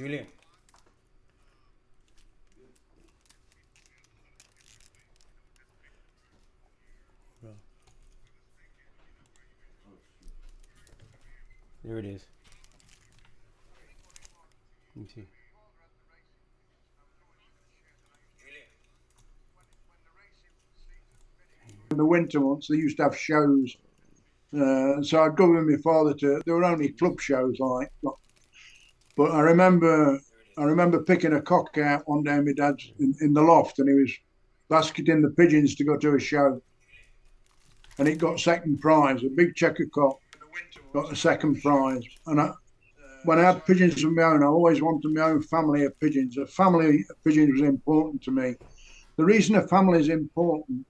Julian. There it is. Let me see. In the winter months, they used to have shows. So I'd go with my father to. There were only club shows, like. But I remember picking a cock out one day, my dad's in the loft, and he was basketing the pigeons to go to a show, and it got second prize. A big checker cock got the second prize, and when I had pigeons of my own, I always wanted my own family of pigeons. A family of pigeons was important to me. The reason a family is important.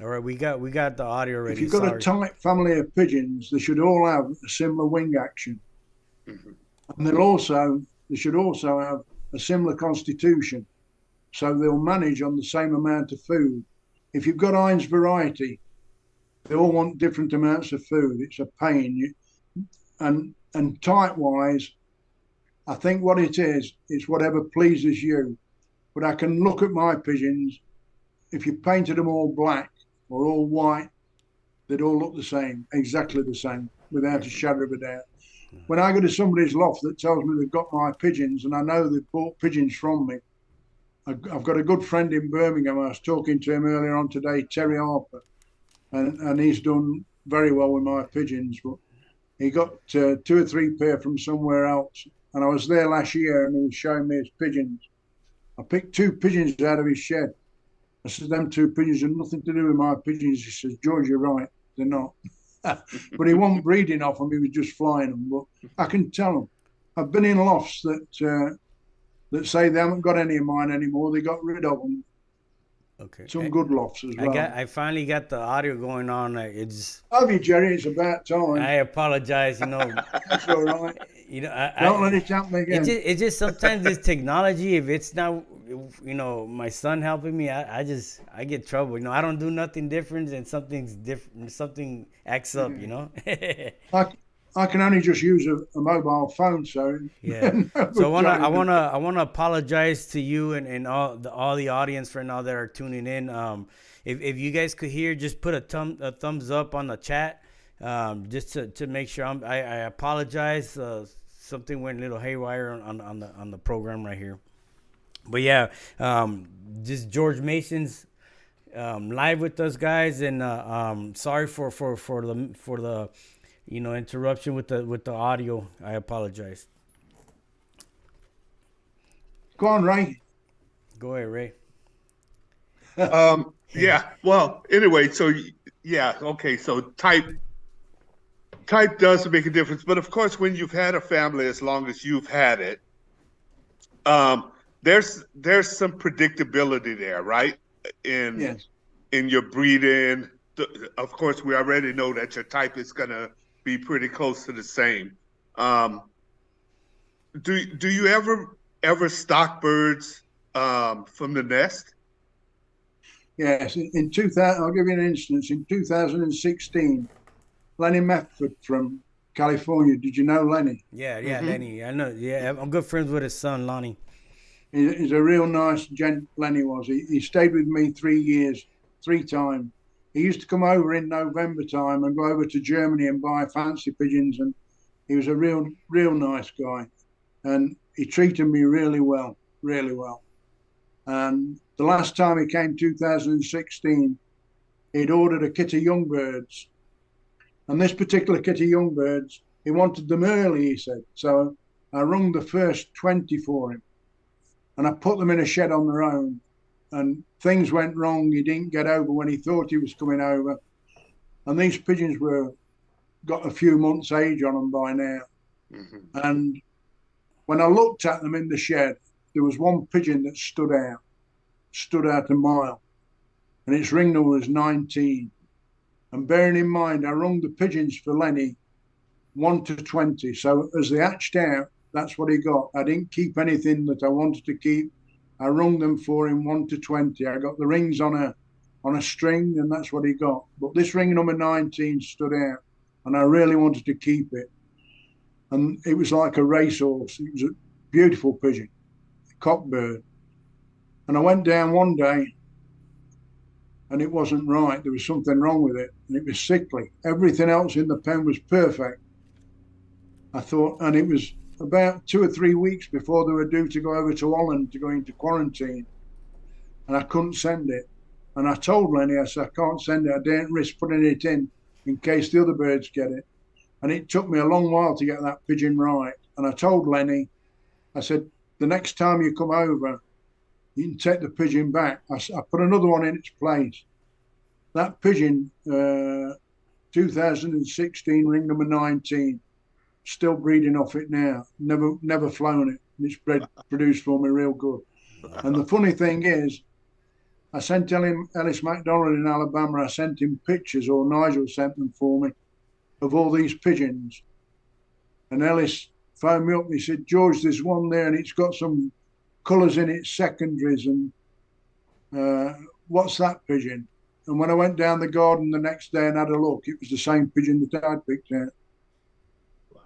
All right, we got the audio ready. If you've got a tight family of pigeons, they should all have a similar wing action, and they should also have a similar constitution, so they'll manage on the same amount of food. If you've got Heinz variety, they all want different amounts of food. It's a pain, and type wise, I think what it is, it's whatever pleases you. But I can look at my pigeons. If you painted them all black or all white, they'd all look the same, exactly the same, without a shadow of a doubt. When I go to somebody's loft that tells me they've got my pigeons and I know they've bought pigeons from me, I've got a good friend in Birmingham. I was talking to him earlier on today, Terry Harper, and he's done very well with my pigeons. But he got 2 or 3 pair from somewhere else, and I was there last year and he was showing me his pigeons. I picked 2 pigeons out of his shed. I said, them 2 pigeons have nothing to do with my pigeons. He says, George, you're right, they're not. But he wasn't breeding off them, he was just flying them. But I can tell them. I've been in lofts that say they haven't got any of mine anymore. They got rid of them. Okay. Some good lofts as well. I finally got the audio going on. It's. Have you, Jerry? It's about time. I apologize. That's all right. I don't let it happen again. It's just sometimes this technology. If it's not, my son helping me, I get trouble. I don't do nothing different, and something's different. Something acts up. I can only just use a mobile phone, so yeah. So I wanna apologize to you and all the audience right now that are tuning in. If you guys could hear, just put a thumbs up on the chat, just to make sure. I apologize. Something went a little haywire on the program right here. But yeah, just George Mason's live with us, guys, and sorry for the interruption with the audio. I apologize. Go on, Ray. Go ahead, Ray. Yeah. Well, anyway, so yeah, okay. So type does make a difference, but of course, when you've had a family as long as you've had it, there's some predictability there, right? In your breeding. Of course, we already know that your type is gonna be pretty close to the same. Do you ever stock birds from the nest? Yes, in 2000, I'll give you an instance. In 2016, Lenny Medford from California. Did you know Lenny? Yeah, Lenny. I know. Yeah, I'm good friends with his son, Lonnie. He's a real nice gent. Lenny was. He stayed with me 3 years, 3 times. He used to come over in November time and go over to Germany and buy fancy pigeons, and he was a real nice guy, and he treated me really well. And the last time he came, 2016, he'd ordered a kit of young birds, and this particular kit of young birds, he wanted them early, he said. So I rung the first 20 for him, and I put them in a shed on their own. And things went wrong. He didn't get over when he thought he was coming over. And these pigeons got a few months age on them by now. And when I looked at them in the shed, there was one pigeon that stood out a mile. And its ring number was 19. And bearing in mind, I rung the pigeons for Lenny 1 to 20. So as they hatched out, that's what he got. I didn't keep anything that I wanted to keep. I rung them for him 1 to 20. I got the rings on a string, and that's what he got. But this ring number 19 stood out, and I really wanted to keep it. And it was like a racehorse. beautiful pigeon, cockbird. And I went down one day and it wasn't right. There was something wrong with it and it was sickly. Everything else in the pen was perfect. I thought, and it was about 2 or 3 weeks before they were due to go over to Holland to go into quarantine. And I couldn't send it. And I told Lenny, I said, I can't send it. I daren't risk putting it in case the other birds get it. And it took me a long while to get that pigeon right. And I told Lenny, I said, the next time you come over, you can take the pigeon back. I put another one in its place. That pigeon, 2016, ring number 19, still breeding off it now. Never flown it. And it's produced for me real good. And the funny thing is, I sent Ellis MacDonald in Alabama, I sent him pictures, or Nigel sent them for me, of all these pigeons. And Ellis phoned me up and he said, George, there's one there and it's got some colours in its secondaries, and what's that pigeon? And when I went down the garden the next day and had a look, it was the same pigeon that I'd picked out.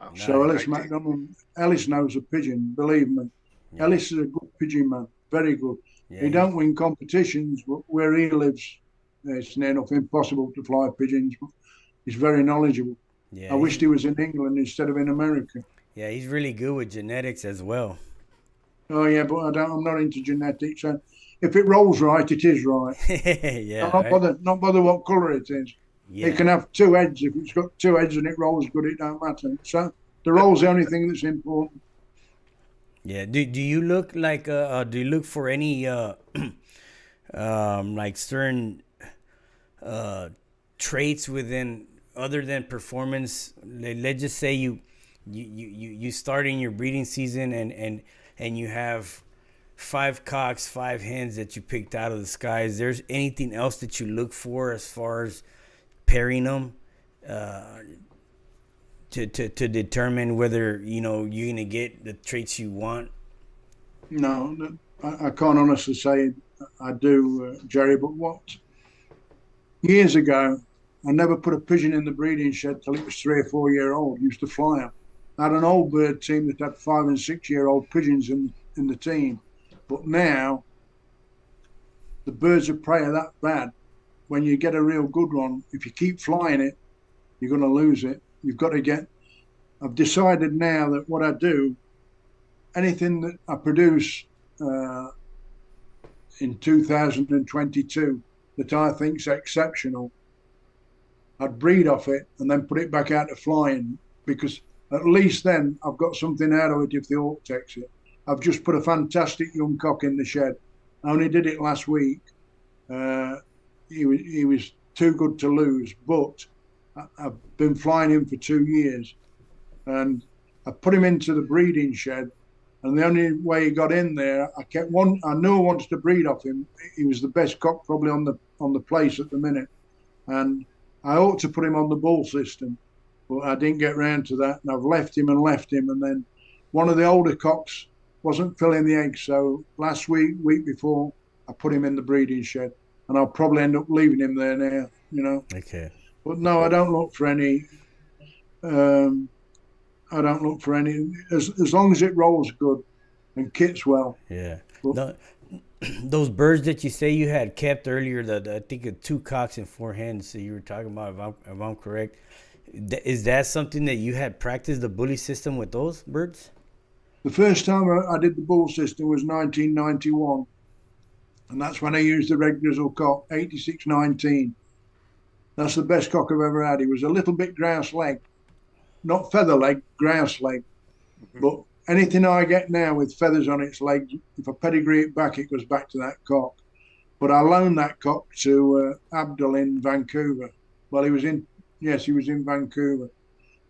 Wow. So Ellis MacDonald, Ellis knows a pigeon, believe me. Yeah. Ellis is a good pigeon man, very good. Yeah, he don't win competitions, but where he lives, it's near enough impossible to fly pigeons. But he's very knowledgeable. Yeah, I wished he was in England instead of in America. Yeah, he's really good with genetics as well. Oh yeah, but I'm not into genetics. And if it rolls right, it is right. Yeah. Not bother what colour it is. Yeah. It can have 2 heads. If it's got 2 heads and it rolls good, it don't matter. So the roll's the only thing that's important. Yeah. Do you look like do you look for any like certain traits within, other than performance? Let's just say you start in your breeding season and you have 5 cocks, 5 hens that you picked out of the sky. Is there anything else that you look for as far as pairing them to determine whether you're gonna get the traits you want? No, I can't honestly say I do, Jerry. But years ago, I never put a pigeon in the breeding shed till it was 3 or 4 year old. Used to fly them. I had an old bird team that had 5 and 6 year old pigeons in the team. But now, the birds of prey are that bad. When you get a real good one, if you keep flying it, you're going to lose it. You've got to get... I've decided now that what I do, anything that I produce in 2022 that I think's exceptional, I'd breed off it and then put it back out to flying, because at least then I've got something out of it if the hawk takes it. I've just put a fantastic young cock in the shed. I only did it last week. He was too good to lose, but I've been flying him for 2 years, and I put him into the breeding shed, and the only way he got in there, I knew I wanted to breed off him. He was the best cock probably on the place at the minute, and I ought to put him on the bull system, but I didn't get round to that, and I've left him, and then one of the older cocks wasn't filling the eggs, so last week before, I put him in the breeding shed, and I'll probably end up leaving him there now, Okay. But no, I don't look for any. As long as it rolls good and kits well. Yeah. Those birds that you say you had kept earlier, I think 2 cocks and 4 hens that you were talking about, if I'm correct, is that something that you had practiced the bully system with those birds? The first time I did the bull system was 1991, and that's when I used the red grizzle cock, 8619. That's the best cock I've ever had. He was a little bit grouse leg, not feather leg, grouse leg. Mm-hmm. But anything I get now with feathers on its legs, if I pedigree it back, it goes back to that cock. But I loaned that cock to Abdul in Vancouver. Well, he was in Vancouver.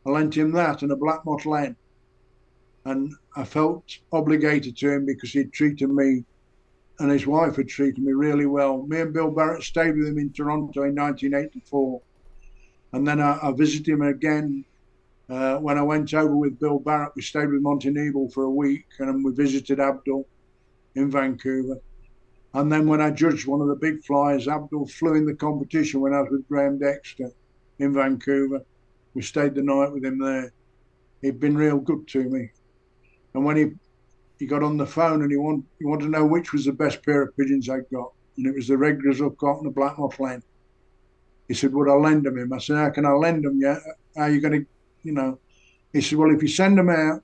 I lent him that and a black mottle hen. And I felt obligated to him because he'd treated me, and his wife had treated me really well. Me and Bill Barrett stayed with him in Toronto in 1984. And then I visited him again when I went over with Bill Barrett. We stayed with Montenegro for a week, and we visited Abdul in Vancouver. And then when I judged one of the big flyers, Abdul flew in the competition when I was with Graham Dexter in Vancouver. We stayed the night with him there. He'd been real good to me. And when he he got on the phone and he wanted to know which was the best pair of pigeons I got. And it was the red grizzle cock and the black mottled hen. He said, would I lend them him? I said, how can I lend them? Yeah, how are you going to, you know? He said, well, if you send them out,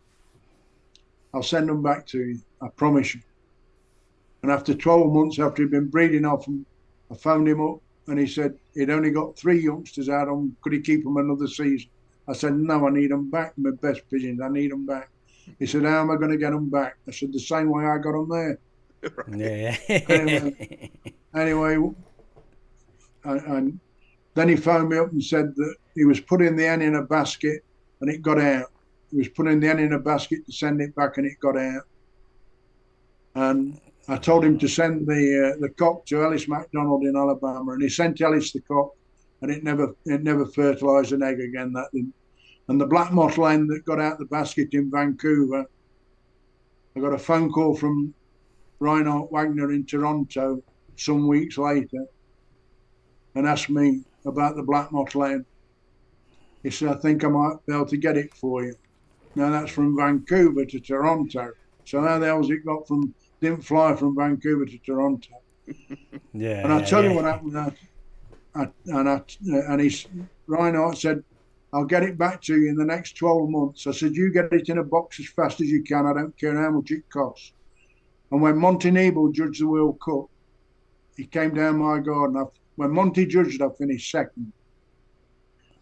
I'll send them back to you. I promise you. And after 12 months, after he'd been breeding off them, I phoned him up and he said he'd only got 3 youngsters out on, could he keep them another season? I said, no, I need them back. My best pigeons, I need them back. He said, how am I going to get them back? I said, the same way I got them there. Yeah. Anyway, and then he phoned me up and said that he was putting the hen in a basket and it got out. He was putting the hen in a basket to send it back and it got out. And I told him to send the cock to Ellis MacDonald in Alabama, and he sent Ellis the cock, and it never fertilised an egg again. That didn't. And the black mottled hen that got out the basket in Vancouver, I got a phone call from Reinhard Wagner in Toronto some weeks later and asked me about the black mottled hen. He said, I think I might be able to get it for you. Now that's from Vancouver to Toronto. So how the hell's it didn't fly from Vancouver to Toronto? Yeah. And I tell you what happened. Reinhard said, I'll get it back to you in the next 12 months. I said, you get it in a box as fast as you can. I don't care how much it costs. And when Monty Nebel judged the World Cup, he came down my garden. When Monty judged, I finished second.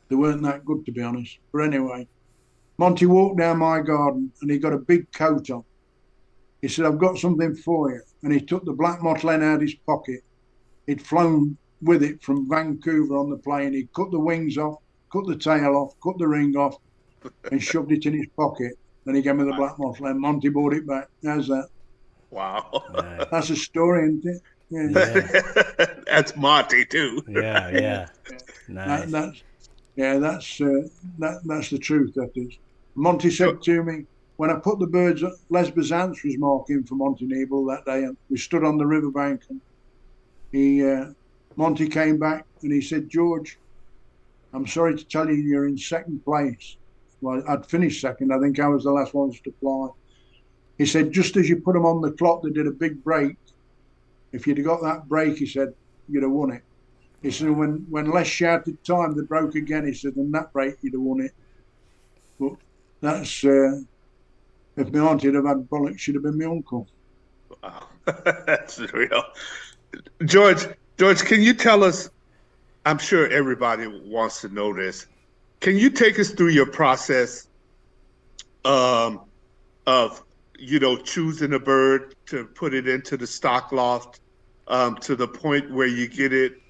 They weren't that good, to be honest. But anyway, Monty walked down my garden and he got a big coat on. He said, I've got something for you. And he took the black mottled hen out of his pocket. He'd flown with it from Vancouver on the plane. He cut the wings off, cut the tail off, cut the ring off, and shoved it in his pocket. Then he gave me the black mottled hen. Monty bought it back. How's that? Wow. Nice. That's a story, isn't it? Yeah. That's Monty too. Yeah. Nice. That's the truth. That is. Monty said to me when I put the birds. Les Bazance was marking for Monty Nebel that day, and we stood on the riverbank. And Monty came back and he said, George, I'm sorry to tell you, you're in second place. Well, I'd finished second. I think I was the last ones to fly. He said, just as you put them on the clock, they did a big break. If you'd have got that break, he said, you'd have won it. He said, when Les shouted time, they broke again. He said, and that break, you'd have won it. But that's, if my auntie had had bollocks, she'd have been my uncle. Wow, that's real. George, can you tell us, I'm sure everybody wants to know this, can you take us through your process of, choosing a bird to put it into the stock loft to the point where you get it,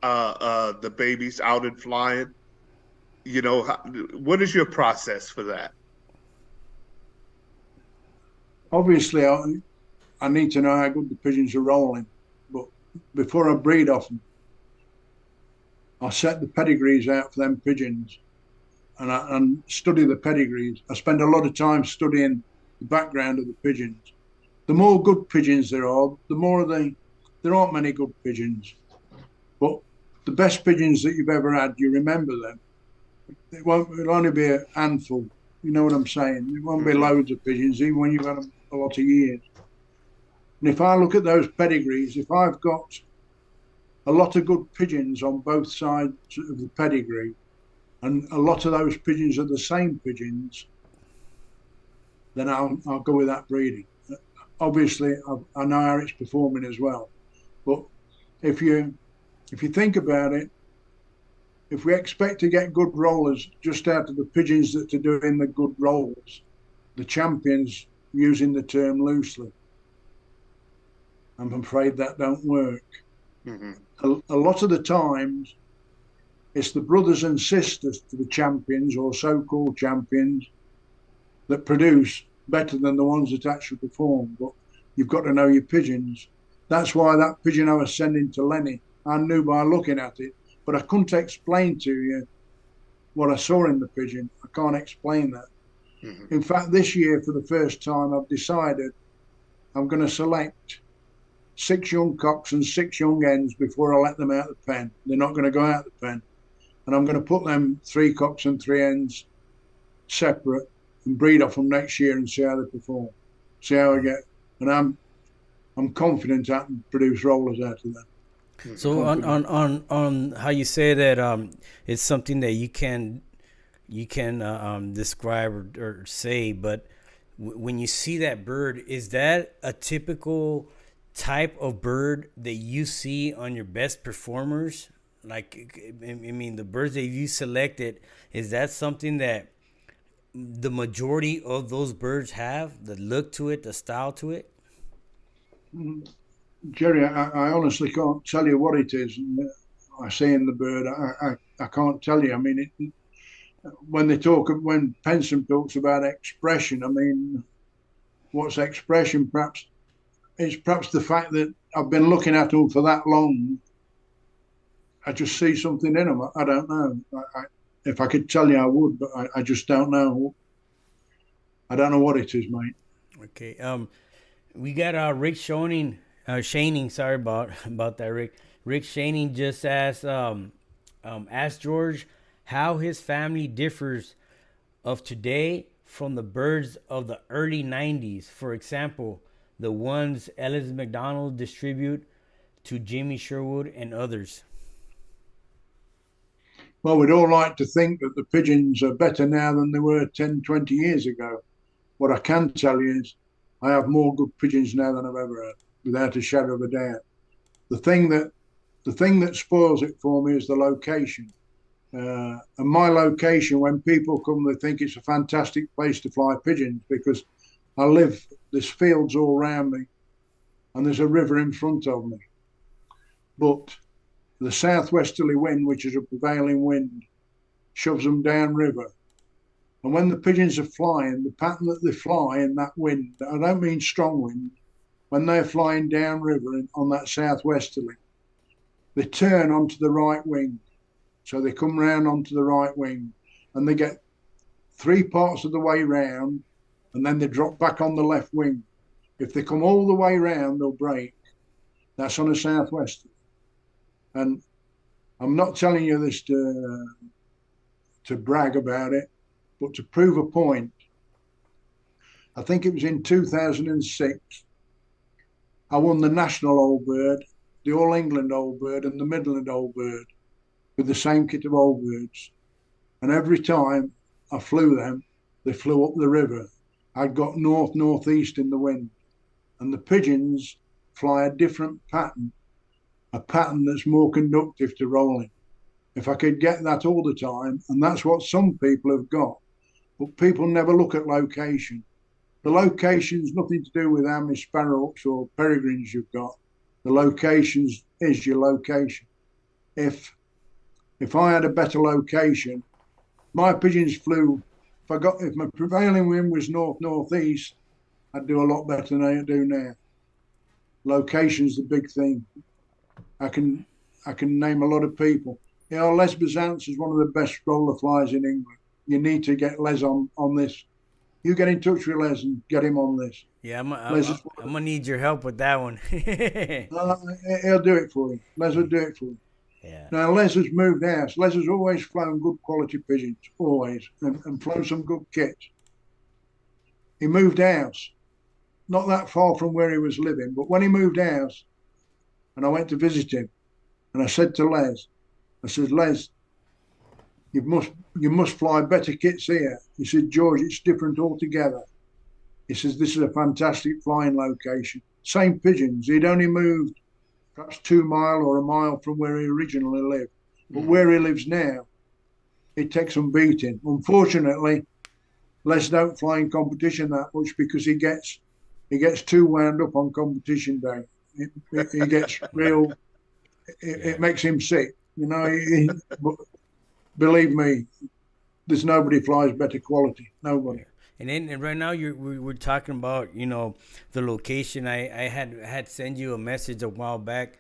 the babies out and flying? What is your process for that? Obviously, I need to know how good the pigeons are rolling. But before I breed off them, I set the pedigrees out for them pigeons and study the pedigrees. I spend a lot of time studying the background of the pigeons. The more good pigeons there are, the more there aren't many good pigeons. But the best pigeons that you've ever had, you remember them. It'll only be a handful. You know what I'm saying? It won't be loads of pigeons, even when you've had them a lot of years. And if I look at those pedigrees, if I've got a lot of good pigeons on both sides of the pedigree, and a lot of those pigeons are the same pigeons, then I'll go with that breeding. Obviously, I know how it's performing as well. But if you think about it, if we expect to get good rollers just out of the pigeons that are doing the good rolls, the champions, using the term loosely, I'm afraid that don't work. Mm-hmm. A lot of the times, it's the brothers and sisters to the champions or so-called champions that produce better than the ones that actually perform. But you've got to know your pigeons. That's why that pigeon I was sending to Lenny, I knew by looking at it, but I couldn't explain to you what I saw in the pigeon. I can't explain that. Mm-hmm. In fact, this year, for the first time, I've decided I'm going to select 6 young cocks and 6 young hens before I let them out of the pen. They're not going to go out of the pen. And I'm going to put them 3 cocks and 3 hens separate and breed off them next year and see how they perform. see how I get. And I'm confident I can produce rollers out of that. So on how you say that it's something that you can describe or say, but when you see that bird, is that a typical type of bird that you see on your best performers? Like, I mean, the birds that you selected, is that something that the majority of those birds have? The look to it, the style to it? Jerry, I honestly can't tell you what it is. I see in the bird, I can't tell you. I mean, when Penson talks about expression, I mean, what's expression? Perhaps the fact that I've been looking at them for that long. I just see something in them. I don't know. If I could tell you, I would, but I just don't know. I don't know what it is, mate. Okay. We got Rick Shaning. Sorry about that, Rick. Rick Shaning just asked George how his family differs of today from the birds of the early 90s. For example, the ones Ellis McDonald distribute to Jimmy Sherwood and others. Well, we'd all like to think that the pigeons are better now than they were 10, 20 years ago. What I can tell you is I have more good pigeons now than I've ever had, without a shadow of a doubt. The thing that spoils it for me is the location. And my location, when people come, they think it's a fantastic place to fly pigeons because there's fields all around me and there's a river in front of me. But the southwesterly wind, which is a prevailing wind, shoves them downriver. And when the pigeons are flying, the pattern that they fly in that wind, I don't mean strong wind, when they're flying downriver on that southwesterly, they turn onto the right wing. So they come round onto the right wing and they get 3 parts of the way round and then they drop back on the left wing. If they come all the way round, they'll break. That's on a southwesterly. And I'm not telling you this to brag about it, but to prove a point. I think it was in 2006, I won the National Old Bird, the All England Old Bird and the Midland Old Bird with the same kit of old birds. And every time I flew them, they flew up the river. I'd got north-northeast in the wind. And the pigeons fly a different pattern, a pattern that's more conductive to rolling. If I could get that all the time, and that's what some people have got, but people never look at location. The location's nothing to do with how many sparrowhawks or peregrines you've got. The locations is your location. If I had a better location, my pigeons flew. If my prevailing wind was north-northeast, I'd do a lot better than I do now. Location's the big thing. I can name a lot of people. You know, Les Bazance is one of the best roller flies in England. You need to get Les on this. You get in touch with Les and get him on this. Yeah, I'm gonna need your help with that one. He'll do it for you. Les will do it for you. Yeah. Now, Les has moved house. Les has always flown good quality pigeons, always, and flown some good kits. He moved house, not that far from where he was living, but when he moved house, and I went to visit him, and I said to Les, I said, Les, you must fly better kits here. He said, George, it's different altogether. He says, this is a fantastic flying location. Same pigeons. He'd only moved perhaps 2 miles or a mile from where he originally lived. But where he lives now, it takes some beating. Unfortunately, Les don't fly in competition that much because he gets too wound up on competition day. He gets real. It makes him sick, you know. But believe me, there's nobody flies better quality. Nobody. And right now we're talking about, you know, the location. I had sent you a message a while back,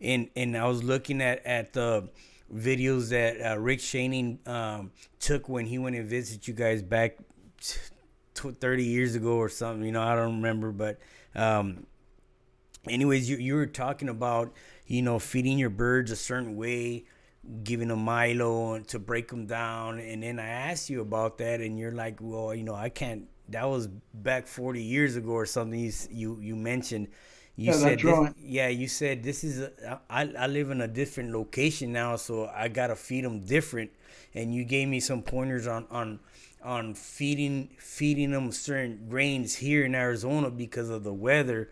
and I was looking at the videos that Rick Shaning took when he went and visited you guys back 30 years ago or something. You know, I don't remember, but anyways, you were talking about, you know, feeding your birds a certain way, giving them Milo to break them down. And then I asked you about that, and you're like, well, you know, I can't that was back 40 years ago or something. You mentioned. You Yeah, said that's this, right. yeah. You said this is. I live in a different location now, so I gotta feed them different. And you gave me some pointers on feeding them certain grains here in Arizona because of the weather.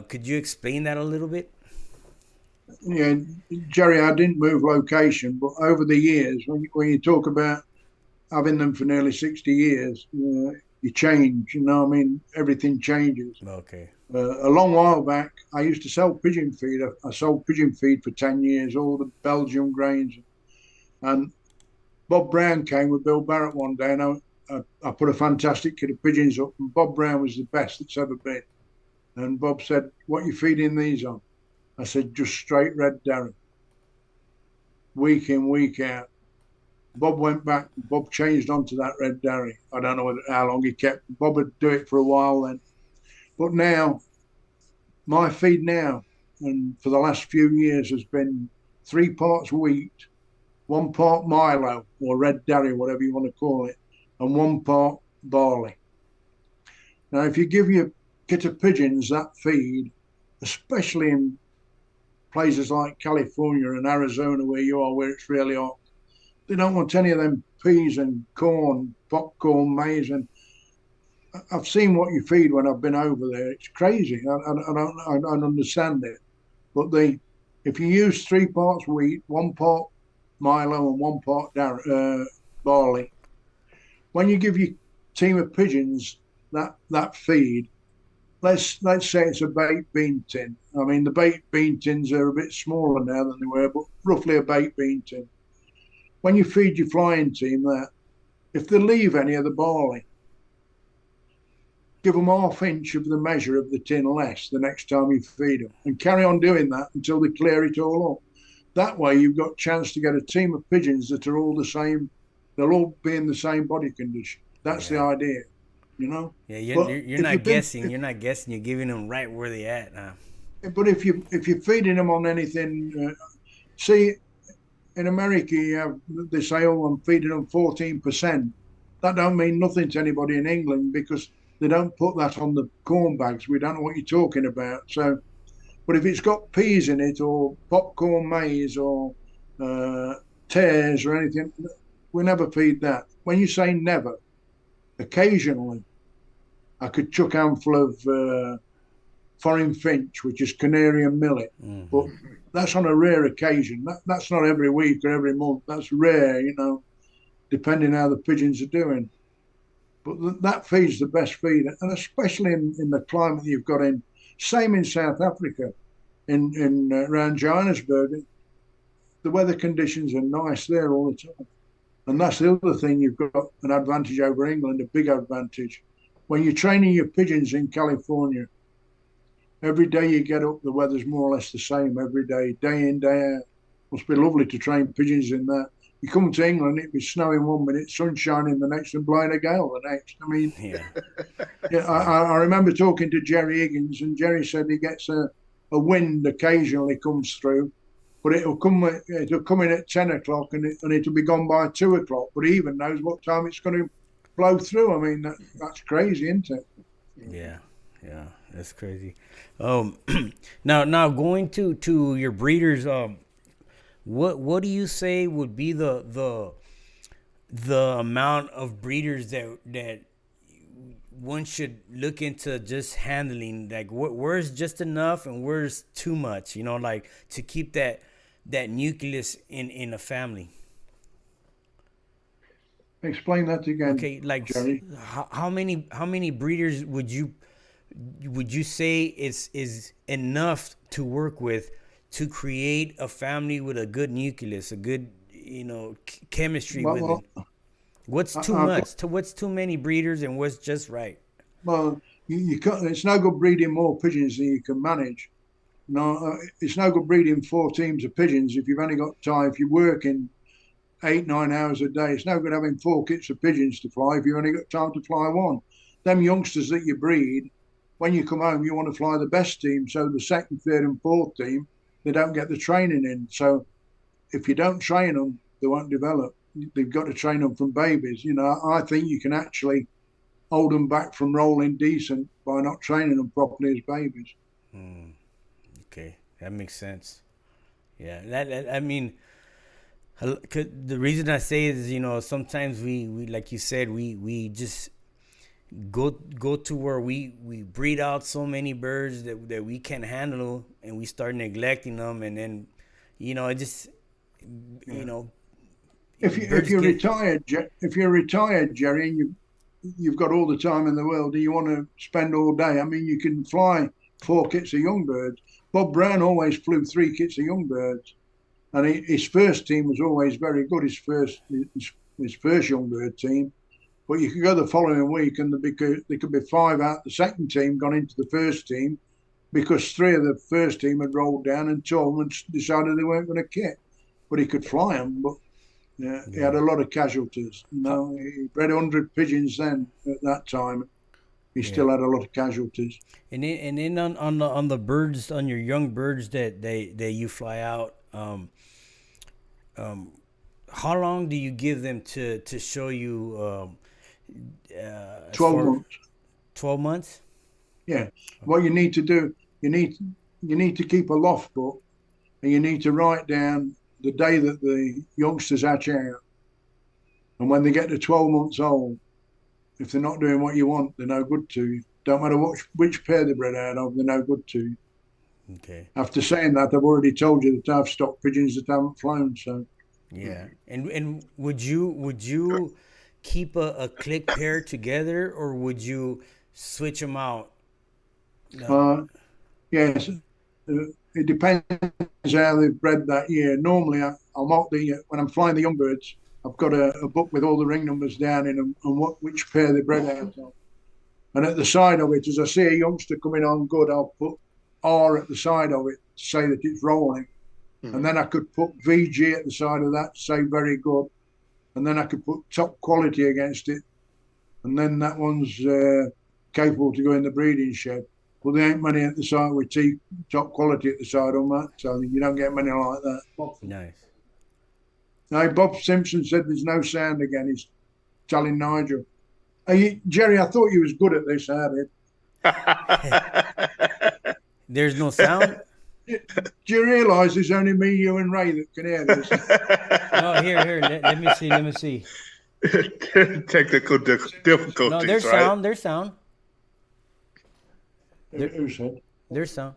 Could you explain that a little bit? Yeah, Jerry, I didn't move location, but over the years, when you talk about having them for nearly 60 years, you change, you know what I mean? Everything changes. Okay. A long while back, I used to sell pigeon feed. I sold pigeon feed for 10 years, all the Belgian grains. And Bob Brown came with Bill Barrett one day, and I put a fantastic kid of pigeons up, and Bob Brown was the best that's ever been. And Bob said, "What are you feeding these on?" I said, "Just straight red Darry, week in, week out." Bob went back. Bob changed onto that red Darry. I don't know how long he kept. Bob would do it for a while then. But now, my feed now, and for the last few years, has been 3 parts wheat, 1 part Milo, or red Darry, whatever you want to call it, and 1 part barley. Now, if you give your kit of pigeons that feed, especially in places like California and Arizona where you are, where it's really hot, they don't want any of them peas and corn, popcorn, maize. And I've seen what you feed when I've been over there. It's crazy. I don't understand it. But if you use 3 parts wheat, 1 part Milo, and 1 part barley, when you give your team of pigeons that feed, let's say it's a baked bean tin. I mean, the baked bean tins are a bit smaller now than they were, but roughly a baked bean tin. When you feed your flying team that, if they leave any of the barley, give them 1/2 inch of the measure of the tin less the next time you feed them, and carry on doing that until they clear it all up. That way, you've got a chance to get a team of pigeons that are all the same. They'll all be in the same body condition. That's the idea, you know. Yeah, you're, But you're if not you've been, guessing. You're not guessing. You're giving them right where they at. but if you're feeding them on anything, see, in America, they say, "Oh, I'm feeding them 14%." That don't mean nothing to anybody in England because they don't put that on the corn bags. We don't know what you're talking about. So, but if it's got peas in it or popcorn maize or tares or anything, we never feed that. When you say never, occasionally I could chuck a handful of foreign finch, which is canary and millet, but that's on a rare occasion. That's not every week or every month. That's rare, you know, depending how the pigeons are doing. But that feed's the best feed, and especially in the climate you've got in. Same in South Africa, in around Johannesburg. The weather conditions are nice there all the time. And that's the other thing, you've got an advantage over England, a big advantage. When you're training your pigeons in California, every day you get up, the weather's more or less the same every day in, day out. Must be lovely to train pigeons in that. You come to England, it'd be snowing 1 minute, sun shining the next, and blowing a gale the next. I mean, yeah, I remember talking to Jerry Higgins, and Jerry said he gets a wind occasionally comes through, but it'll come in at 10 o'clock and it'll be gone by 2 o'clock. But he even knows what time it's going to blow through. I mean, that's crazy, isn't it? Yeah, that's crazy. Now going to your breeders, what do you say would be the amount of breeders that one should look into just handling? Like, where's just enough and where's too much? You know, like to keep that nucleus in a family. Explain that again. Okay, like Jerry. How many breeders would you say is enough to work with to create a family with a good nucleus, a good, you know, chemistry with it? What's too much? What's too many breeders and what's just right? Well, you can't, it's no good breeding more pigeons than you can manage. No, it's no good breeding 4 teams of pigeons if you've only got time. If you're working 8-9 hours a day, it's no good having 4 kits of pigeons to fly if you've only got time to fly 1. Them youngsters that you breed, when you come home, you want to fly the best team. So the 2nd, 3rd, and 4th team, they don't get the training in. So if you don't train them, they won't develop. They've got to train them from babies. You know, I think you can actually hold them back from rolling decent by not training them properly as babies. Okay, that makes sense. Yeah, that I mean, the reason I say it is, you know, sometimes we like you said, we just go to where we breed out so many birds that we can't handle, and we start neglecting them, and then, you know, it just, you know, if you're retired, Jerry, and you've got all the time in the world, do you want to spend all day? I mean, you can fly 4 kits of young birds. Bob Brown always flew 3 kits of young birds, and his first team was always very good. His first young bird team. But you could go the following week, and there could be 5 out the second team gone into the first team, because 3 of the first team had rolled down, and 2 of them had decided they weren't going to kit. But he could fly them, but he had a lot of casualties. You know, he bred 100 pigeons then at that time. He still had a lot of casualties. And then on the birds, on your young birds that you fly out, how long do you give them to show you? 12 months. 12 months. Yeah. What you need to do, you need to keep a loft book, and you need to write down the day that the youngsters hatch out, and when they get to 12 months old, if they're not doing what you want, they're no good to you. Don't matter which pair they're bred out of, they're no good to you. Okay. After saying that, I've already told you that I've stocked pigeons that haven't flown. So. Yeah. And would you keep a click pair together, or would you switch them out? No. Yes. It depends how they've bred that year. Normally, I'll mark when I'm flying the young birds, I've got a book with all the ring numbers down in them and which pair they bred out of. And at the side of it, as I see a youngster coming on good, I'll put R at the side of it to say that it's rolling. And then I could put VG at the side of that to say very good. And then I could put top quality against it. And then that one's capable to go in the breeding shed. Well, there ain't many at the side with top quality at the side on that. So you don't get many like that. Nice. No, Bob Simpson said there's no sound again. He's telling Nigel. Hey, Jerry, I thought you was good at this, There's no sound? Do you realise there's only me, you, and Ray that can hear this? No, here. Let me see. Technical difficulties. No, there's right? sound. There's sound. Who said? There's sound.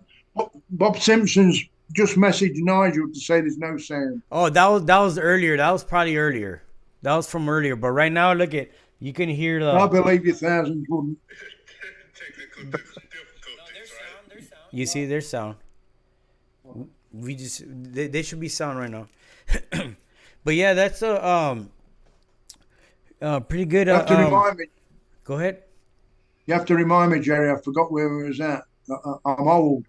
Bob Simpson's just messaged Nigel to say there's no sound. Oh, that was earlier. That was probably earlier. That was from earlier. But right now, look at, you can hear the. I believe you thousands wouldn't. There's sound. You see, there's sound. We just they should be sound right now. But yeah, that's a pretty good. You have to remind me. Go ahead. You have to remind me, Jerry. I forgot where we was at. I'm old.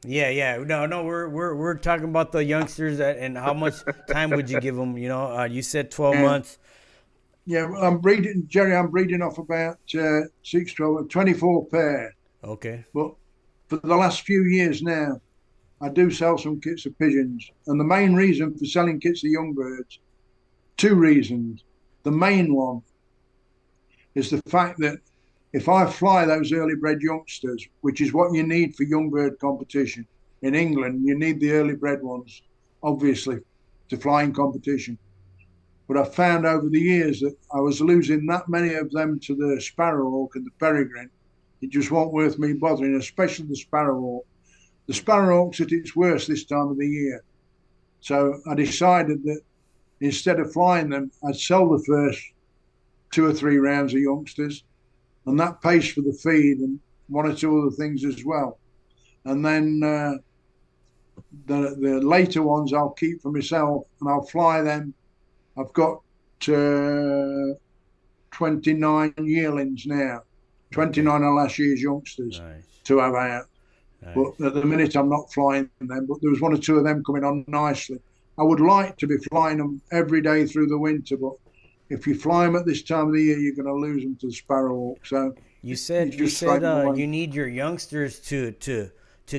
Yeah. No. We're talking about the youngsters and how much time would you give them? You know, you said 12 months. Yeah, I'm breeding, Jerry. I'm breeding off about 6, 12, 24 pair. Okay. But for the last few years now, I do sell some kits of pigeons, and the main reason for selling kits of young birds, 2 reasons. The main one is the fact that if I fly those early bred youngsters, which is what you need for young bird competition in England, you need the early bred ones, obviously, to fly in competition. But I found over the years that I was losing that many of them to the sparrowhawk and the peregrine. It just wasn't worth me bothering, especially the sparrowhawk. The sparrowhawk's at its worst this time of the year. So I decided that instead of flying them, I'd sell the first 2 or 3 rounds of youngsters, and that pays for the feed and 1 or 2 other things as well. And then the later ones I'll keep for myself, and I'll fly them. I've got 29 yearlings now, 29 of last year's youngsters to have out. Nice. But at the minute I'm not flying them, but there was 1 or 2 of them coming on nicely. I would like to be flying them every day through the winter, but if you fly them at this time of the year, you're going to lose them to the sparrowhawk. So you said you need your youngsters to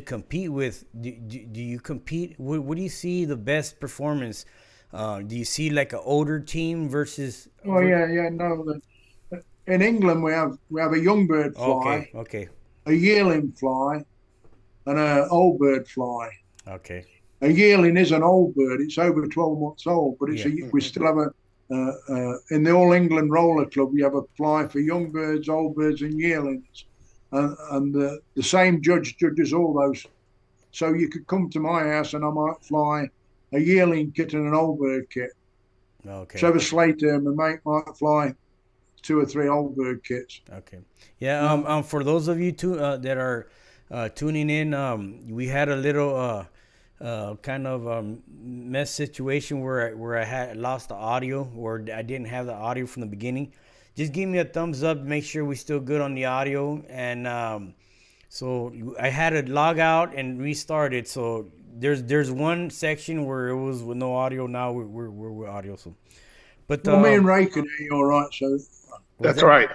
compete with. Do you compete? What do you see the best performance? Do you see like an older team versus? Oh yeah, no. in England we have a young bird fly, Okay. a yearling fly, and an old bird fly. Okay. A yearling is an old bird; it's over 12 months old, but Yeah. we still have in the All England Roller Club we have a fly for young birds, old birds, and yearlings, and the same judge judges all those. So you could come to my house and I might fly a yearling kit and an old bird kit. Okay. Trevor Slater and my mate might fly 2 or 3 old bird kits. Okay. Yeah. For those of you that are tuning in, we had a little kind of mess situation where I had lost the audio, or I didn't have the audio from the beginning. Just give me a thumbs up. Make sure we're still good on the audio. And so I had to log out and restart it. So there's one section where it was with no audio. Now we're with audio. So, but Well, me and Ray can hear you all right. So That's right.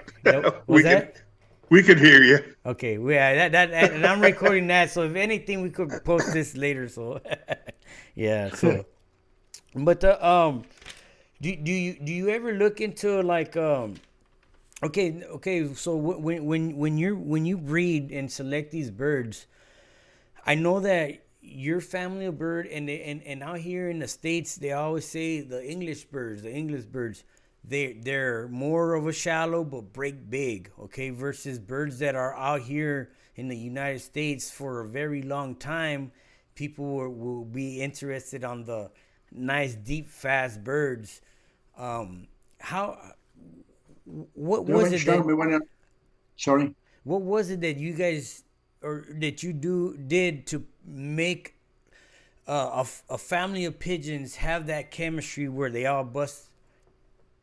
We can hear you. Okay, yeah, that and I'm recording that, so if anything, we could post this later. So, yeah. So, but do you ever look into like okay? So when you breed and select these birds, I know that your family of bird and out here in the States, they always say the English birds. They're more of a shallow but break big, okay, versus birds that are out here in the United States for a very long time. People will be interested on the nice, deep, fast birds. What was it that? Sorry. What was it that you guys or that you did to make a family of pigeons have that chemistry where they all bust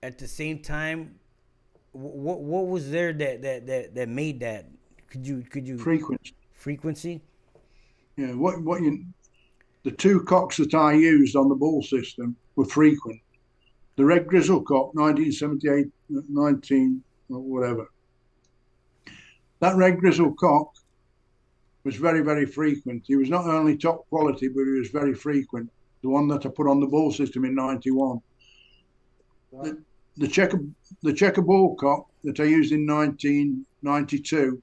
at the same time? What was there that made that? Could you frequency? Yeah, the 2 cocks that I used on the ball system were frequent. The red grizzle cock, 1978, 19 or whatever. That red grizzle cock was very, very frequent. He was not only top quality, but he was very frequent. The one that I put on the ball system in 91. The checker ball cock that I used in 1992,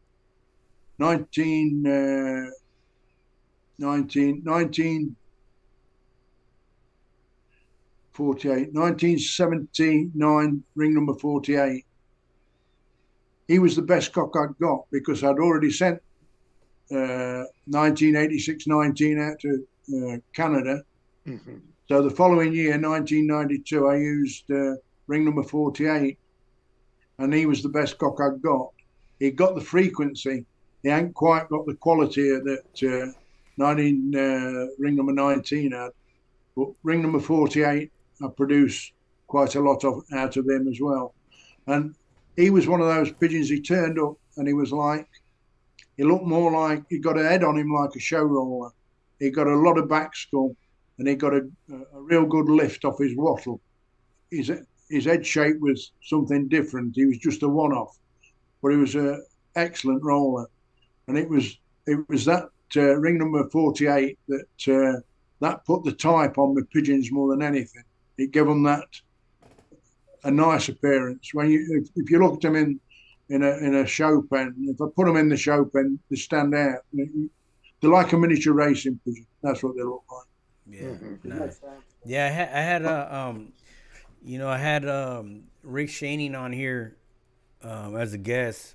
1979, ring number 48. He was the best cock I'd got because I'd already sent 1986-19 out to Canada. Mm-hmm. So the following year, 1992, I used ring number 48, and he was the best cock I'd got. He got the frequency. He ain't quite got the quality that ring number 19 had. But ring number 48, I produced quite a lot out of him as well. And he was one of those pigeons. He turned up and he looked more like, he got a head on him like a show roller. He got a lot of back skull, and he got a real good lift off his wattle. His head shape was something different. He was just a one-off, but he was an excellent roller. And it was that ring number 48 that put the type on the pigeons more than anything. It gave them a nice appearance. If you look at them in a show pen, if I put them in the show pen, they stand out. They're like a miniature racing pigeon. That's what they look like. Yeah, nice. Yeah, I had Rick Shaning on here as a guest,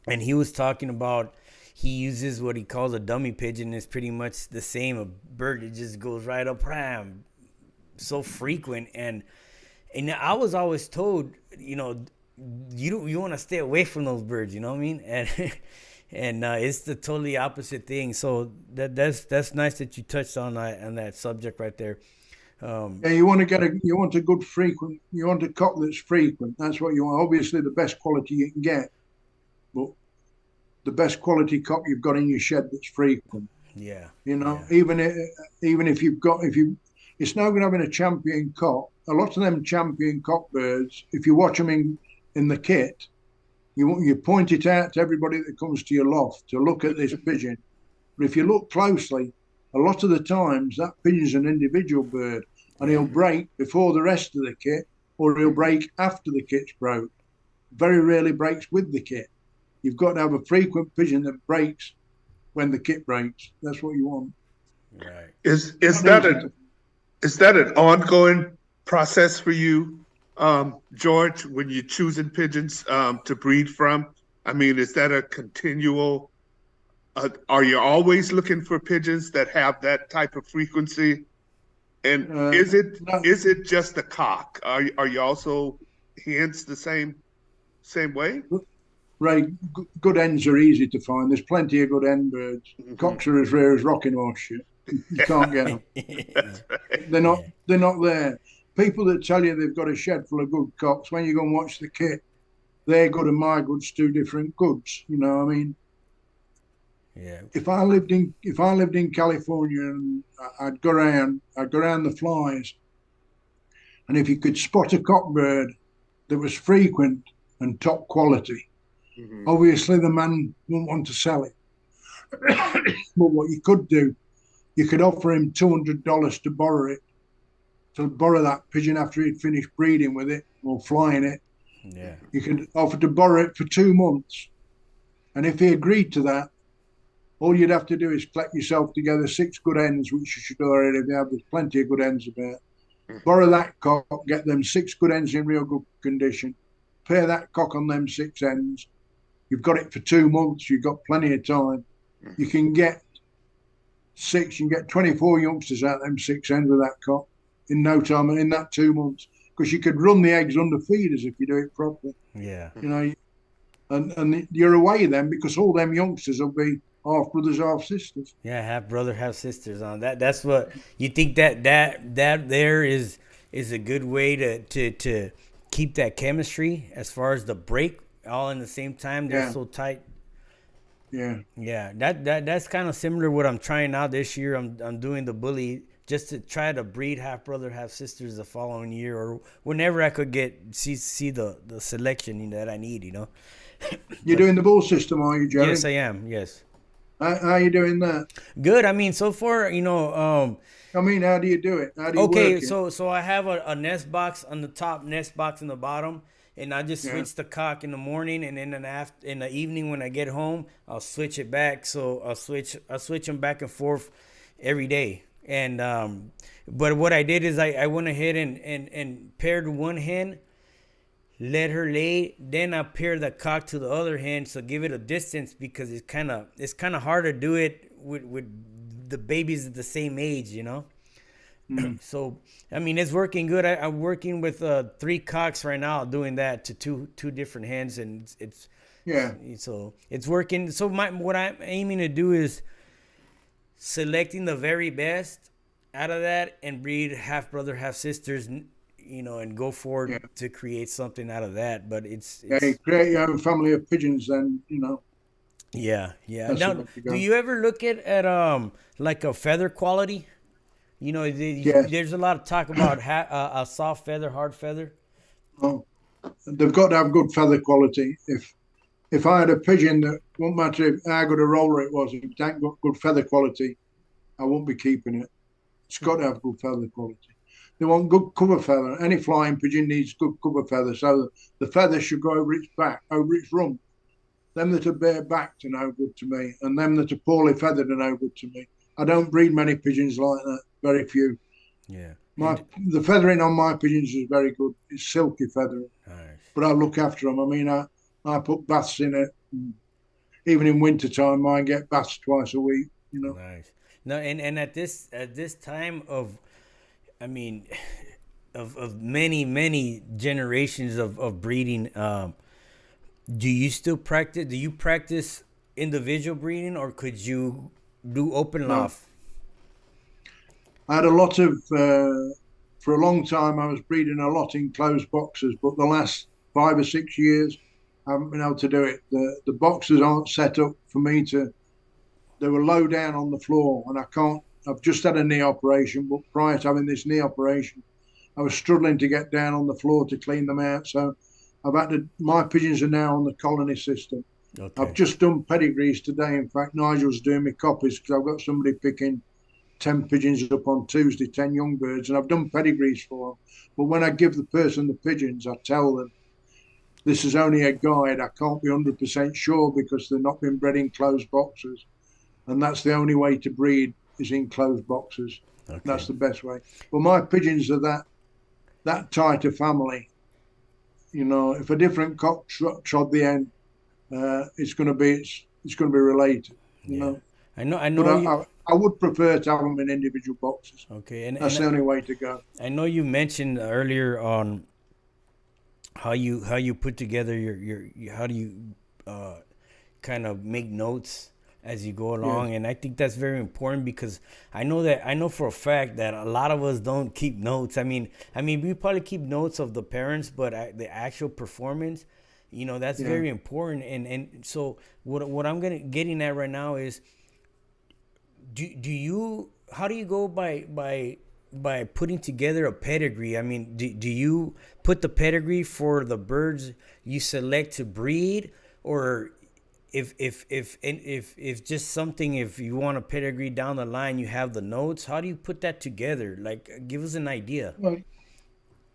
and he was talking about he uses what he calls a dummy pigeon. It's pretty much the same, a bird that just goes right up, so frequent. And I was always told, you want to stay away from those birds, you know what I mean? And it's the totally opposite thing. So that's nice that you touched on that subject right there. Yeah, you want a good frequent. You want a cock that's frequent. That's what you want. Obviously, the best quality you can get, but the best quality cock you've got in your shed that's frequent. Yeah. Even if it's no good having a champion cock. A lot of them champion cock birds, if you watch them in the kit, you point it out to everybody that comes to your loft to look at this pigeon. But if you look closely, a lot of the times that pigeon's an individual bird, and he'll break before the rest of the kit, or he'll break after the kit's broke. very rarely breaks with the kit. You've got to have a frequent pigeon that breaks when the kit breaks. That's what you want. Right. Is that an ongoing process for you, George, when you're choosing pigeons to breed from? I mean, is that a continual? Are you always looking for pigeons that have that type of frequency? And is it just the cock? Are you also hens the same way? Ray, good hens are easy to find. There's plenty of good hen birds. Mm-hmm. Cocks are as rare as rocking horse shit. You can't get them. Right. They're not there. People that tell you they've got a shed full of good cocks, when you go and watch the kit, their good and my good's two different goods. You know what I mean? Yeah. If I lived in California and I'd go around the Fliers, and if you could spot a cock bird that was frequent and top quality, mm-hmm. obviously the man wouldn't want to sell it. But what you could do, you could offer him $200 to borrow that pigeon after he'd finished breeding with it or flying it. Yeah. You could offer to borrow it for 2 months. And if he agreed to that, all you'd have to do is collect yourself together 6 good hens, which you should already have. There's plenty of good hens about. Borrow that cock, get them 6 good hens in real good condition, pair that cock on them 6 hens. You've got it for 2 months. You've got plenty of time. You can get 6, you can get 24 youngsters out of them 6 hens with that cock in no time, and in that 2 months, because you could run the eggs under feeders if you do it properly. Yeah. You know, and you're away then, because all them youngsters will be half brothers, half sisters. Yeah, half brother, half sisters. On that. That's what you think that there is a good way to keep that chemistry as far as the break all in the same time. They're so tight. Yeah. Yeah. That's kind of similar to what I'm trying out this year. I'm doing the bully just to try to breed half brother, half sisters the following year, or whenever I could see the selection that I need. You know. You're doing the bull system, are you, Jerry? Yes, I am. Yes. How are you doing that? Good. I mean, so far, you know. I mean, how do you do it? How do you work it? So I have a nest box on the top, nest box on the bottom, and I just switch the cock in the morning, and then in the evening when I get home, I'll switch it back. So I'll switch them back and forth every day. And but what I did is I went ahead and paired one hen, let her lay, then I pair the cock to the other hen, so give it a distance, because it's kind of hard to do it with the babies at the same age, you know. Mm. So I mean, it's working good. I'm working with 3 cocks right now, doing that to two different hens, and it's so it's working. So what I'm aiming to do is selecting the very best out of that and breed half brother, half sisters, you know, and go forward to create something out of that. But it's you create your own family of pigeons, then, you know. Yeah. Now, do you ever look at like a feather quality? You know, there's a lot of talk about a soft feather, hard feather. Oh, they've got to have good feather quality. If I had a pigeon that won't matter how good a roller it was, if it ain't got good feather quality, I won't be keeping it. It's got to have good feather quality. They want good cover feather. Any flying pigeon needs good cover feather, so the feather should go over its back, over its rump. Them that are bare backed are no good to me, and them that are poorly feathered are no good to me. I don't breed many pigeons like that, very few. Yeah. The feathering on my pigeons is very good. It's silky feathering. Nice. But I look after them. I mean, I put baths in it. Even in winter time, mine get baths twice a week, you know. Nice. No, and at this time of, I mean, of many generations of breeding, do you still practice? Do you practice individual breeding, or could you do open loft? I had a lot of, for a long time, I was breeding a lot in closed boxes, but the last 5 or 6 years, I haven't been able to do it. The boxes aren't set up for me to. They were low down on the floor, and I can't. I've just had a knee operation, but prior to having this knee operation, I was struggling to get down on the floor to clean them out. So I've had to. My pigeons are now on the colony system. Okay. I've just done pedigrees today. In fact, Nigel's doing me copies because I've got somebody picking 10 pigeons up on Tuesday, 10 young birds, and I've done pedigrees for them. But when I give the person the pigeons, I tell them, this is only a guide. I can't be 100% sure because they're not been bred in closed boxes, and that's the only way to breed is in closed boxes. Okay. That's the best way. But my pigeons are that tight a family. You know, if a different cock trod the end, it's going to be related. You know. I know. But I would prefer to have them in individual boxes. Okay, and that's the only way to go. I know you mentioned earlier on how you put together your how do you kind of make notes as you go along, and I think that's very important because I know for a fact that a lot of us don't keep notes. I mean we probably keep notes of the parents, but the actual performance, you know, that's very important. And so what I'm getting at right now is, how do you go by putting together a pedigree? I mean, do you put the pedigree for the birds you select to breed, or if just something, if you want a pedigree down the line, you have the notes? How do you put that together? Like, give us an idea.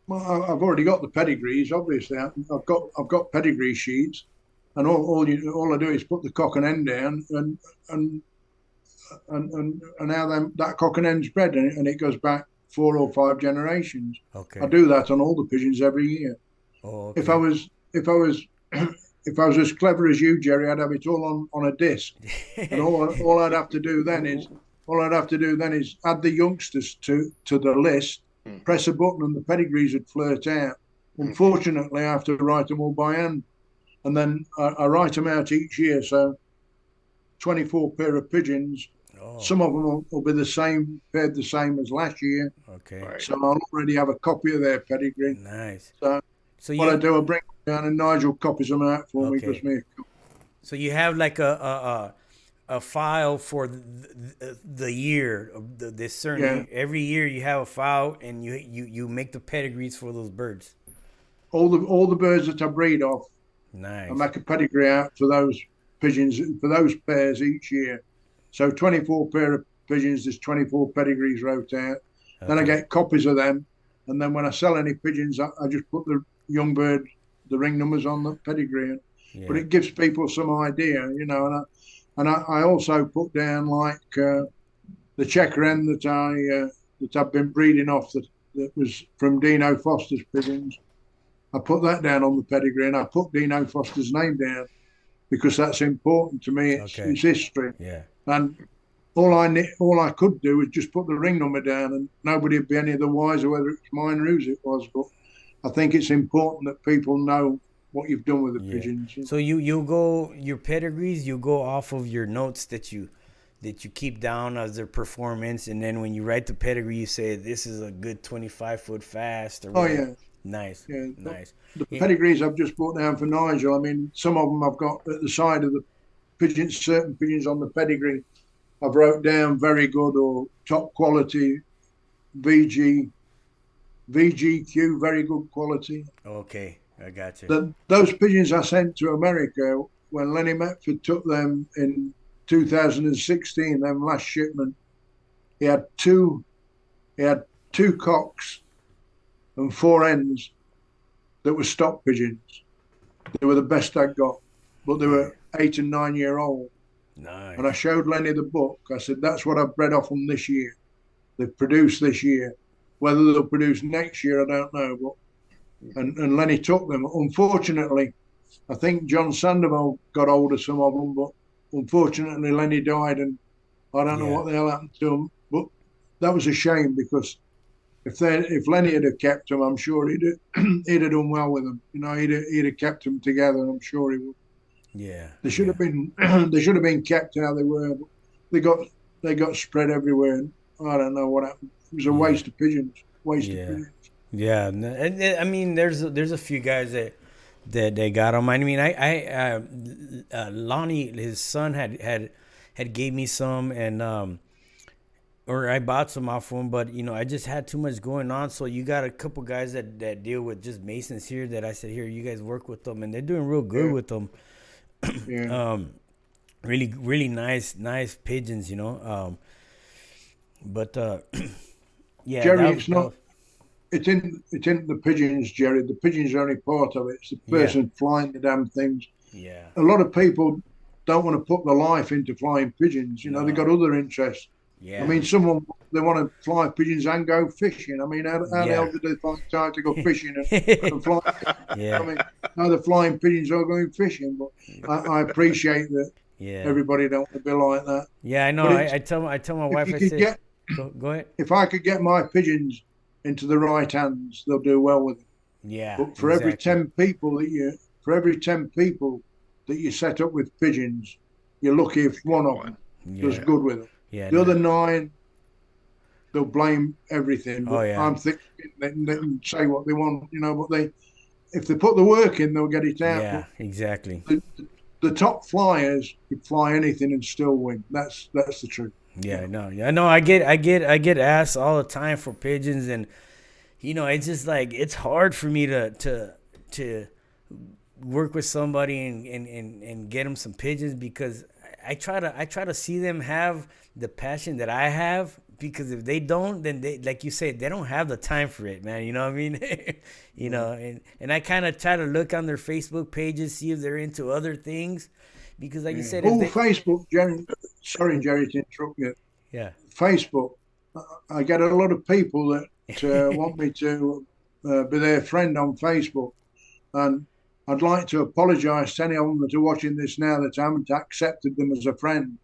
Well, I've already got the pedigrees. Obviously, I've got pedigree sheets, and all I do is put the cock and hen down, and now that cock and hen's bred, and it goes back 4 or 5 generations. Okay. I do that on all the pigeons every year. Oh, okay. If I was as clever as you, Jerry, I'd have it all on a disc, and all I'd have to do then is add the youngsters to the list, press a button, and the pedigrees would flirt out. Unfortunately, I have to write them all by hand, and then I write them out each year. So 24 pair of pigeons. Oh. Some of them will be the same as last year. Okay. Right. So I'll already have a copy of their pedigree. Nice. So what I do, I bring them down, and Nigel copies them out for me. Gives me a copy. So you have like a file for the year of this certain every year you have a file, and you make the pedigrees for those birds. All the birds that I breed off. Nice. I make a pedigree out for those pigeons, for those pairs each year. So 24 pair of pigeons, there's 24 pedigrees wrote out. Okay. Then I get copies of them, and then when I sell any pigeons, I just put the young bird, the ring numbers on the pedigree. But it gives people some idea, you know. And I also put down like the checker hen that I've been breeding off that was from Dino Foster's pigeons. I put that down on the pedigree, and I put Dino Foster's name down because that's important to me. It's history. Yeah. And all I could do was just put the ring number down, and nobody would be any the wiser whether it's mine or whose it was. But I think it's important that people know what you've done with the pigeons. So you go your pedigrees, you go off of your notes that you keep down as their performance, and then when you write the pedigree, you say this is a good 25-foot fast. Or whatever. Yeah. Nice. Yeah. Nice. The pedigrees I've just put down for Nigel. I mean, some of them I've got at the side of the pigeons, certain pigeons on the pedigree. I've wrote down very good or top quality, VGQ, very good quality. Okay, I got you. Those pigeons I sent to America when Lenny Metford took them in 2016, them last shipment, he had two cocks and 4 hens that were stock pigeons. They were the best I got, but they were 8 and 9 year old. Nice. And I showed Lenny the book. I said, that's what I've bred off them this year. They've produced this year. Whether they'll produce next year, I don't know. But and Lenny took them. Unfortunately, I think John Sandoval got hold of some of them, but unfortunately Lenny died, and I don't know what the hell happened to him. But that was a shame, because if Lenny had kept them, I'm sure he'd have done well with them. You know, he'd have kept them together. I'm sure he would. Yeah, they should have been. They should have been kept how they were. But they got spread everywhere. And I don't know what happened. It was a waste of pigeons. Of pigeons. Yeah, and I mean, there's a few guys that they got them. I mean, Lonnie, his son had gave me some, and or I bought some off of him, but you know, I just had too much going on. So you got a couple guys that deal with just Masons here that I said, here, you guys work with them, and they're doing real good with them. Yeah. Really, really nice pigeons, you know. But yeah, Jerry, It's in the pigeons, Jerry. The pigeons are only part of it. It's the person flying the damn things. Yeah. A lot of people don't want to put their life into flying pigeons. You know, they've got other interests. Yeah. I mean, they want to fly pigeons and go fishing. I mean, how the hell do they find time to go fishing and fly? Yeah. I mean, now the flying pigeons are going fishing, but I appreciate that. Yeah. Everybody don't want to be like that. Yeah, I know. I tell my wife, I say, go ahead. If I could get my pigeons into the right hands, they'll do well with it. Yeah. But for every 10 people that you set up with pigeons, you're lucky if one of them does good with them. Yeah. The other 9, they'll blame everything. But I'm thinking they can say what they want, you know. But if they put the work in, they'll get it out. Yeah, exactly. The top flyers could fly anything and still win. That's the truth. Yeah, no, I get asked all the time for pigeons, and you know, it's just like it's hard for me to work with somebody and get them some pigeons, because I try to see them have the passion that I have, because if they don't, then they, like you said, they don't have the time for it, man. You know what I mean? You know, and I kind of try to look on their Facebook pages, see if they're into other things, because like you said, Facebook, Jerry. Sorry, Jerry, to interrupt you. Yeah. Facebook, I get a lot of people that want me to be their friend on Facebook, and I'd like to apologise to any of them that are watching this now that I haven't accepted them as a friend,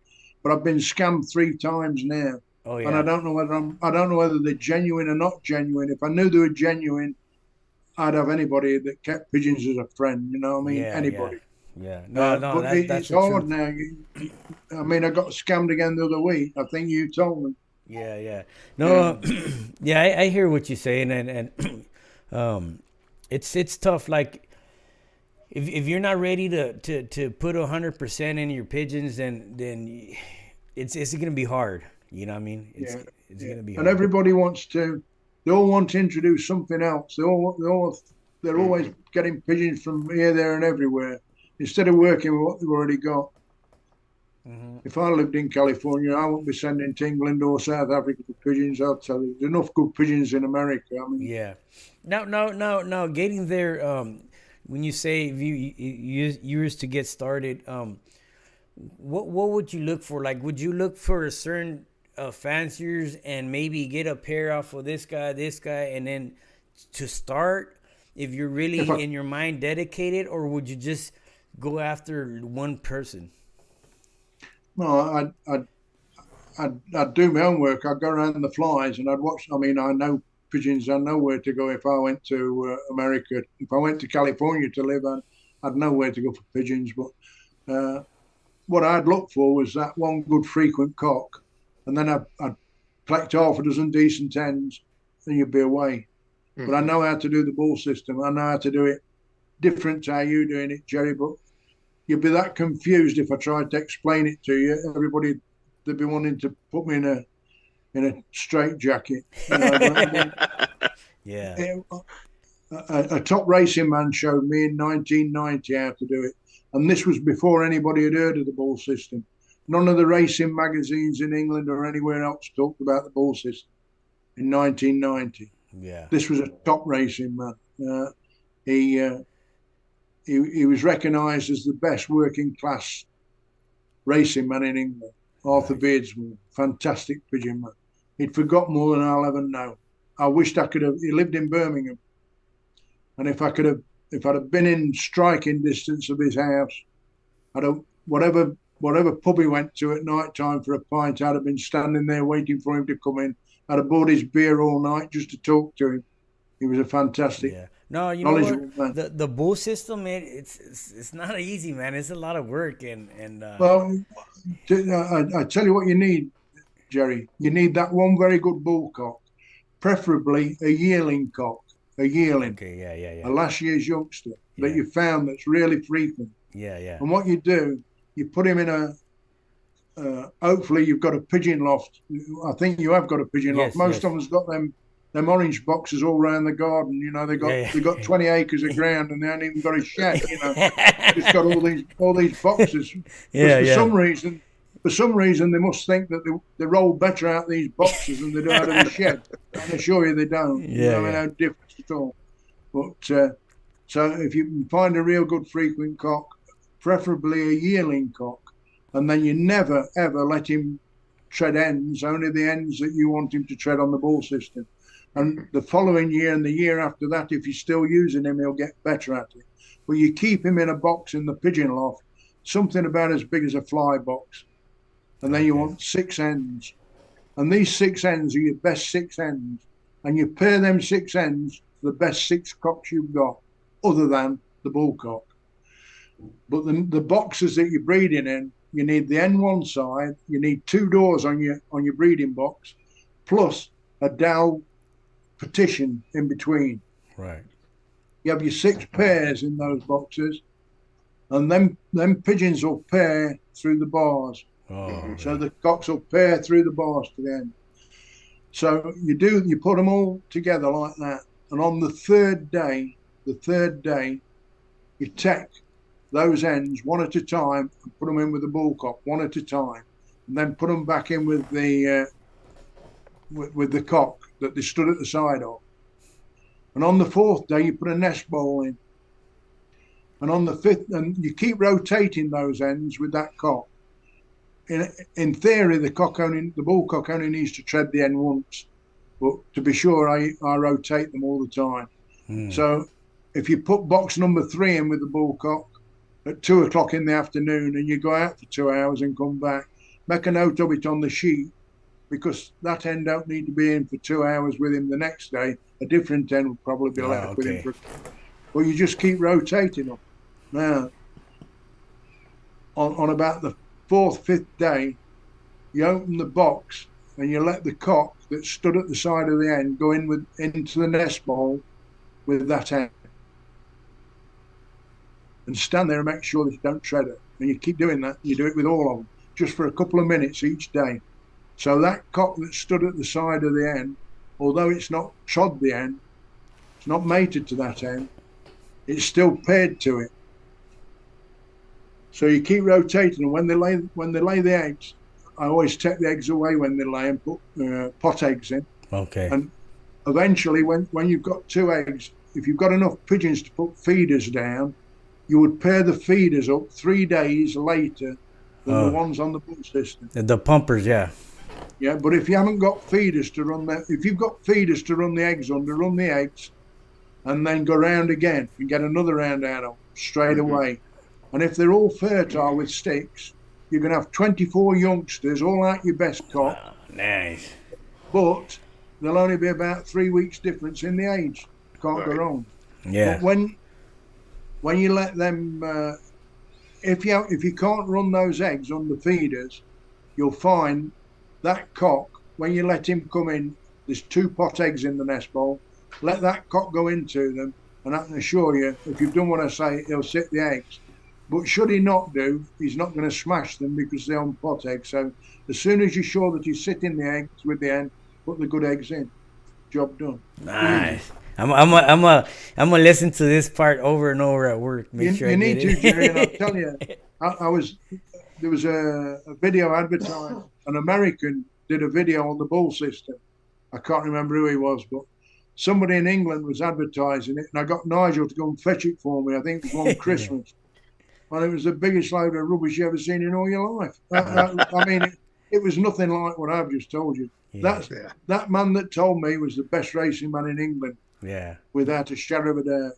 but I've been scammed 3 times now. Oh, yeah. And I don't know whether they're genuine or not genuine. If I knew they were genuine, I'd have anybody that kept pigeons as a friend. You know what I mean? Anybody. Yeah. No, but it's hard now. I mean, I got scammed again the other week. I think you told me. Yeah. No, yeah, I hear what you're saying, and it's tough. Like, if you're not ready to put 100% in your pigeons, then it's gonna be hard. You know what I mean? It's gonna be hard. And everybody they all want to introduce something else. They're always getting pigeons from here, there, and everywhere, instead of working with what they've already got. Mm-hmm. If I lived in California, I wouldn't be sending to England or South Africa for pigeons. I'll tell you, there's enough good pigeons in America. I mean, yeah. Now, getting there. When you say you used to get started, what would you look for? Like, would you look for a certain fanciers and maybe get a pair off of this guy, and then to start, if you're really in your mind dedicated, or would you just go after one person? No, I'd do my own work. I'd go around the flies and I'd watch. I mean, I know pigeons. I know where to go if I went to America. If I went to California to live, I'd know where to go for pigeons. But what I'd look for was that one good frequent cock, and then I'd collect half a dozen decent hens, then you'd be away. Mm-hmm. But I know how to do the ball system. I know how to do it different to how you're doing it, Jerry. But you'd be that confused if I tried to explain it to you. Everybody, they'd be wanting to put me in a straight jacket. You know, yeah. A top racing man showed me in 1990 how to do it. And this was before anybody had heard of the ball system. None of the racing magazines in England or anywhere else talked about the ball system in 1990. Yeah. This was a top racing man. He was recognised as the best working class racing man in England. Arthur Beardsman, fantastic pigeon man. He'd forgot more than I'll ever know. I wished I could have. He lived in Birmingham, and if I'd have been in striking distance of his house, whatever pub he went to at night time for a pint, I'd have been standing there waiting for him to come in. I'd have bought his beer all night just to talk to him. He was a fantastic. Yeah. No, you know what? The bull system, man, it's not easy, man. It's a lot of work, and well, I tell you what you need, Jerry. You need that one very good bull cock, preferably a yearling cock, a yearling. Okay, yeah. A last year's youngster that you found that's really frequent. Yeah. And what you do, you put him in hopefully you've got a pigeon loft. I think you have got a pigeon loft. Most of them's got them orange boxes all around the garden. You know, they got 20 acres of ground and they haven't even got a shed. You know, just got all these boxes. For some reason, For some reason, they must think that they roll better out these boxes than they do out of the shed. I assure you they don't. Yeah, No difference at all. But so if you can find a real good frequent cock, preferably a yearling cock, and then you never ever let him tread ends, only the ends that you want him to tread on the ball system. And the following year and the year after that, if you're still using him, he'll get better at it. But you keep him in a box in the pigeon loft, something about as big as a fly box. And then you want 6 ends. And these 6 ends are your best 6 ends. And you pair them 6 ends to the best 6 cocks you've got, other than the bullcock. But the boxes that you're breeding in, you need the end one side, you need 2 doors on your breeding box, plus a dowel partition in between. Right. You have your 6 pairs in those boxes, and them pigeons will pair through the bars. Oh, so the cocks will pair through the bars to the end. So you put them all together like that, and on the third day, you take those ends one at a time and put them in with the bullcock one at a time, and then put them back in with the cock that they stood at the side of. And on the 4th day, you put a nest bowl in. And on the 5th, and you keep rotating those ends with that cock. In theory, the bullcock only needs to tread the end once, but to be sure, I rotate them all the time. So if you put box number 3 in with the bullcock at 2 o'clock in the afternoon, and you go out for 2 hours and come back, make a note of it on the sheet, because that end don't need to be in for 2 hours with him the next day. A different end will probably be left with him. Well, you just keep rotating them. Now, on about the 4th, 5th day, you open the box and you let the cock that stood at the side of the end go into the nest bowl with that end. And stand there and make sure that you don't tread it. And you keep doing that. You do it with all of them, just for a couple of minutes each day. So that cock that stood at the side of the end, although it's not trod the end, it's not mated to that end, it's still paired to it. So you keep rotating, and when they lay the eggs, I always take the eggs away when they lay and put pot eggs in. Okay. And eventually, when you've got 2 eggs, if you've got enough pigeons to put feeders down, you would pair the feeders up 3 days later than the ones on the bull system. The pumpers, yeah. Yeah, but if you haven't got feeders to run if you've got feeders to run the eggs under, run the eggs, and then go round again and get another round out of them straight away. And if they're all fertile with sticks, you're going to have 24 youngsters, all out your best cock. Wow, nice. But there'll only be about 3 weeks difference in the age. Can't go wrong. Yeah. But when you let them, if you can't run those eggs on the feeders, you'll find that cock, when you let him come in, there's 2 pot eggs in the nest bowl. Let that cock go into them, and I can assure you, if you've done what I say, he'll sit the eggs. But should he not do, he's not going to smash them because they're on pot eggs. So as soon as you're sure that he's sitting the eggs with the end, put the good eggs in. Job done. Nice. I'm gonna listen to this part over and over at work. Make sure you I need get to, it. Jerry. And I'll tell you, there was a video advertised. An American did a video on the bull system. I can't remember who he was, but somebody in England was advertising it, and I got Nigel to go and fetch it for me. I think it was one Christmas. And it was the biggest load of rubbish you ever seen in all your life. I mean, it was nothing like what I've just told you. Yeah. That man that told me was the best racing man in England. Yeah. Without a shadow of a doubt.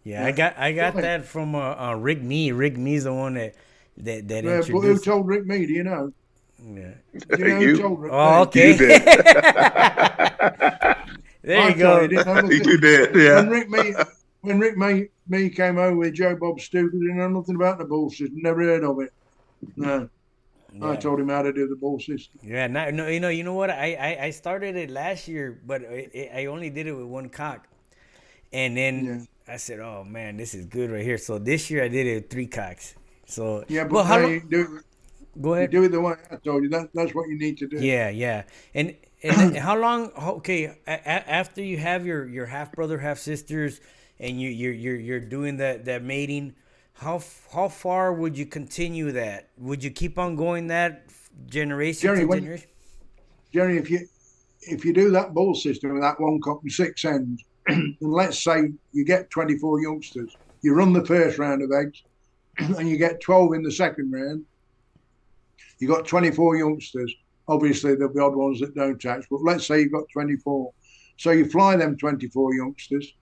Yeah, I got that from Rick Mee. Rick Mee's the one that introduced. But who told Rick Mee? Do you know? Yeah. Do you know who told Rick Mee? Oh, okay. You did. There you go. You did. Yeah. When Rick Mee came over with Joe Bob Stooker, didn't know nothing about the bull system. Never heard of it. No. Yeah. I told him how to do the bull system. Yeah, no, you know what? I started it last year, but I only did it with 1 cock, and then I said, "Oh man, this is good right here." So this year I did it with 3 cocks. So yeah, but how you do it. Go ahead. You do it the way I told you. That's what you need to do. Yeah, and how long? Okay, after you have your half brother, half sisters, and you're doing that mating. how far would you continue that? Would you keep on going that generation Jerry, to generation? Jerry, if you do that bull system with that one cock and 6 hens, and let's say you get 24 youngsters, you run the first round of eggs, and you get 12 in the second round, you got 24 youngsters. Obviously, there'll be odd ones that don't hatch, but let's say you've got 24. So you fly them 24 youngsters,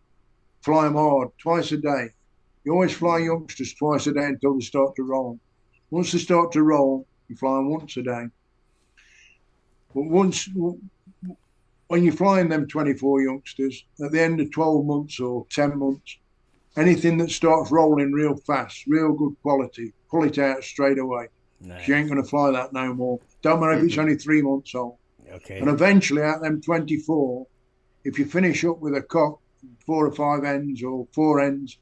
fly them hard, twice a day. You always fly youngsters twice a day until they start to roll. Once they start to roll, you fly them once a day. But when you're flying them 24 youngsters, at the end of 12 months or 10 months, anything that starts rolling real fast, real good quality, pull it out straight away. Nice. You ain't going to fly that no more. Don't matter if it's only 3 months old. Okay. And eventually, out of them 24, if you finish up with a cock, 4 or 5 hens or 4 hens,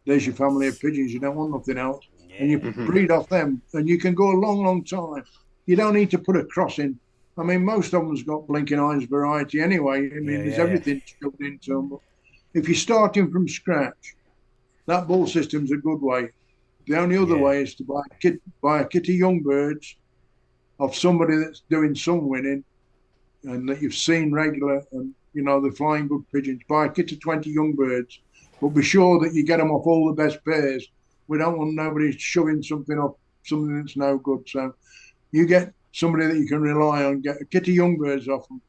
there's your family of pigeons. You don't want nothing else. Yeah. And you breed off them, and you can go a long, long time. You don't need to put a cross in. I mean, most of them's got blinking eyes variety anyway. I mean, there's everything shoved into them. But if you're starting from scratch, that bull system's a good way. The only other way is to buy a kit of young birds of somebody that's doing some winning and that you've seen regular, and they're flying good pigeons. Buy a kit of 20 young birds, but be sure that you get them off all the best pairs. We don't want nobody shoving something that's no good. So you get somebody that you can rely on, get a kit of young birds off them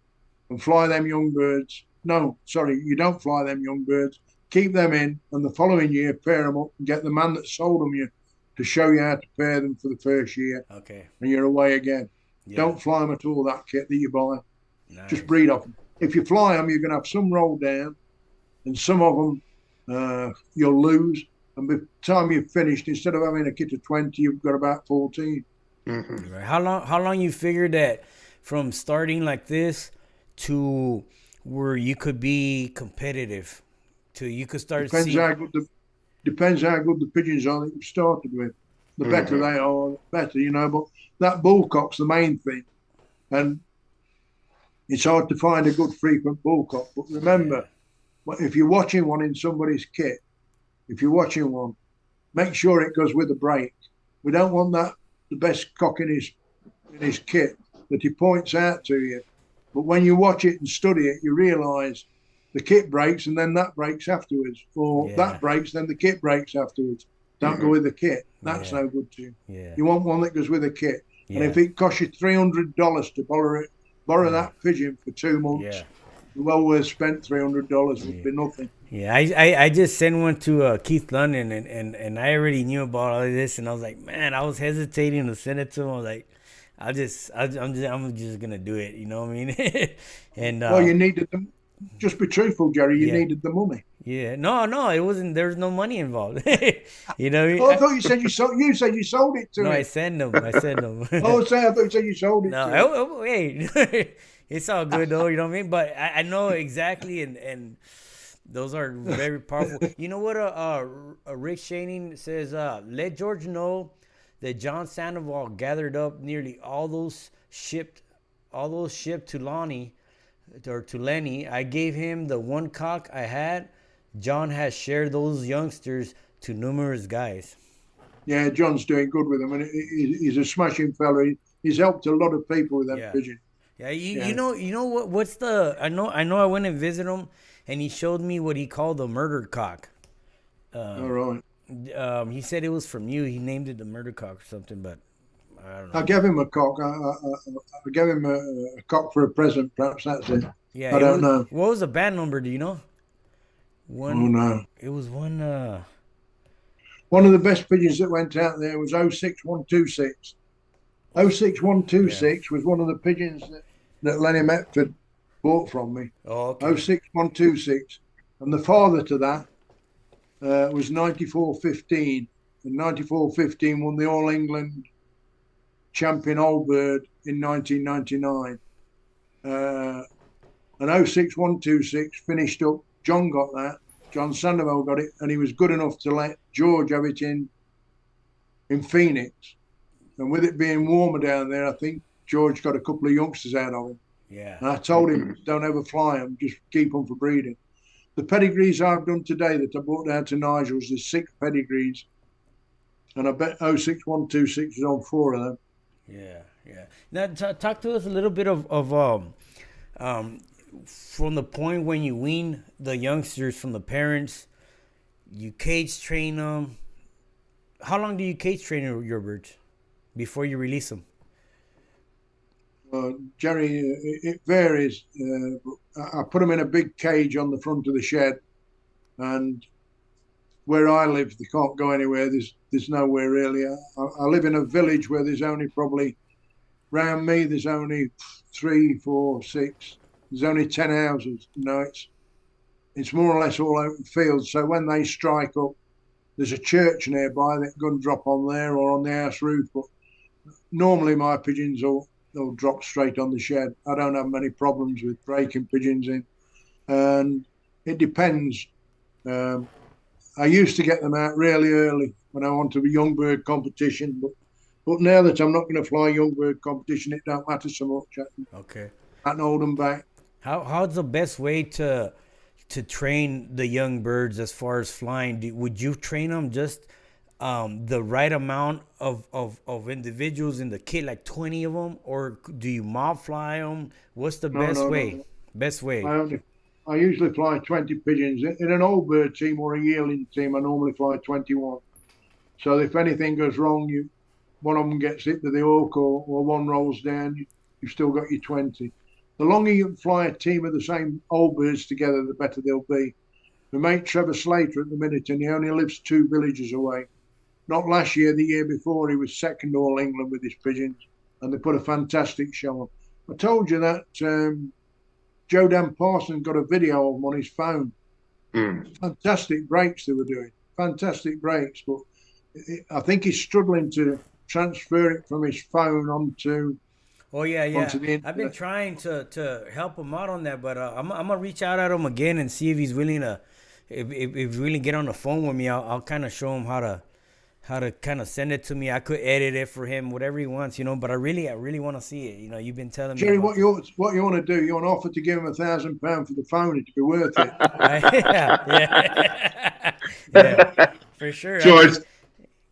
and fly them young birds. No, sorry, you don't fly them young birds. Keep them in, and the following year pair them up and get the man that sold them you to show you how to pair them for the first year. Okay. And you're away again. Yeah. Don't fly them at all, that kit that you buy. Nice. Just breed off them. If you fly them, you're going to have some roll down, and some of them you'll lose. And by the time you've finished, instead of having a kit of 20, you've got about 14. Mm-hmm. Right. How long you figure that from starting like this to where you could be competitive? To you could start depends how good the pigeons are that you've started with. The better they are, the better, but that bullcock's the main thing. And it's hard to find a good frequent bullcock. But remember, if you're watching one in somebody's kit, make sure it goes with a break. We don't want the best cock in his kit that he points out to you. But when you watch it and study it, you realise the kit breaks and then that breaks afterwards, or that breaks, then the kit breaks afterwards. Don't go with the kit. That's no good to you. Yeah. You want one that goes with a kit. Yeah. And if it costs you $300 to borrow that pigeon for 2 months, well worth spent. $300 would be nothing. Yeah, I just sent one to Keith London, and I already knew about all of this, and I was like, man, I was hesitating to send it to him. I was like, I'm just gonna do it. You know what I mean? And well, you needed them. Just be truthful, Jerry. You needed the money. Yeah, no, it wasn't. There was no money involved. You know what I mean? Oh, I thought you said you sold. You said you sold it to me. No, I sent them. Oh, I thought you said you sold it. No, hey, it's all good though. You know what I mean? But I know exactly, and those are very powerful. You know what? Rick Shanning says. Let George know that John Sandoval gathered up nearly all those shipped to Lonnie. Or to Lenny. I gave him the one cock I had. John has shared those youngsters to numerous guys. Yeah, John's doing good with them, and he's a smashing fellow. He's helped a lot of people with that pigeon. Yeah, you know what's the I know I went and visited him, and he showed me what he called the murder cock. All right. He said it was from you. He named it the murder cock or something, but I don't know. I gave him a cock. I gave him a cock for a present. Perhaps that's it. Yeah, I don't know. What was the band number? Do you know? Oh no. It was one. One of the best pigeons that went out there was 06126. 06126 was one of the pigeons that Lenny Metford bought from me. Oh, okay. 06126, and the father to that was 9415. And 9415 won the All England champion old bird in 1999. And 06126 finished up. John got that. John Sandoval got it, and he was good enough to let George have it in Phoenix. And with it being warmer down there, I think George got a couple of youngsters out of him. Yeah. And I told him, don't ever fly them, just keep them for breeding. The pedigrees I've done today that I brought down to Nigel's, there's 6 pedigrees. And I bet 06126 is on 4 of them. Yeah, yeah. Now, talk to us a little bit of from the point when you wean the youngsters from the parents, you cage train them. How long do you cage train your birds before you release them? Jerry, it varies. I put them in a big cage on the front of the shed, and where I live, they can't go anywhere. There's nowhere really. I live in a village where there's only probably, round me, there's only 3, 4, 6. There's only 10 houses. You know, it's more or less all open fields. So when they strike up, there's a church nearby that can drop on there or on the house roof. But normally my pigeons they'll drop straight on the shed. I don't have many problems with breaking pigeons in, and it depends. I used to get them out really early when I wanted a young bird competition, but now that I'm not going to fly young bird competition, it don't matter so much. Okay. I can hold them back. How's the best way to train the young birds as far as flying? Would you train them just the right amount of individuals in the kit, like 20 of them, or do you mob fly them? What's the best way? No. Best way? I usually fly 20 pigeons. In an old bird team or a yearling team, I normally fly 21. So if anything goes wrong, one of them gets hit with the hook or one rolls down, you've still got your 20. The longer you can fly a team of the same old birds together, the better they'll be. My mate Trevor Slater at the minute, and he only lives 2 villages away. Not last year, the year before, he was second all England with his pigeons, and they put a fantastic show on. I told you that Joe Dan Parsons got a video of them on his phone. Fantastic breaks they were doing, fantastic breaks. But I think he's struggling to transfer it from his phone onto. Oh yeah. I've been trying to help him out on that, but I'm gonna reach out at him again and see if he's willing to, if he's willing to get on the phone with me. I'll kind of show him how to kind of send it to me. I could edit it for him, whatever he wants, But I really want to see it. You've been telling me. Jerry, what you want to do? You want to offer to give him £1,000 for the phone? It'd be worth it. yeah, for sure. George,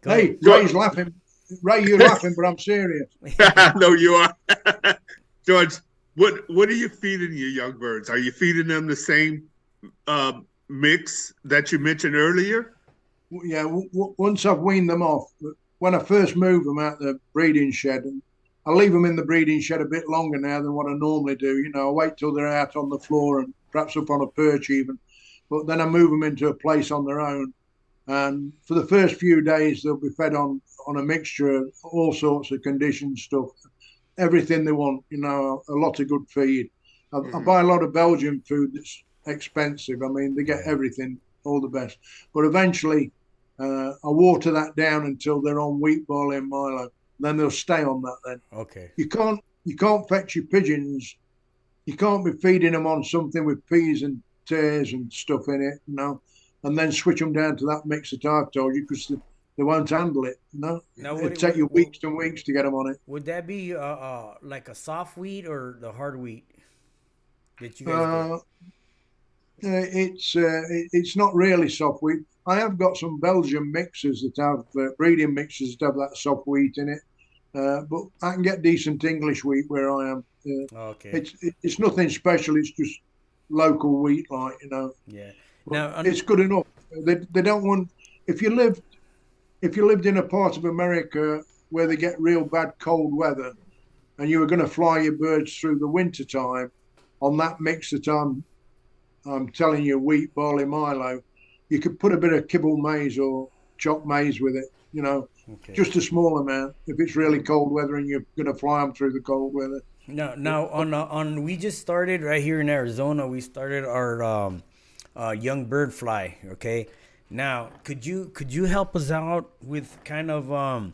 hey, Ray's laughing. Ray, you're laughing, but I'm serious. No, you are. George, what are you feeding your young birds? Are you feeding them the same mix that you mentioned earlier? Yeah, once I've weaned them off, when I first move them out the breeding shed, I leave them in the breeding shed a bit longer now than what I normally do. I wait till they're out on the floor and perhaps up on a perch even, but then I move them into a place on their own. And for the first few days, they'll be fed on a mixture of all sorts of conditioned stuff, everything they want, a lot of good feed. I buy a lot of Belgian food that's expensive. I mean, they get everything, all the best. But eventually, I water that down until they're on wheat, barley and Milo. Then they'll stay on that then. Okay. You can't fetch your pigeons. You can't be feeding them on something with peas and tares and stuff in it, and then switch them down to that mix that I've told you, because they won't handle it. It'll take you weeks and weeks to get them on it. Would that be like a soft wheat or the hard wheat that you guys It's not really soft wheat. I have got some Belgian mixes that have breeding mixes that have that soft wheat in it, but I can get decent English wheat where I am. Okay. It's nothing special. It's just local wheat, Yeah. Now it's good enough. They don't want. If you lived in a part of America where they get real bad cold weather, and you were going to fly your birds through the winter time on that mix that I'm telling you, wheat, barley, Milo, you could put a bit of kibble maize or chopped maize with it, just a small amount if it's really cold weather and you're going to fly them through the cold weather. Now we just started right here in Arizona. We started our young bird fly. Okay. Now, could you help us out with kind of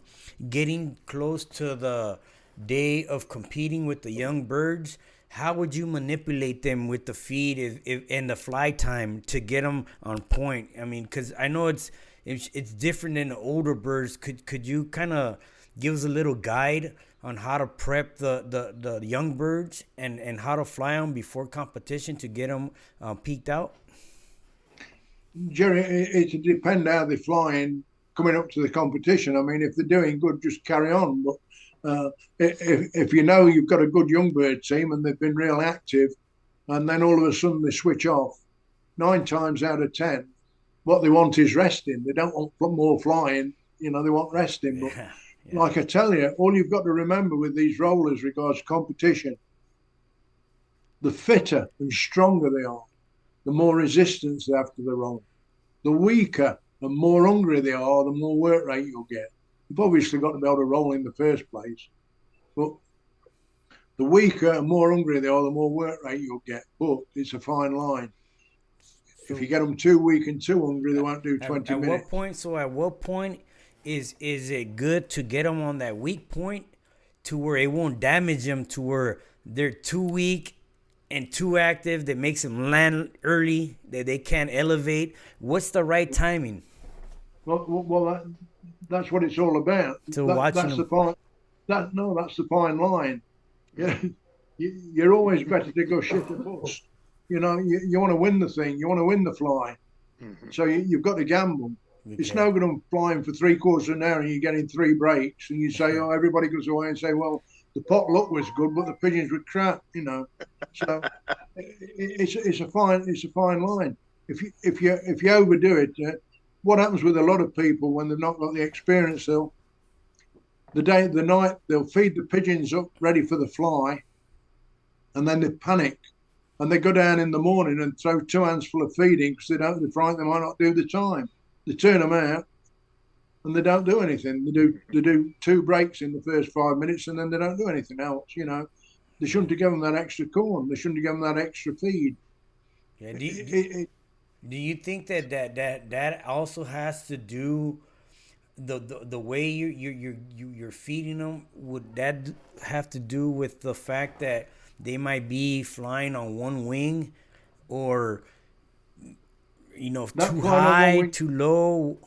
getting close to the day of competing with the young birds? How would you manipulate them with the feed and the fly time to get them on point? I mean, because I know it's different than the older birds. Could you kind of give us a little guide on how to prep the young birds and how to fly them before competition to get them peaked out? Jerry, it depends how they're flying. coming up to the competition. I mean, if they're doing good, just carry on. But if you know you've got a good young bird team and they've been real active, and then all of a sudden they switch off, 9 times out of 10, what they want is resting. They don't want more flying. You know, they want resting. But like I tell you, all you've got to remember with these rollers regards competition, the fitter and stronger they are, the more resistance they have to the roll. The weaker and more hungry they are, the more work rate you'll get. You've obviously got to be able to roll in the first place, but the weaker and more hungry they are, the more work rate you'll get. But it's a fine line. If you get them too weak and too hungry, they won't do 20 minutes. At what point is it good to get them on that weak point to where it won't damage them to where they're too weak and too active that makes them land early, that they can't elevate? What's the right timing? Well, that's what it's all about. So that's the fine line. Yeah, you're always better to go shit or bust. You know, you want to win the thing, you want to win the fly. So you've got to gamble. Okay. It's no good on flying for 3/4 of an hour and you're getting 3 breaks and you say, oh, everybody goes away and say, well, the pot luck was good, but the pigeons were crap, you know. So it's a fine line. If you overdo it, what happens with a lot of people when they've not got the experience, the night they'll feed the pigeons up ready for the fly, and then they panic and they go down in the morning and throw 2 hands full of feeding because they're frightened they might not do the time. They turn them out and they don't do anything. They do 2 breaks in the first 5 minutes and then they don't do anything else. You know, they shouldn't have given them that extra corn. They shouldn't have given them that extra feed. Yeah. Do you think that also has to do the way you're feeding them? Would that have to do with the fact that they might be flying on one wing, or too high, too low?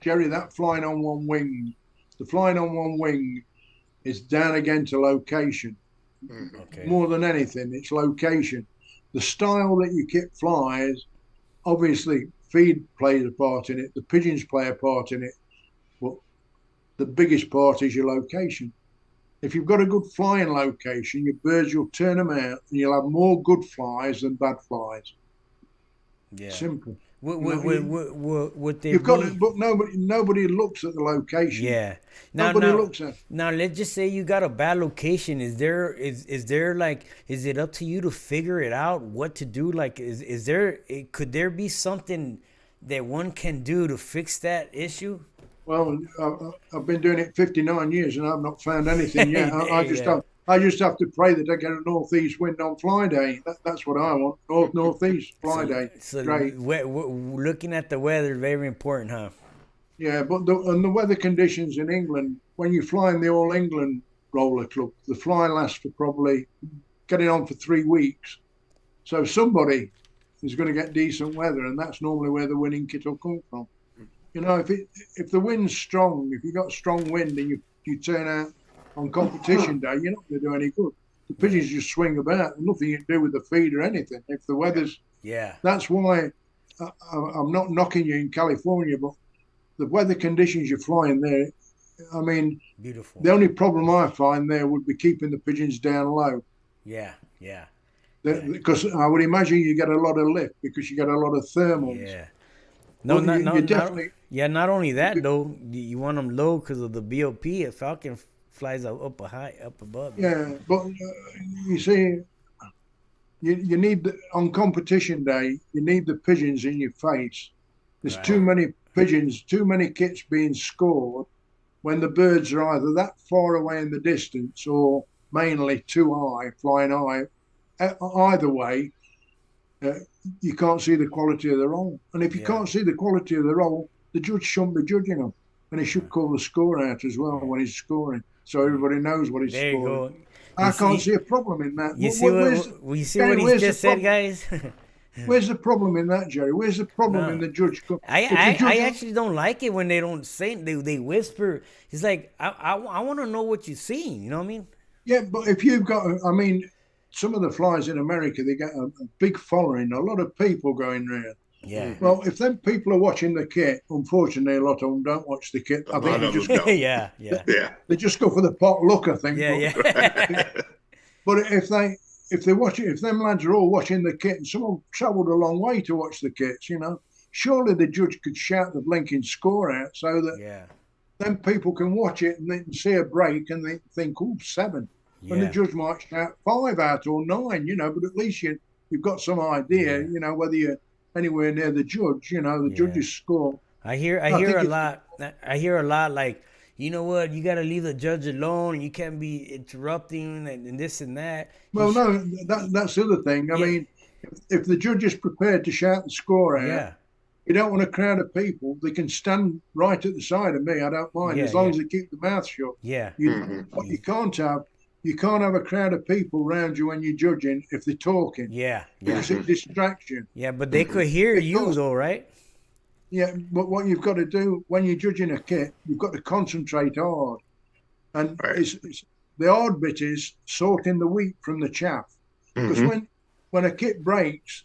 Jerry, that flying on one wing, the flying on one wing is down again to location. Okay. More than anything, it's location. The style that you kit flies, obviously feed plays a part in it, the pigeons play a part in it, but the biggest part is your location. If you've got a good flying location, your birds, you'll turn them out and you'll have more good flies than bad flies. Yeah. Simple. Would they you've got it, but nobody looks at the location. Yeah. Nobody looks at it. Now let's just say you got a bad location. Is it up to you to figure it out what to do? Like, could there be something that one can do to fix that issue? Well, I've been doing it 59 years and I've not found anything yet. I just have to pray that I get a northeast wind on fly day. That's what I want. Northeast fly day. So great. Looking at the weather is very important, huh? Yeah, but the weather conditions in England, when you fly in the All England Roller Club, the fly lasts for probably getting on for 3 weeks. So somebody is going to get decent weather, and that's normally where the winning kit will come from. You know, if the wind's strong, if you've got strong wind and you turn out on competition day, you're not going to do any good. The pigeons just swing about, nothing you can do with the feed or anything. If the weather's... Yeah. That's why I'm not knocking you in California, but the weather conditions you're flying there, I mean... Beautiful. The only problem I find there would be keeping the pigeons down low. Yeah. Because I would imagine you get a lot of lift because you get a lot of thermals. Yeah. Not only that though, you want them low because of the BOP. A falcon flies up above. Yeah, but you see, you need on competition day, you need the pigeons in your face. There's too many pigeons, too many kits being scored when the birds are either that far away in the distance or mainly too high, flying high. Either way. You can't see the quality of the roll. And if you can't see the quality of the roll, the judge shouldn't be judging them. And he should call the score out as well when he's scoring, so everybody knows what he's scoring. I can't see a problem in that. You see what he just said, guys? Where's the problem in that, Jerry? Where's the problem in the judge? I actually don't like it when they don't say it. They whisper. It's like, I want to know what you're seeing. You know what I mean? Yeah, but if you've got, some of the flies in America, they get a big following, a lot of people going around. Yeah. Well, if them people are watching the kit, unfortunately, a lot of them don't watch the kit. I think Yeah. they just go for the pot look, I think. Yeah. But if they watch it, if them lads are all watching the kit and someone travelled a long way to watch the kits, surely the judge could shout the blinking score out so that then people can watch it and they can see a break and they think, oh, 7. And the judge might shout 5 out or 9, but at least you've got some idea, whether you're anywhere near the judge, the judge's score. I hear a lot like, you know what, you got to leave the judge alone. You can't be interrupting and this and that. Well, no, that's the other thing. I mean, if the judge is prepared to shout the score out, you don't want a crowd of people. They can stand right at the side of me. I don't mind as long as they keep the mouth shut. What you can't have a crowd of people around you when you're judging if they're talking. Because it distracts you. Yeah, but they could hear you though, right? Yeah, but what you've got to do when you're judging a kit, you've got to concentrate hard. And it's the hard bit is sorting the wheat from the chaff. Because when a kit breaks,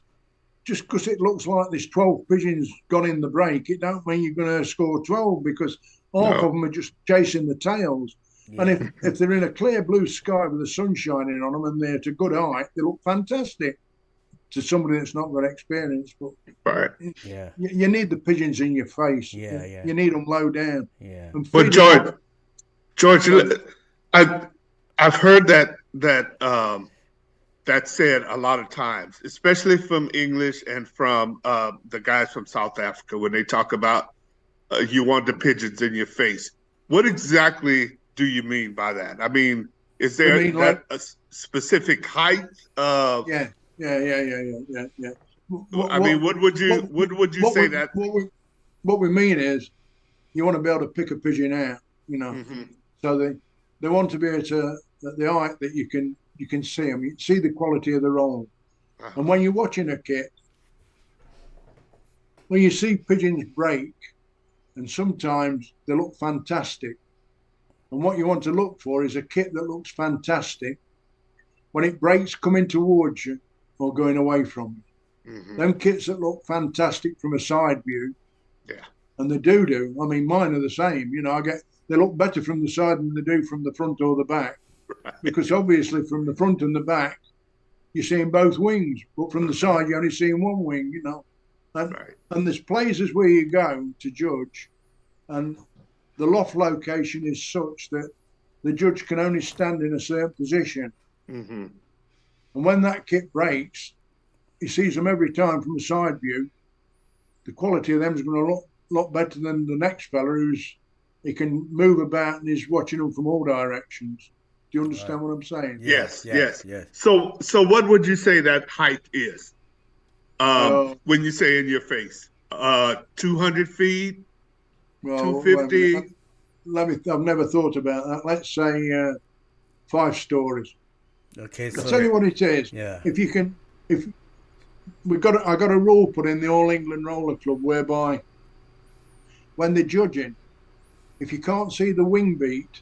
just because it looks like there's 12 pigeons gone in the break, it don't mean you're going to score 12 because half of them are just chasing the tails. Yeah. And if they're in a clear blue sky with the sun shining on them and they're to good height, they look fantastic to somebody that's not got experience. But you need the pigeons in your face. You need them low down. But George, I've heard that said a lot of times, especially from English and from the guys from South Africa when they talk about you want the pigeons in your face. What exactly do you mean by that? I mean, is there a specific height? Yeah. I mean, what would you say that? What we mean is, you want to be able to pick a pigeon out, So they want to be able to at the height that you can see them. You see the quality of the roll, and when you're watching a kit, when you see pigeons break, and sometimes they look fantastic. And what you want to look for is a kit that looks fantastic when it breaks coming towards you or going away from you. Them kits that look fantastic from a side view, and they do. I mean, mine are the same. They look better from the side than they do from the front or the back, because obviously from the front and the back, you're seeing both wings, but from the side you're only seeing one wing. And there's places where you go to judge, and the loft location is such that the judge can only stand in a certain position. And when that kit breaks, he sees them every time from a side view. The quality of them is going to look a lot better than the next fella he can move about and is watching them from all directions. Do you understand what I'm saying? Yes. So what would you say that height is? When you say in your face, 200 feet, 250. I've never thought about that. Let's say 5 stories. Okay, so I'll tell you what it is. I got a rule put in the All England Roller Club whereby when they're judging, if you can't see the wing beat,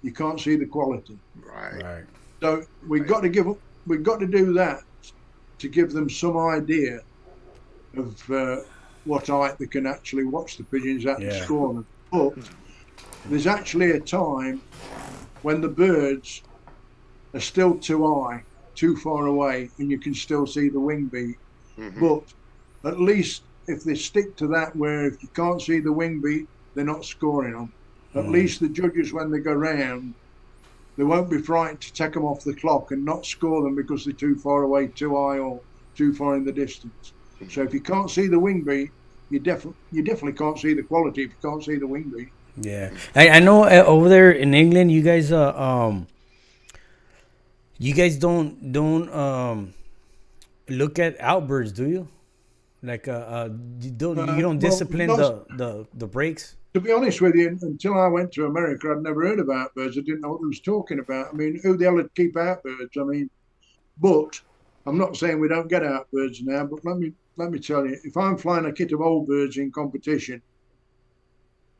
you can't see the quality. Right. So we've got to do that to give them some idea of what height they can actually watch the pigeons at and score them. But there's actually a time when the birds are still too high, too far away, and you can still see the wing beat. But at least if they stick to that, where if you can't see the wing beat, they're not scoring them. At least the judges, when they go round, they won't be frightened to take them off the clock and not score them because they're too far away, too high, or too far in the distance. So if you can't see the wing beat, you definitely can't see the quality if you can't see the wing beat. Yeah, I know over there in England, you guys don't look at outbirds, do you? Like you don't discipline the breaks. To be honest with you, until I went to America, I'd never heard of outbirds. I didn't know what they was talking about. I mean, who the hell would keep outbirds? I mean, but I'm not saying we don't get outbirds now. But let me tell you, if I'm flying a kit of old birds in competition,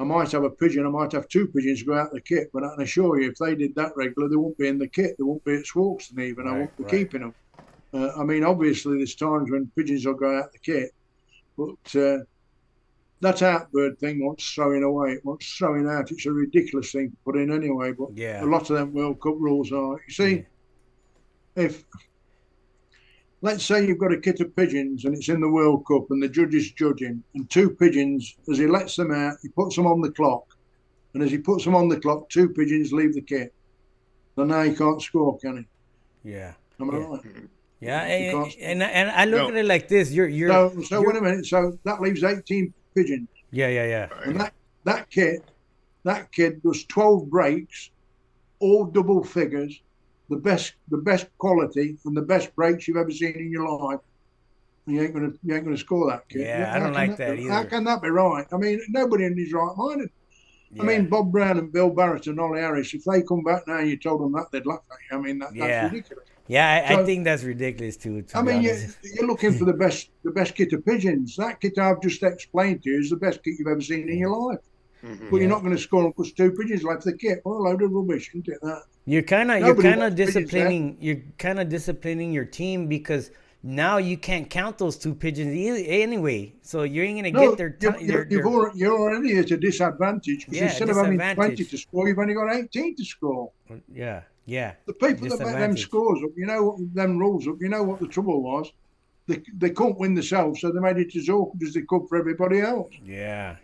I might have a pigeon, I might have 2 pigeons go out the kit. But I can assure you, if they did that regular, they won't be in the kit. They won't be at Swarkston even. I won't be keeping them. I mean, obviously, there's times when pigeons will go out the kit. But that outbird thing wants throwing away. It wants throwing out. It's a ridiculous thing to put in anyway. But Yeah. a lot of them World Cup rules are. You see, if let's say you've got a kit of pigeons and it's in the World Cup and the judge is judging, and 2 pigeons, as he lets them out, he puts them on the clock. And as he puts them on the clock, 2 pigeons leave the kit. So now he can't score, can he? Yeah. Am I right? Yeah, and I look at it like this. So wait a minute. So that leaves 18 pigeons. Yeah. And that kid does 12 breaks, all double figures, the best quality and the best breaks you've ever seen in your life. And you ain't gonna score that kid. Yeah, I don't like that either. How can that be right? I mean, nobody in his right mind. Yeah. I mean, Bob Brown and Bill Barrett and Ollie Harris, if they come back now and you told them that, they'd laugh at you. I mean, that's ridiculous. Yeah, I think that's ridiculous too. I mean, you're looking for the best kit of pigeons. That kit I've just explained to you is the best kit you've ever seen in your life. But you're not going to score them because 2 pigeons left the kit. What a load of rubbish, isn't it? That you're kind of disciplining your team, because now you can't count those 2 pigeons anyway. So you ain't going to get their you're already at a disadvantage, because instead of having 20 to score, you've only got 18 to score. Yeah. The people that make them scores up, them rules up, what the trouble was? They couldn't win themselves, so they made it as awkward as they could for everybody else. Yeah.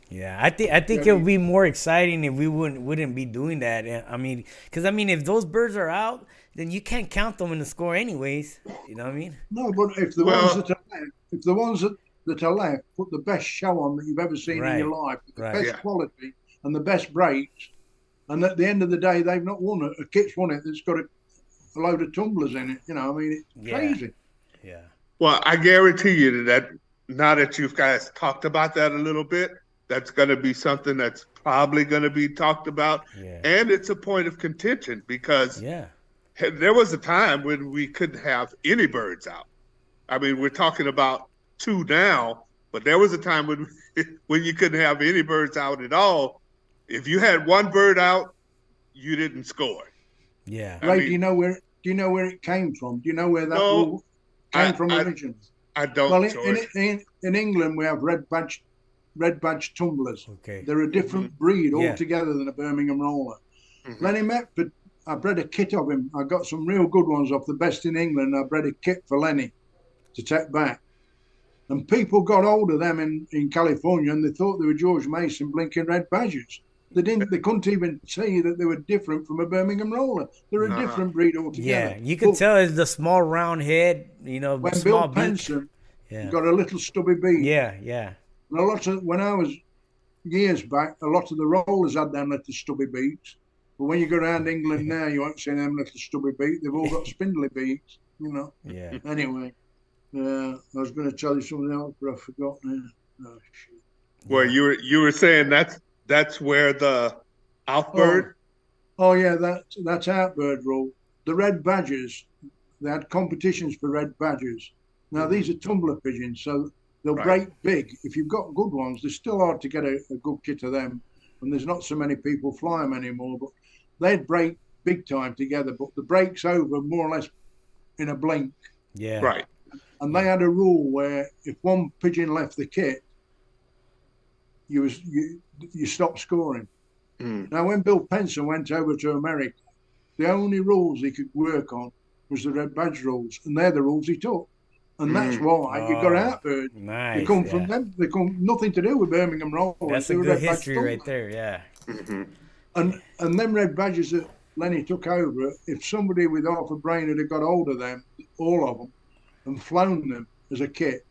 I think it would be more exciting if we wouldn't be doing that. I mean, because if those birds are out, then you can't count them in the score anyways. You know what I mean? No, but if the ones that are left put the best show on that you've ever seen in your life, the best quality and the best breaks, and at the end of the day, they've not won it. A kit's won it that's got a load of tumblers in it. It's crazy. Yeah. Well, I guarantee you that now that you guys talked about that a little bit, that's going to be something that's probably going to be talked about. Yeah. And it's a point of contention, because there was a time when we couldn't have any birds out. I mean, we're talking about 2 now, but there was a time when you couldn't have any birds out at all. If you had 1 bird out, you didn't score. Yeah. Ray, do you know where it came from? Do you know where that rule came from originally? I don't. Well, in England, we have red badge tumblers. Okay. They're a different breed altogether than a Birmingham roller. Lenny Metford, I bred a kit of him. I got some real good ones off the best in England. I bred a kit for Lenny to take back. And people got hold of them in California, and they thought they were George Mason blinking red badgers. They couldn't even see that they were different from a Birmingham roller. They're a different breed altogether. Yeah, you could tell it's the small round head, when small Bill Penson got a little stubby beak. Yeah. And when I was years back, a lot of the rollers had them little stubby beaks. But when you go around England now, you won't see them little stubby beaks. They've all got spindly beaks, Yeah. Anyway, I was going to tell you something else, but I forgot now. Oh, shit. Well, you were saying that's where the outbird. Oh yeah, that's outbird rule. The red badgers, they had competitions for red badgers. Now these are tumbler pigeons, so they'll break big. If you've got good ones, they're still hard to get a good kit of them, and there's not so many people fly them anymore. But they'd break big time together. But the break's over more or less in a blink. Yeah. Right. And they had a rule where if 1 pigeon left the kit, you stopped scoring. Now, when Bill Penson went over to America, the only rules he could work on was the red badge rules, and they're the rules he took. And that's why you got outbird. Nice. They come from them. They come nothing to do with Birmingham rollers. That's a good history right there. Yeah. And them red badges that Lenny took over, if somebody with half a brain had got hold of them, all of them, and flown them as a kit,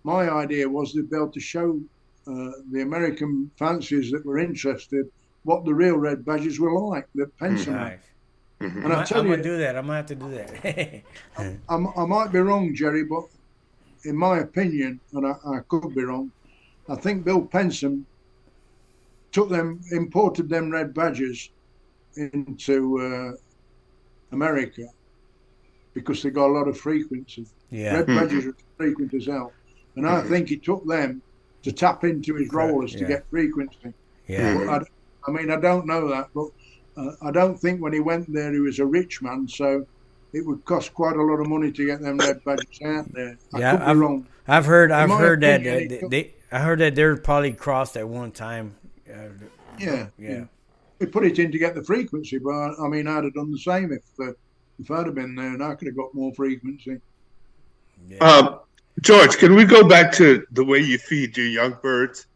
my idea was they'd be able to show the American fanciers that were interested what the real red badges were like, the Penson. Nice. And I tell you, I'm gonna have to do that. I might be wrong, Jerry, but in my opinion, and I could be wrong, I think Bill Penson imported them red badges into America because they got a lot of frequency. Yeah. Red badges are frequent as hell. And I think he took them to tap into his rollers to get frequency. Yeah. I mean, I don't know that, but I don't think when he went there he was a rich man, so it would cost quite a lot of money to get them red badges out there. I could be wrong. I've heard my that opinion, I heard that they're probably crossed at one time. yeah, Yeah. we put it in to get the frequency, but I mean, I'd have done the same if I'd have been there, and I could have got more frequency. Yeah. George, can we go back to the way you feed your young birds?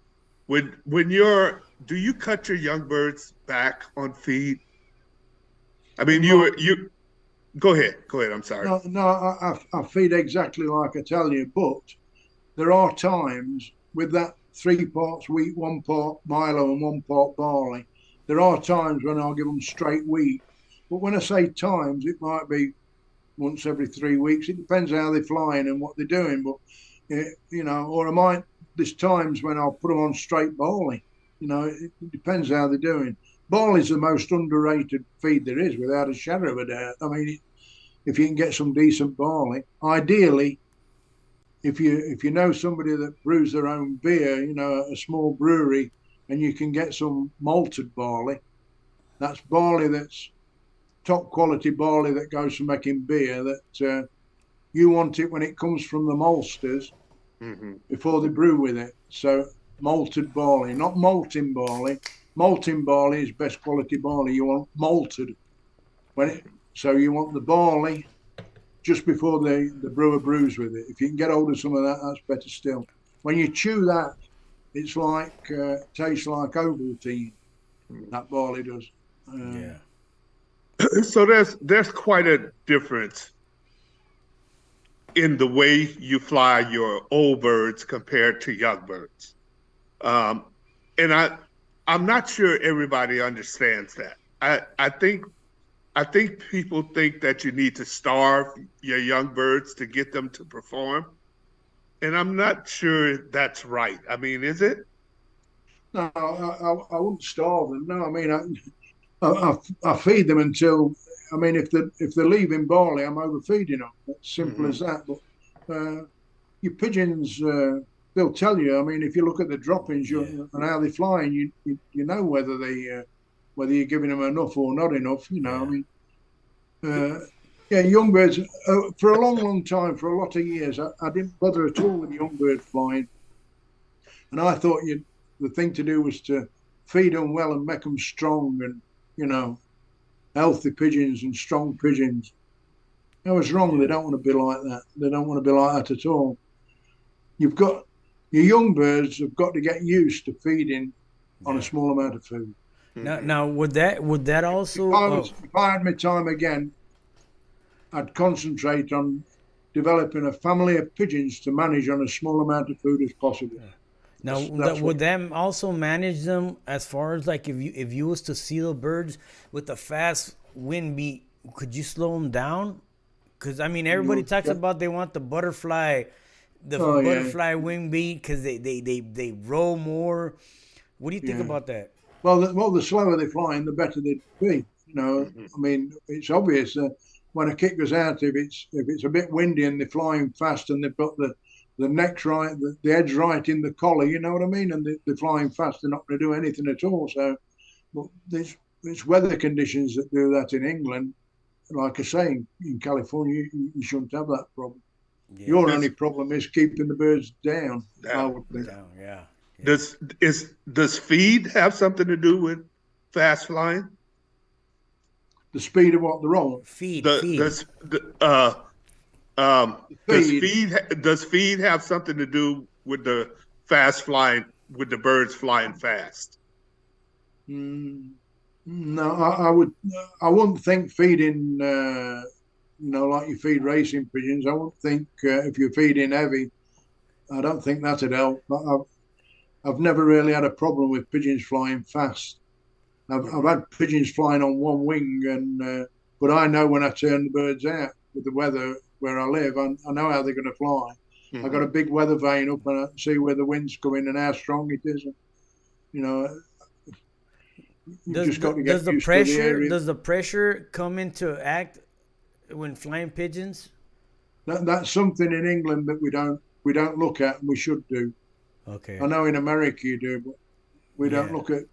Do you cut your young birds back on feed? I mean, you go ahead. I'm sorry. No, I feed exactly like I tell you, but there are times with that 3 parts wheat, 1 part milo, and 1 part barley. There are times when I'll give them straight wheat, but when I say times, it might be once every 3 weeks. It depends how they're flying and what they're doing, but or I might. There's times when I'll put them on straight barley. It depends how they're doing. Barley's the most underrated feed there is, without a shadow of a doubt. I mean, if you can get some decent barley, ideally, if you know somebody that brews their own beer, a small brewery, and you can get some malted barley, that's barley that's top quality barley that goes for making beer, that you want it when it comes from the maltsters before they brew with it. So malted barley, not malting barley. Malting barley is best quality barley. You want malted so you want the barley just before the brewer brews with it. If you can get hold of some of that, that's better still. When you chew that, it's like tastes like Ovaltine. That barley does. So there's quite a difference in the way you fly your old birds compared to young birds, and I'm not sure everybody understands that. I think people think that you need to starve your young birds to get them to perform, and I'm not sure that's right. I mean, is it? No, I wouldn't starve them. No, I mean, I feed them until. I mean, if they're leaving barley, I'm overfeeding them. It's simple as that. But your pigeons, they'll tell you. I mean, if you look at the droppings and how they're flying, you know whether you're giving them enough or not enough. I mean, young birds. For a long time, for a lot of years, I didn't bother at all with young bird flying, and I thought the thing to do was to feed them well and make them strong and healthy pigeons and strong pigeons. I was wrong. They don't want to be like that. They don't want to be like that at all. Your young birds have got to get used to feeding on a small amount of food. Now would that also? If I had my time again, I'd concentrate on developing a family of pigeons to manage on as small amount of food as possible. Now, would them also manage them as far as like if you was to see the birds with a fast wind beat, could you slow them down? Because I mean, everybody talks about they want the butterfly wing beat because they roll more. What do you think about that? Well, the slower they flying, the better they'd be. I mean, it's obvious when a kick goes out, if it's a bit windy and they're flying fast and they've got the neck right, the edge right in the collar, you know what I mean? And they're flying fast, they're not going to do anything at all. So, it's weather conditions that do that in England. Like I say, in California, you shouldn't have that problem. Yeah. Your only problem is keeping the birds down. Down, yeah. Does feed have something to do with fast flying? The speed of what they're on? Feed. Does feed have something to do with the fast flying, with the birds flying fast? No, I wouldn't think feeding, like you feed racing pigeons. I wouldn't think if you're feeding heavy, I don't think that'd help. I've never really had a problem with pigeons flying fast. I've had pigeons flying on one wing, but I know when I turn the birds out with the weather where I live, I know how they're going to fly. I've got a big weather vane up and I see where the wind's coming and how strong it is. Does the pressure come into act when flying pigeons? That's something in England that we don't look at, and we should do. Okay. I know in America you do, but we don't look at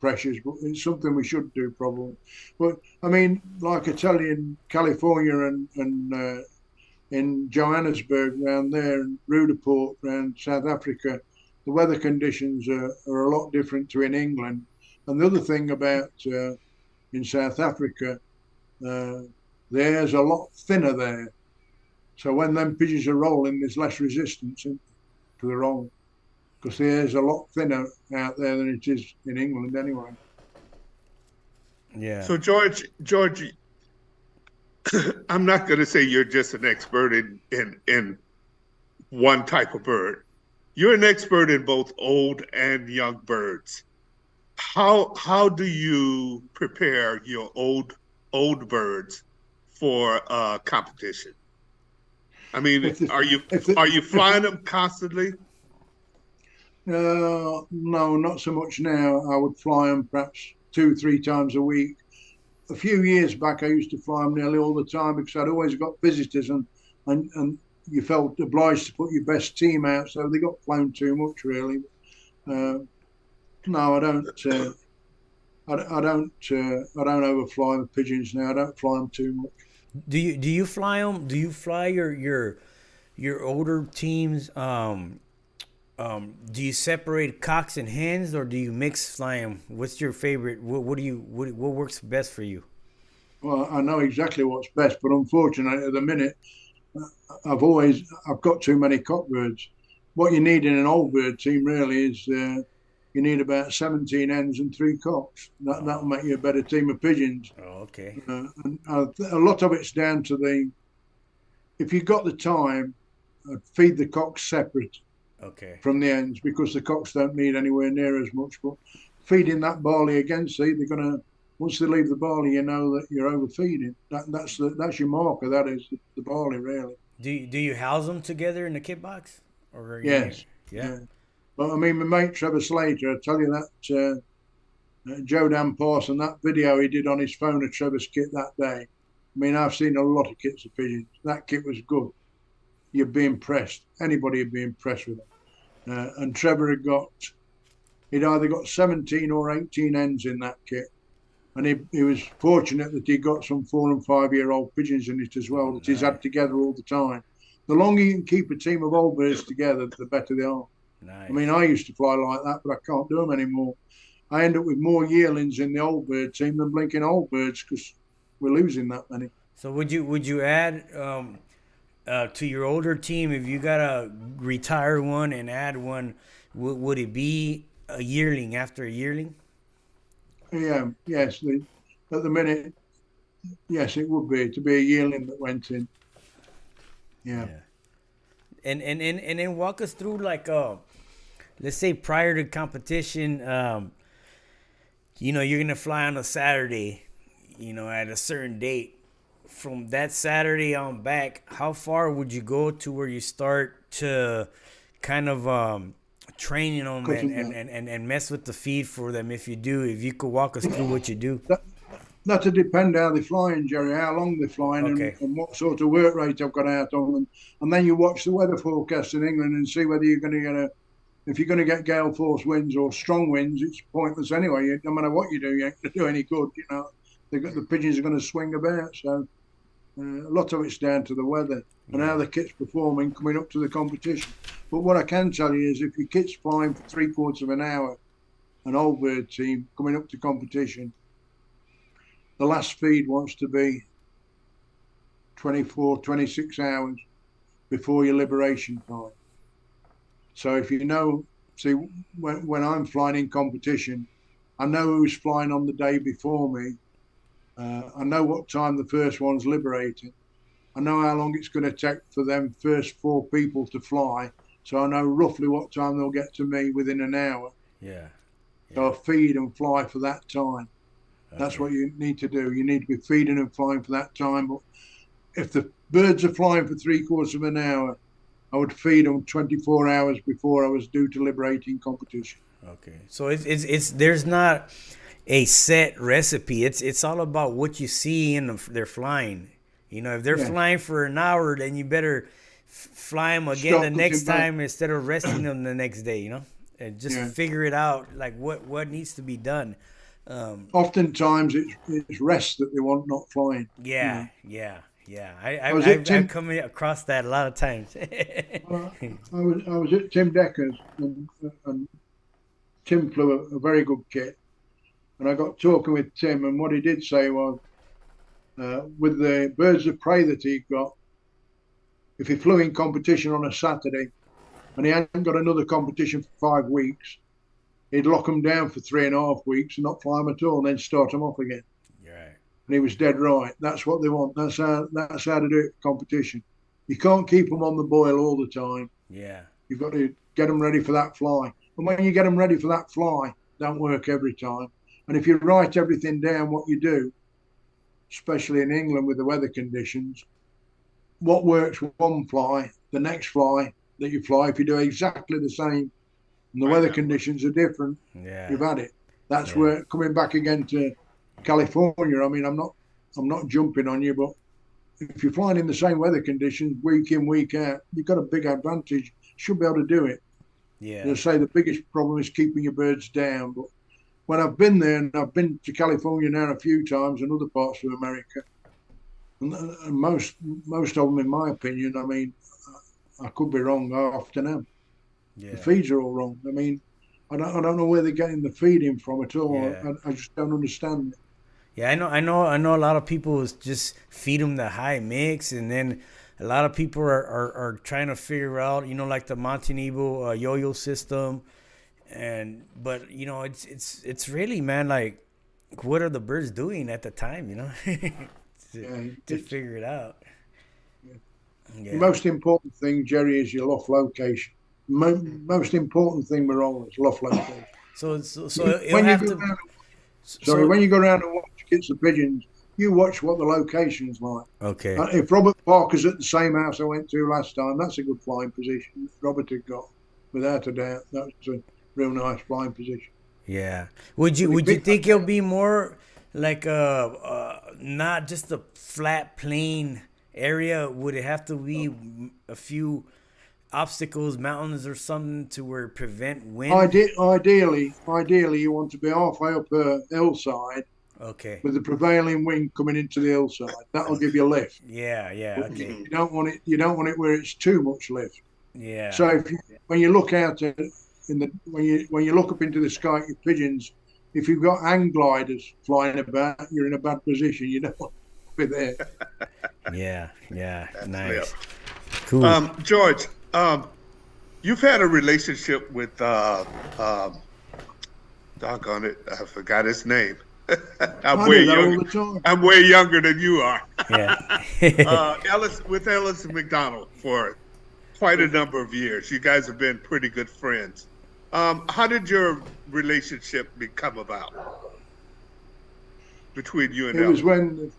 pressures. But it's something we should do probably. But I mean, like I tell you, in California and in Johannesburg round there, and Rudaport round South Africa, the weather conditions are a lot different to in England. And the other thing about in South Africa, the air's a lot thinner there. So when them pigeons are rolling, there's less resistance to the roll, because the air's a lot thinner out there than it is in England anyway. Yeah. So George, I'm not going to say you're just an expert in one type of bird. You're an expert in both old and young birds. How do you prepare your old birds for competition? I mean, are you flying them constantly? No, not so much now. I would fly them perhaps 2-3 times a week. A few years back, I used to fly them nearly all the time because I'd always got visitors, and you felt obliged to put your best team out, so they got flown too much, really. No, I don't. I don't overfly the pigeons now. I don't fly them too much. Do you fly them? Do you fly your older teams? Do you separate cocks and hens, or do you mix fly them? What's your favorite? What works best for you? Well, I know exactly what's best, but unfortunately, at the minute, I've got too many cockbirds. What you need in an old bird team really is you need about 17 hens and 3 cocks. That'll make you a better team of pigeons. Oh, okay. And a lot of it's down to if you've got the time, feed the cocks separate. Okay. From the hens, because the cocks don't need anywhere near as much. But feeding that barley again, see, they're gonna, once they leave the barley, you know that you're overfeeding. That's your marker. That is the barley, really. Do you house them together in the kit box? Or yes. Yeah. But I mean, my mate Trevor Slater, I tell you that Joe Dan Parson, that video he did on his phone of Trevor's kit that day. I mean, I've seen a lot of kits of pigeons. That kit was good. You'd be impressed. Anybody would be impressed with it. And Trevor he'd either got 17 or 18 hens in that kit. And he was fortunate that he got some 4 and 5-year-old pigeons in it as well, that he's had together all the time. The longer you can keep a team of old birds together, the better they are. Nice. I mean, I used to fly like that, but I can't do them anymore. I end up with more yearlings in the old bird team than blinking old birds, because we're losing that many. So would you add to your older team, if you gotta retire one and add one, would it be a yearling after a yearling? Yeah, yes. At the minute, yes, it would be to be a yearling that went in. Yeah. And then walk us through, like, let's say prior to competition, you're gonna fly on a Saturday, at a certain date. From that Saturday on back, how far would you go to where you start to kind of training them and mess with the feed for them? If you could walk us through what you do. That'll depend how they're flying, Jerry, how long they're flying, okay. and what sort of work rate I've got out on them. And then you watch the weather forecast in England and see whether you're going to if you're going to get gale force winds or strong winds, it's pointless anyway. No matter what you do, you ain't going to do any good. The pigeons are going to swing about. So a lot of it's down to the weather and how the kit's performing coming up to the competition. But what I can tell you is, if your kit's flying for 3/4 of an hour, an old bird team coming up to competition, the last feed wants to be 24, 26 hours before your liberation time. So if when I'm flying in competition, I know who's flying on the day before me. I know what time the first one's liberating. I know how long it's going to take for them first 4 people to fly. So I know roughly what time they'll get to me within an hour. Yeah. So I feed and fly for that time. That's what you need to do. You need to be feeding and flying for that time. But if the birds are flying for 3/4 of an hour, I would feed them 24 hours before I was due to liberating competition. Okay. So it's there's not a set recipe. It's all about what you see in they're flying. If they're flying for an hour, then you better fly them again the next time instead of resting them the next day. And just figure it out, like what needs to be done. Oftentimes it's rest that they want, not flying. Yeah. Yeah, I've come across that a lot of times. I was at Tim Decker's, and Tim flew a very good kit, and I got talking with Tim, and what he did say was, with the birds of prey that he got, if he flew in competition on a Saturday, and he hadn't got another competition for 5 weeks, he'd lock them down for 3.5 weeks and not fly them at all, and then start them off again. Right. And he was dead right. That's what they want. That's how to do it for competition. You can't keep them on the boil all the time. Yeah. You've got to get them ready for that fly. And when you get them ready for that fly, don't work every time. And if you write everything down, what you do, especially in England with the weather conditions, what works with one fly, the next fly that you fly, if you do exactly the same, and the weather conditions are different, you've had it. That's where, coming back again to California, I mean, I'm not jumping on you, but if you're flying in the same weather conditions week in, week out, you've got a big advantage. Should be able to do it. Yeah. They say the biggest problem is keeping your birds down. But when I've been there, and I've been to California now a few times and other parts of America, and most of them, in my opinion, I mean, I could be wrong, I often am. Yeah. The feeds are all wrong. I mean, I don't know where they're getting the feeding from at all. Yeah. I just don't understand it. Yeah, I know a lot of people just feed them the high mix, and then a lot of people are trying to figure out, like the Montenegro yo-yo system, but it's really, man, like, what are the birds doing at the time, to figure it out. Yeah. Yeah. The most important thing, Jerry, is your loft location. Most important thing we're on is loft location. So when you go around and watch kits of pigeons, you watch what the location's like. Okay. If Robert Parker's at the same house I went to last time, that's a good flying position. Robert had got, without a doubt, that was a real nice flying position. Yeah. Would you think it'll be more like not just a flat plain area? Would it have to be a few obstacles, mountains, or something to where prevent wind? Ideally, you want to be halfway up a hillside. Okay. With the prevailing wind coming into the hillside, that'll give you a lift. Yeah. Okay. You don't want it where it's too much lift. Yeah. So when you look out when you look up into the sky at your pigeons, if you've got hang gliders flying about, you're in a bad position. You don't want to be there. Yeah. That's nice. Real. Cool. George, you've had a relationship with doggone it, I forgot his name. I'm way younger than you are. Yeah. Ellis McDonald for quite a number of years. You guys have been pretty good friends. How did your relationship come about between you and Ellis? It was when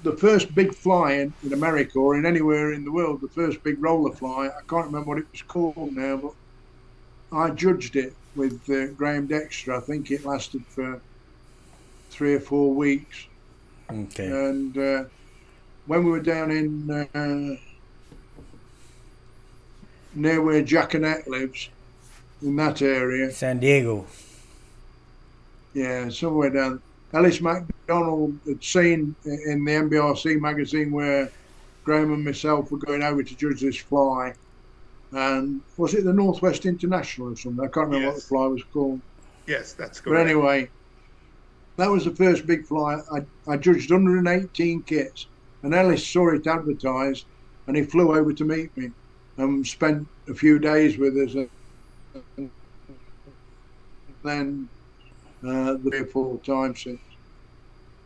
the first big fly in America or in anywhere in the world, the first big roller fly, I can't remember what it was called now, but I judged it with Graham Dexter. I think it lasted for 3 or 4 weeks. Okay. And when we were down in near where Jack Annette lives, in that area, San Diego. Yeah, somewhere down. Ellis McDonald had seen in the NBRC magazine where Graham and myself were going over to judge this fly. And was it the Northwest International or something? I can't remember what the fly was called. Yes, that's correct. But anyway, that was the first big fly. I judged 118 kits, and Ellis saw it advertised, and he flew over to meet me and spent a few days with us. And then 3 or 4 times since.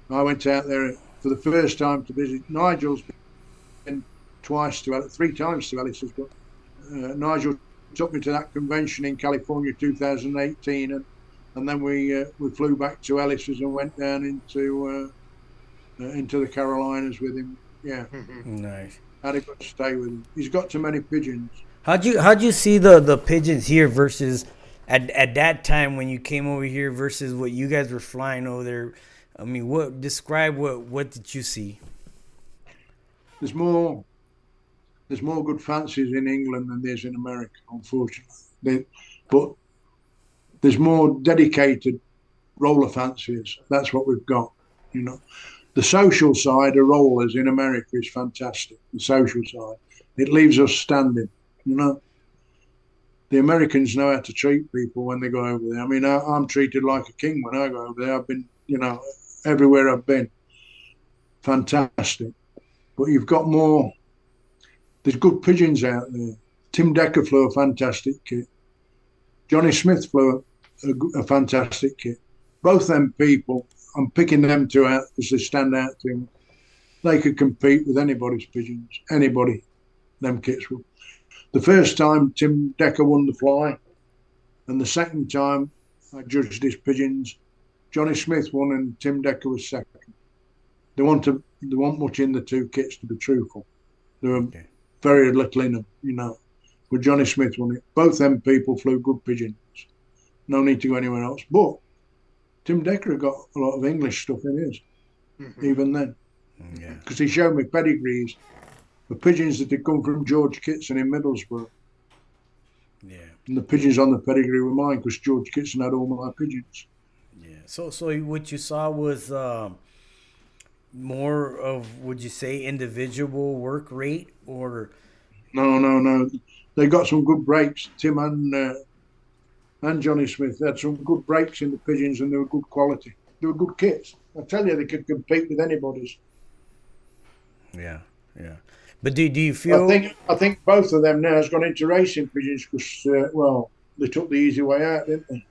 I went out there for the first time to visit. Nigel's been 3 times to Ellis's, but Nigel took me to that convention in California 2018, and then we flew back to Ellis's and went down into the Carolinas with him. Yeah, nice. Had a good stay with him. He's got too many pigeons. How'd you see the pigeons here versus at that time when you came over here versus what you guys were flying over there? I mean, what did you see? There's more good fancies in England than there's in America, unfortunately. But there's more dedicated roller fanciers. That's what we've got, The social side of rollers in America is fantastic. The social side, it leaves us standing. You know, the Americans know how to treat people when they go over there. I mean, I'm treated like a king when I go over there. I've been, you know, everywhere I've been, fantastic. But you've got more. There's good pigeons out there. Tim Decker flew a fantastic kit. Johnny Smith flew a fantastic kit. Both them people, I'm picking them two out because they stand out to me. They could compete with anybody's pigeons. Anybody, them kits will. The first time Tim Decker won the fly, and the second time I judged his pigeons, Johnny Smith won and Tim Decker was second. They want much in the two kits, to be truthful. There were very little in them, you know. But Johnny Smith won it. Both them people flew good pigeons. No need to go anywhere else. But Tim Decker got a lot of English stuff in his, even then. Because he showed me pedigrees for pigeons that had come from George Kitson in Middlesbrough. Yeah. And the pigeons on the pedigree were mine because George Kitson had all my pigeons. Yeah. So what you saw was more of, would you say, individual work rate, or? No. They got some good breaks. Tim and Johnny Smith had some good breaks in the pigeons, and they were good quality. They were good kits. I tell you, they could compete with anybody's. Yeah. But do you feel? I think both of them now has gone into racing pigeons because well, they took the easy way out, didn't they?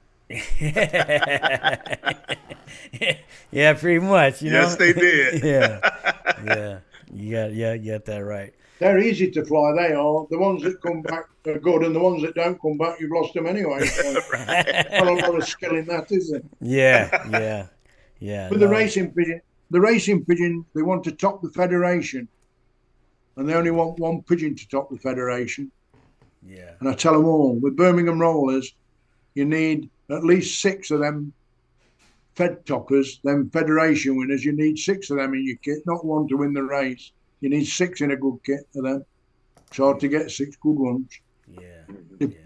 Yeah, pretty much. You know? Yes, they did. Yeah. You got that right. They're easy to fly. They are. The ones that come back are good, and the ones that don't come back, you've lost them anyway. So not a lot of skill in that, is there? Yeah. With the racing pigeon, they want to top the federation, and they only want one pigeon to top the federation. Yeah. And I tell them all, with Birmingham rollers, you need at least 6 of them fed toppers, them federation winners. You need 6 of them in your kit, not one to win the race. You need 6 in a good kit of them. It's hard to get 6 good ones. Yeah.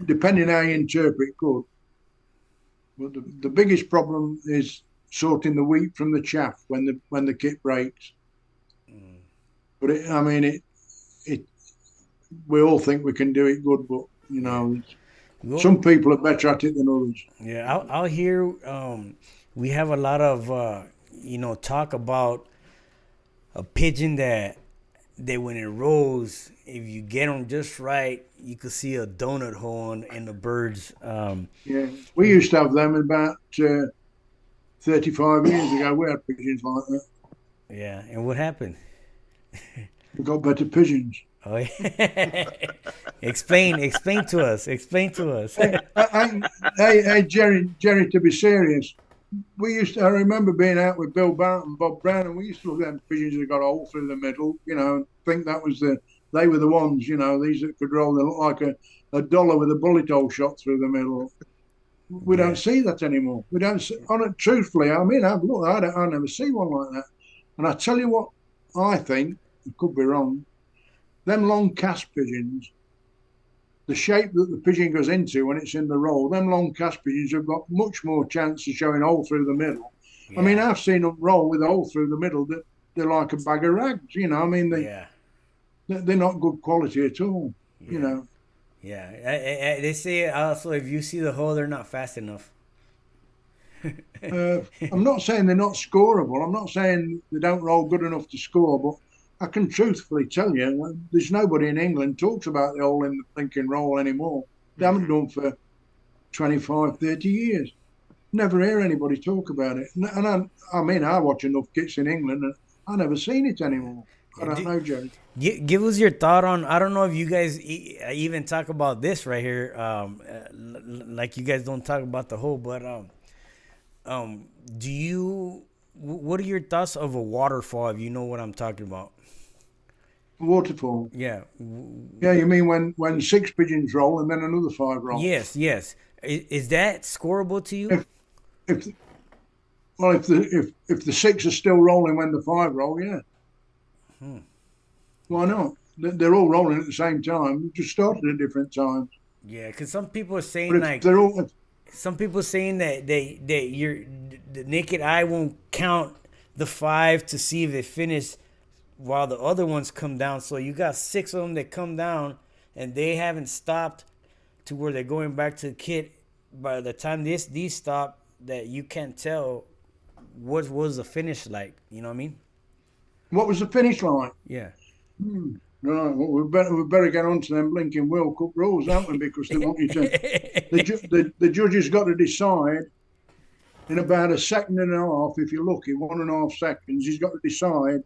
Depending how you interpret good. But the biggest problem is sorting the wheat from the chaff when the kit breaks. But we all think we can do it good, but you know, some people are better at it than others. Yeah, out here, we have a lot of talk about a pigeon that when it rolls, if you get them just right, you could see a donut hole in the birds. Yeah, we used to have them about 35 years ago. We had pigeons like that. Yeah, and what happened? We got better pigeons. Oh, yeah. Explain to us. Hey, Jerry, to be serious, I remember being out with Bill Barton and Bob Brown, and we used to look at them pigeons that got a hole through the middle, think that was they were the ones, these that could roll. They look like a dollar with a bullet hole shot through the middle. We don't see that anymore. We don't see, truthfully, I mean, I've looked, I never see one like that. And I tell you what, I think, I could be wrong, them long cast pigeons, the shape that the pigeon goes into when it's in the roll, them long cast pigeons have got much more chance of showing a hole through the middle. Yeah. I mean, I've seen them roll with a hole through the middle that they're like a bag of rags, I mean, they're not good quality at all, Yeah, they say also if you see the hole, they're not fast enough. I'm not saying they're not scoreable. I'm not saying they don't roll good enough to score, but I can truthfully tell you, there's nobody in England talks about the hole in the thinking roll anymore. They haven't done for 25, 30 years. Never hear anybody talk about it. And I watch enough kits in England, and I never seen it anymore. I don't know, Jerry. Give us your thought on, I don't know if you guys even talk about this right here, like you guys don't talk about the hole, but what are your thoughts of a waterfall, if you know what I'm talking about? Waterfall. Yeah. Yeah, you mean when 6 pigeons roll and then another 5 roll? Yes. Is that scoreable to you? If the 6 are still rolling when the 5 roll, yeah. Why not? They're all rolling at the same time. Just started at different times. Yeah, because some people are saying some people saying that the naked eye won't count the 5 to see if they finish while the other ones come down. So you got 6 of them that come down and they haven't stopped to where they're going back to the kit. By the time these stop, that you can't tell what was the finish like. You know what I mean? What was the finish like? Yeah. Right. Well, we better get on to them blinking World Cup rules, haven't we? Because they want you to. The judge's got to decide in about a second and a half, if you're lucky, 1.5 seconds. He's got to decide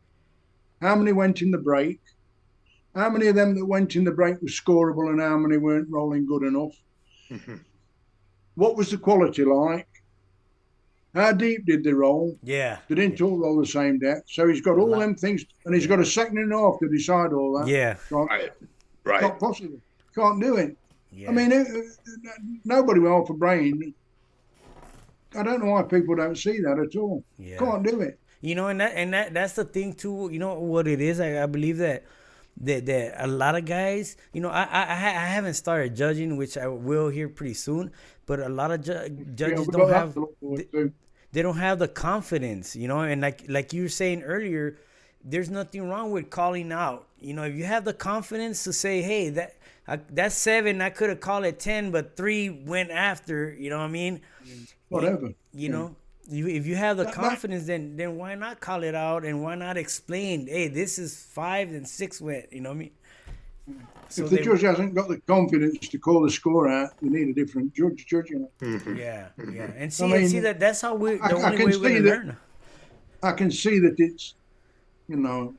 how many went in the break, how many of them that went in the break were scoreable, and how many weren't rolling good enough. Mm-hmm. What was the quality like? How deep did they roll? Yeah. They didn't all roll the same depth. So he's got all them things, and he's got a second and a half to decide all that. Yeah. Right. Not possible. Can't do it. Yeah. I mean, nobody with half a brain. I don't know why people don't see that at all. Yeah. Can't do it. You know, and that's the thing too. You know what it is? I believe that a lot of guys, you know, I haven't started judging, which I will here pretty soon. But a lot of judges don't have they don't have the confidence, you know. And like you were saying earlier, there's nothing wrong with calling out. You know, if you have the confidence to say, hey, that's 7, I could have called it 10, but 3 went after. You know what I mean? Whatever. You know. If you have the confidence, then why not call it out, and why not explain, hey, this is 5 and 6 went, you know what I mean? So if the judge hasn't got the confidence to call the score out, you need a different judge judging it. Mm-hmm. Yeah. And see that's how the only way we learn. I can see that it's, you know,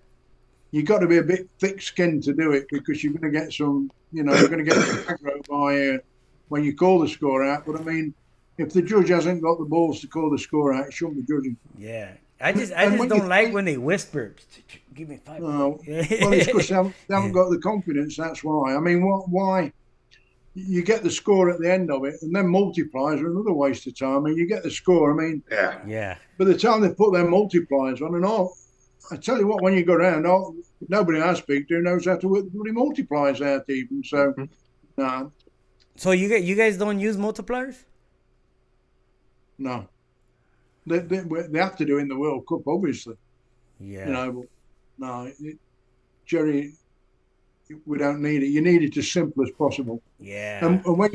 you got to be a bit thick-skinned to do it, because you're going to get some, you know, you're going to get some aggro by when you call the score out. But I mean, if the judge hasn't got the balls to call the score out, it shouldn't be judging. Yeah. I just don't like when they whisper, give me 5. Well, it's because they haven't got the confidence, that's why. I mean, why? You get the score at the end of it, and then multipliers are another waste of time. I mean, you get the score, I mean, yeah. By the time they put their multipliers on, and I tell you what, when you go around, nobody I speak to knows how to work the bloody multipliers out even, so, no. So you guys don't use multipliers? No. They have to do in the World Cup, obviously. Yeah. You know, but no, Jerry, we don't need it. You need it as simple as possible. Yeah. And when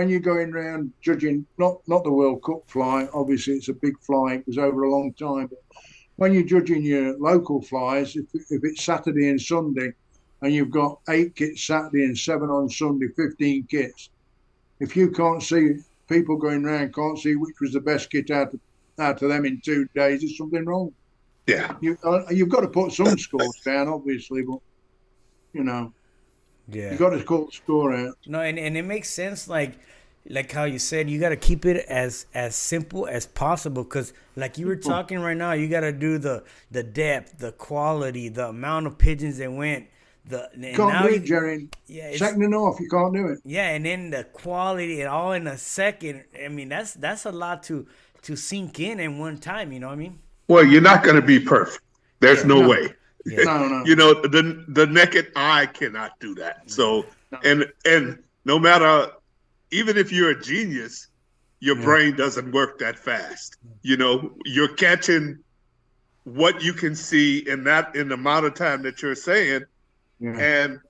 you're going around judging, not the World Cup fly, obviously it's a big fly. It was over a long time. But when you're judging your local flies, if it's Saturday and Sunday, and you've got 8 kits Saturday and 7 on Sunday, 15 kits. If you can't see, people going around can't see which was the best kit out of them in 2 days, there's something wrong. Yeah. You've got to put some scores down, obviously, but, you know, you've got to call the score out. No, and it makes sense, like how you said, you got to keep it as simple as possible, because like you were talking right now, you got to do the depth, the quality, the amount of pigeons that went. You can't do it, Jerry. Yeah, second and off, you can't do it. Yeah, and then the quality and all in a second. I mean, that's a lot to sink in one time. You know what I mean? Well, you're not going to be perfect. There's no way. Yeah. No. You know, the naked eye cannot do that. So, and no matter, even if you're a genius, your brain doesn't work that fast. You know, you're catching what you can see in the amount of time that you're saying. Yeah. And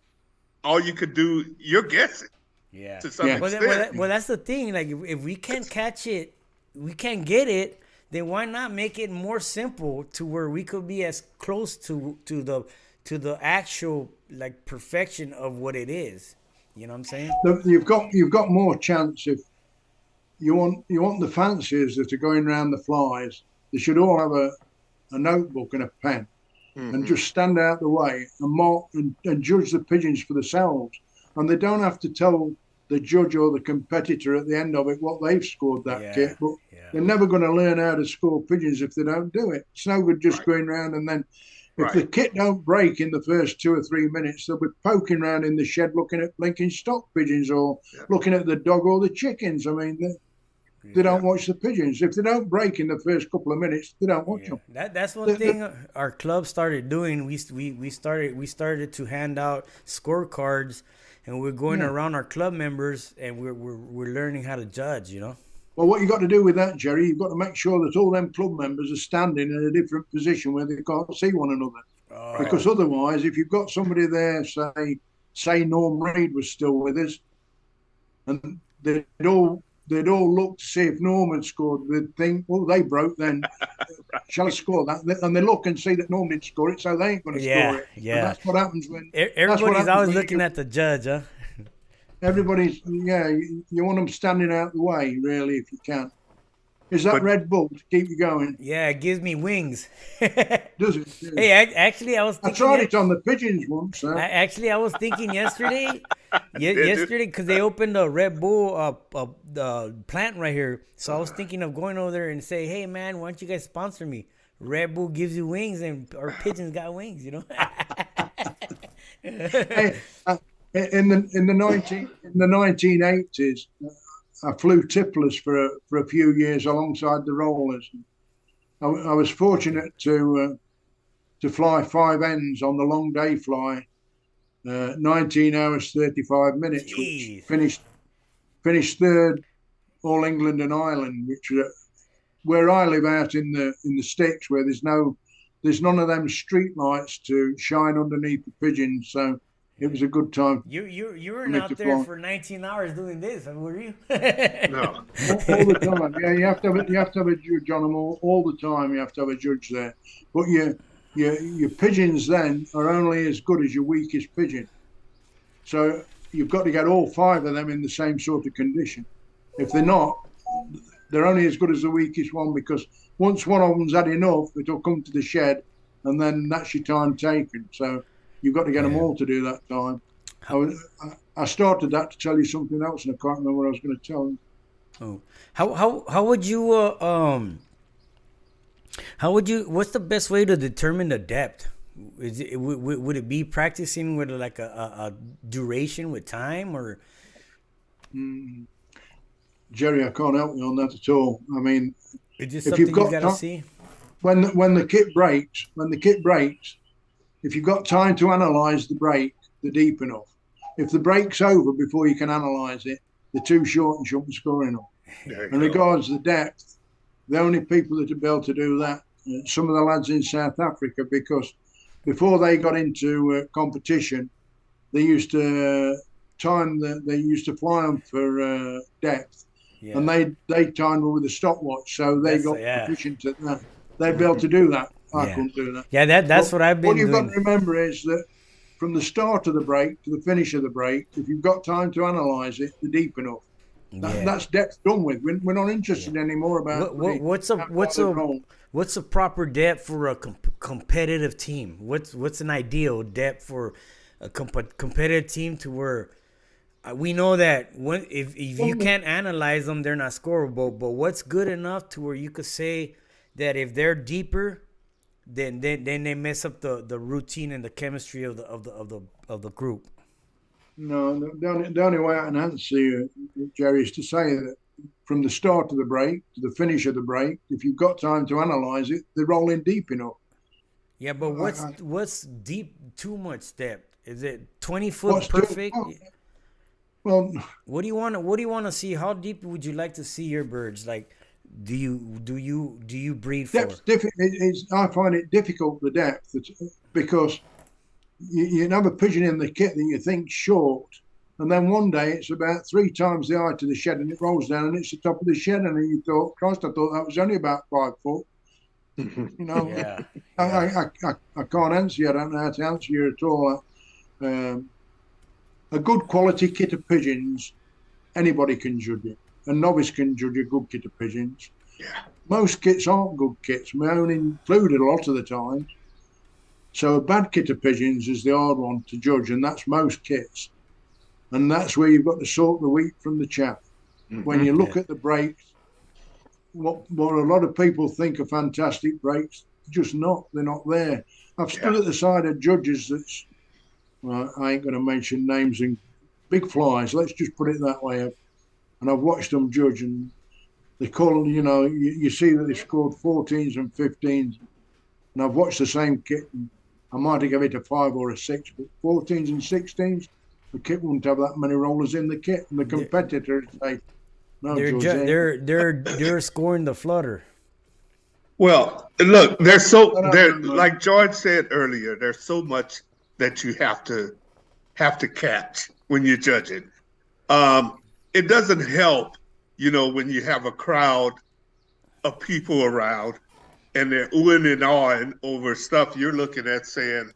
all you could do, you're guessing. Yeah. To some extent. Well, that's the thing. Like, if we can't catch it, we can't get it. Then why not make it more simple to where we could be as close to the actual like perfection of what it is? You know what I'm saying? You've got more chance if you want the fanciers that are going around the flies. They should all have a notebook and a pen. And just stand out the way and mark and judge the pigeons for themselves. And they don't have to tell the judge or the competitor at the end of it what they've scored that kit. But they're never going to learn how to score pigeons if they don't do it. It's no good just going around, and then if the kit don't break in the first 2 or 3 minutes, they'll be poking around in the shed looking at blinking stock pigeons or looking at the dog or the chickens. I mean, they don't watch the pigeons. If they don't break in the first couple of minutes, they don't watch them. That's one thing our club started doing. We started to hand out scorecards, and we're going around our club members, and we're learning how to judge. You know. Well, what you got to do with that, Jerry, you've got to make sure that all them club members are standing in a different position where they can't see one another. Oh. Because otherwise, if you've got somebody there, say Norm Reed was still with us, and they'd all look to see if Norm had scored, they'd think, well, they broke then. Shall I score that? And they look and see that Norm didn't score it, so they ain't going to score it. Yeah. And that's what happens when everybody's always looking at the judge, huh? Everybody's, you want them standing out the way, really, if you can. Is that Red Bull to keep you going? Yeah, it gives me wings. Does it? Yeah. Hey, actually, I was thinking... I tried it on the pigeons once. Actually, I was thinking yesterday, because they opened a Red Bull plant right here. So I was thinking of going over there and say, hey, man, why don't you guys sponsor me? Red Bull gives you wings and our pigeons got wings, you know? Hey, in the 1980s, I flew tipplers for a few years alongside the rollers. I was fortunate to fly 5 ends on the long day fly, 19 hours 35 minutes, Jeez. which finished third all England and Ireland, which where I live out in the sticks, where there's none of them street lights to shine underneath the pigeons. So it was a good time. You weren't out there for 19 hours doing this, were you? No. all the time. Yeah, you have to have a judge on them all the time. You have to have a judge there. But your pigeons then are only as good as your weakest pigeon. So you've got to get all 5 of them in the same sort of condition. If they're not, they're only as good as the weakest one, because once one of them's had enough, it'll come to the shed, and then that's your time taken. So you've got to get them all to do that time. I started that to tell you something else, and I can't remember what I was going to tell you. Oh, how would you what's the best way to determine the depth? Would it be practicing with like a duration with time, or? Jerry, I can't help you on that at all. I mean, it's just something you gotta see. When the kit breaks, if you've got time to analyse the break, they're deep enough. If the break's over before you can analyse it, they're too short and shouldn't score enough. And regards the depth, the only people that would be able to do that, some of the lads in South Africa, because before they got into competition, they used to fly them for depth. Yeah. And they timed them with a stopwatch, so they got proficient at that. They'd be able to do that. I couldn't do that. Yeah, that's what I've been doing. What you've got to remember is that from the start of the break to the finish of the break, if you've got time to analyse it, they're deep enough. That's depth done with. We're not interested anymore about what's a proper depth for a competitive team. What's an ideal depth for a competitive team to where we know that if you can't analyze them, they're not scoreable. But what's good enough to where you could say that if they're deeper, then they mess up the routine and the chemistry of the group. No, the only way I can answer you, Jerry, is to say that from the start of the break to the finish of the break, if you've got time to analyse it, they're rolling deep enough. Yeah, but what's deep? Too much depth? Is it 20 foot perfect? Well, what do you want to see? How deep would you like to see your birds? Like, do you breed for? I find it difficult, the depth, because you have a pigeon in the kit that you think short, and then one day it's about 3 times the height of the shed, and it rolls down and it's the top of the shed, and you thought, Christ, I thought that was only about 5 foot. You know, I can't answer you. I don't know how to answer you at all. A good quality kit of pigeons, anybody can judge it. A novice can judge a good kit of pigeons. Yeah. Most kits aren't good kits, my own included a lot of the time. So a bad kit of pigeons is the hard one to judge, and that's most kits. And that's where you've got to sort the wheat from the chaff. Mm-hmm. When you look at the breaks, what a lot of people think are fantastic breaks, just not. They're not there. I've stood at the side of judges that's, well, I ain't going to mention names, and big flies, let's just put it that way. And I've watched them judge, and they call, you see that they've scored 14s and 15s. And I've watched the same kit, and I might have given it a 5 or a 6, but 14s and 16s, the kit wouldn't have that many rollers in the kit. And the competitor would say, No, They're George, they're scoring the flutter. Well, look, there's so I don't there, know. like George said earlier, there's so much that you have to catch when you're judging. It doesn't help, when you have a crowd of people around and they're oohing and awing over stuff you're looking at saying,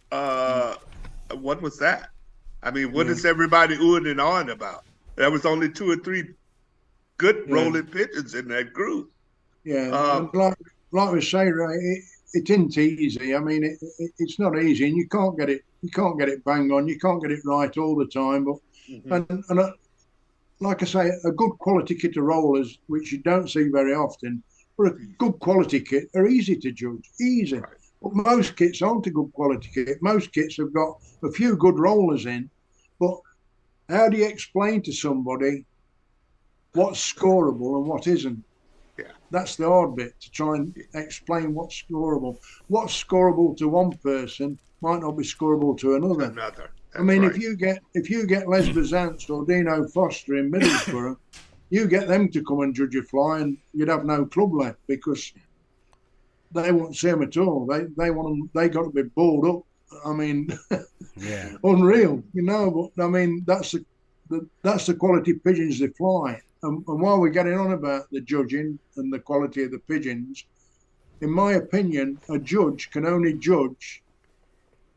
what was that? I mean, what is everybody oohing and awing about? There was only 2 or 3 good rolling pigeons in that group. Yeah, and like we say, right, it isn't easy. I mean, it's not easy, and you can't get it bang on. You can't get it right all the time. But like I say, a good quality kit of rollers, which you don't see very often, but a good quality kit are easy to judge, easy. Right. But most kits aren't a good quality kit. Most kits have got a few good rollers in, but how do you explain to somebody what's scoreable and what isn't? Yeah. That's the hard bit, to try and explain what's scoreable. What's scoreable to one person might not be scoreable to another. I mean, right. if you get Les Bazance or Dino Foster in Middlesbrough, you get them to come and judge a fly, and you'd have no club left, because they won't see them at all. They want them. They got to be balled up. I mean, unreal, But I mean, that's the quality pigeons they fly. And while we're getting on about the judging and the quality of the pigeons, in my opinion, a judge can only judge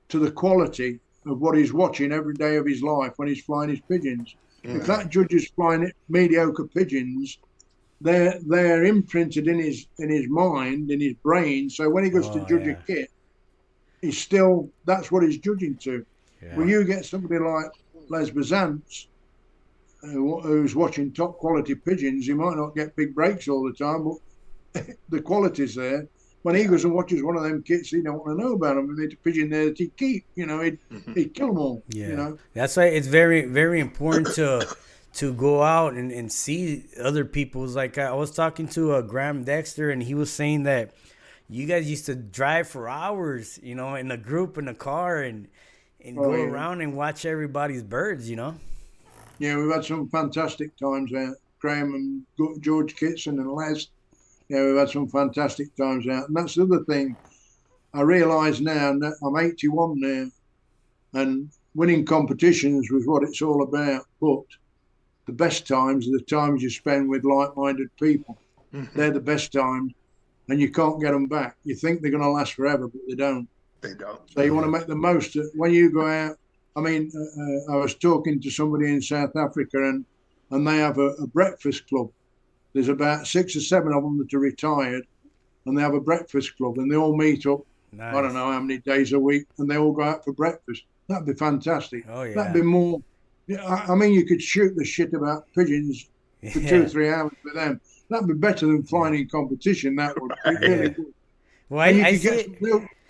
to the quality of what he's watching every day of his life when he's flying his pigeons. If that judge is flying mediocre pigeons, they're imprinted in his mind, in his brain. So when he goes to judge a kit, that's what he's judging to. Yeah. When you get somebody like Les Bazance, who's watching top quality pigeons, he might not get big breaks all the time, but the quality's there. When he goes and watches one of them kits, he don't want to know about them. There's a pigeon there that he'd keep, he'd kill them all. Yeah, that's why it's very, very important to go out and see other people's. Like I was talking to Graham Dexter, and he was saying that you guys used to drive for hours, in a group in a car and go around and watch everybody's birds, Yeah, we've had some fantastic times out. Graham and George Kitson and Les. Yeah, we've had some fantastic times out. And that's the other thing I realise now, that I'm 81 now, and winning competitions was what it's all about. But the best times are the times you spend with like-minded people. They're the best times, and you can't get them back. You think they're going to last forever, but they don't. They don't. So you want to make the most of when you go out. I mean, I was talking to somebody in South Africa, and they have a breakfast club. There's about 6 or 7 of them that are retired, and they have a breakfast club, and they all meet up. Nice. I don't know how many days a week, and they all go out for breakfast. That'd be fantastic. Oh, yeah. That'd be more. I mean, you could shoot the shit about pigeons for 2 or 3 hours with them. That'd be better than flying in competition. That would be really good. Well, I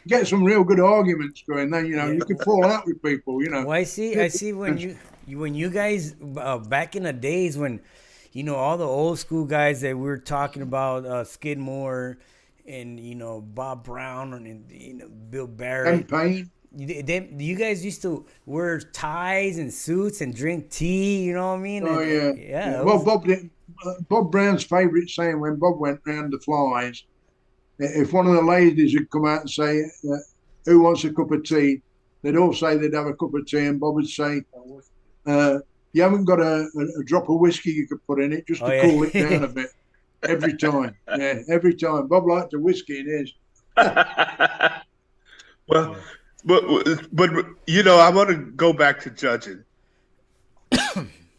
get some real good arguments going. Then you could fall out with people. Well, I see when you guys back in the days when. All the old school guys that we were talking about, Skidmore and, Bob Brown and, Bill Barrett. And Payne. You guys used to wear ties and suits and drink tea, you know what I mean? Oh, yeah. Well, Bob Brown's favourite saying when Bob went round the flies, if one of the ladies would come out and say, who wants a cup of tea, they'd all say they'd have a cup of tea, and Bob would say, you haven't got a drop of whiskey you could put in it just to cool it down a bit. Every time. Yeah, every time. Bob liked a whiskey in his. Well, but I want to go back to judging.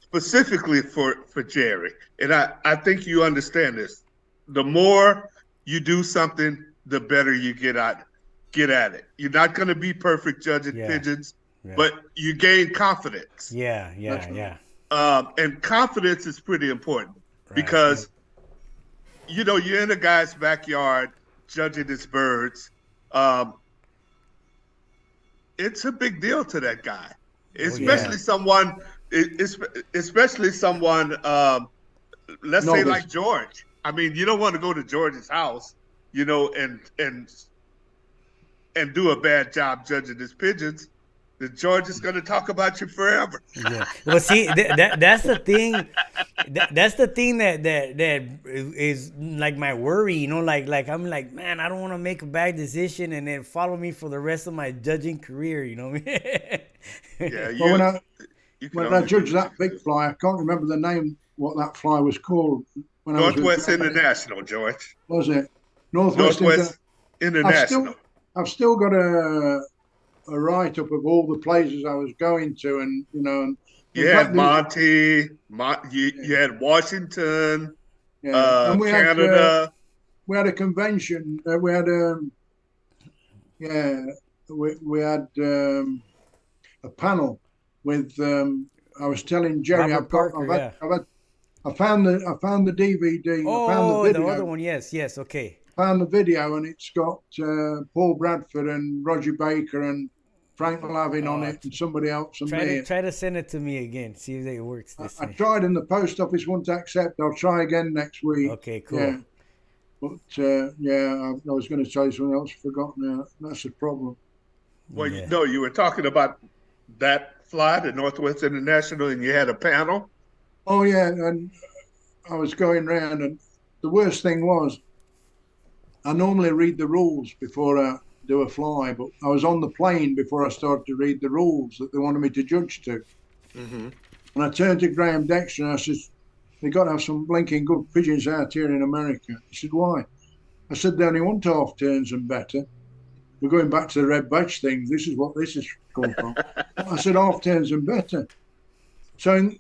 Specifically for Jerry. And I think you understand this. The more you do something, the better you get at it. You're not going to be perfect judging pigeons. Yeah. But you gain confidence. Yeah. And confidence is pretty important because, you're in a guy's backyard judging his birds. It's a big deal to that guy, especially someone, let's say like George. I mean, you don't want to go to George's house, and do a bad job judging his pigeons. The George is going to talk about you forever. Yeah. Well, see, that's the thing. That's the thing that is like my worry, you know, like I'm like, man, I don't want to make a bad decision and then follow me for the rest of my judging career, you know what I mean? Yeah, Well, you can when I only do judged what that you big do. fly, I can't remember the name, what that fly was called when I was with Northwest International, George. was it Northwest International? Northwest International. I've still got a write up of all the places I was going to, and you know, and You in fact, had Monty, you had Washington, and Canada. we had a convention. We had yeah, we had a panel with. I was telling Jerry, Robert Parker, I found the DVD. I found the Oh, the video. other one, yes, okay. Found the video, and it's got Paul Bradford and Roger Baker and Frank Lavin on it, and somebody else and me. Try to send it to me again. See if it works this I time. tried, and the post office won't accept. I'll try again next week. Okay, cool. Yeah. But I was going to say something else. Forgot now. That's the problem. Well, you were talking about that fly, the Northwest International, and you had a panel. Oh yeah, and I was going round, and the worst thing was, I normally read the rules before I do a fly, but I was on the plane before I started to read the rules that they wanted me to judge to. Mm-hmm. And I turned to Graham Dexter and I said, "They got to have some blinking good pigeons out here in America." He said, "Why?" I said, "They only want half turns and better. We're going back to the red badge thing. This is what this has come from." I said, "Half turns and better." So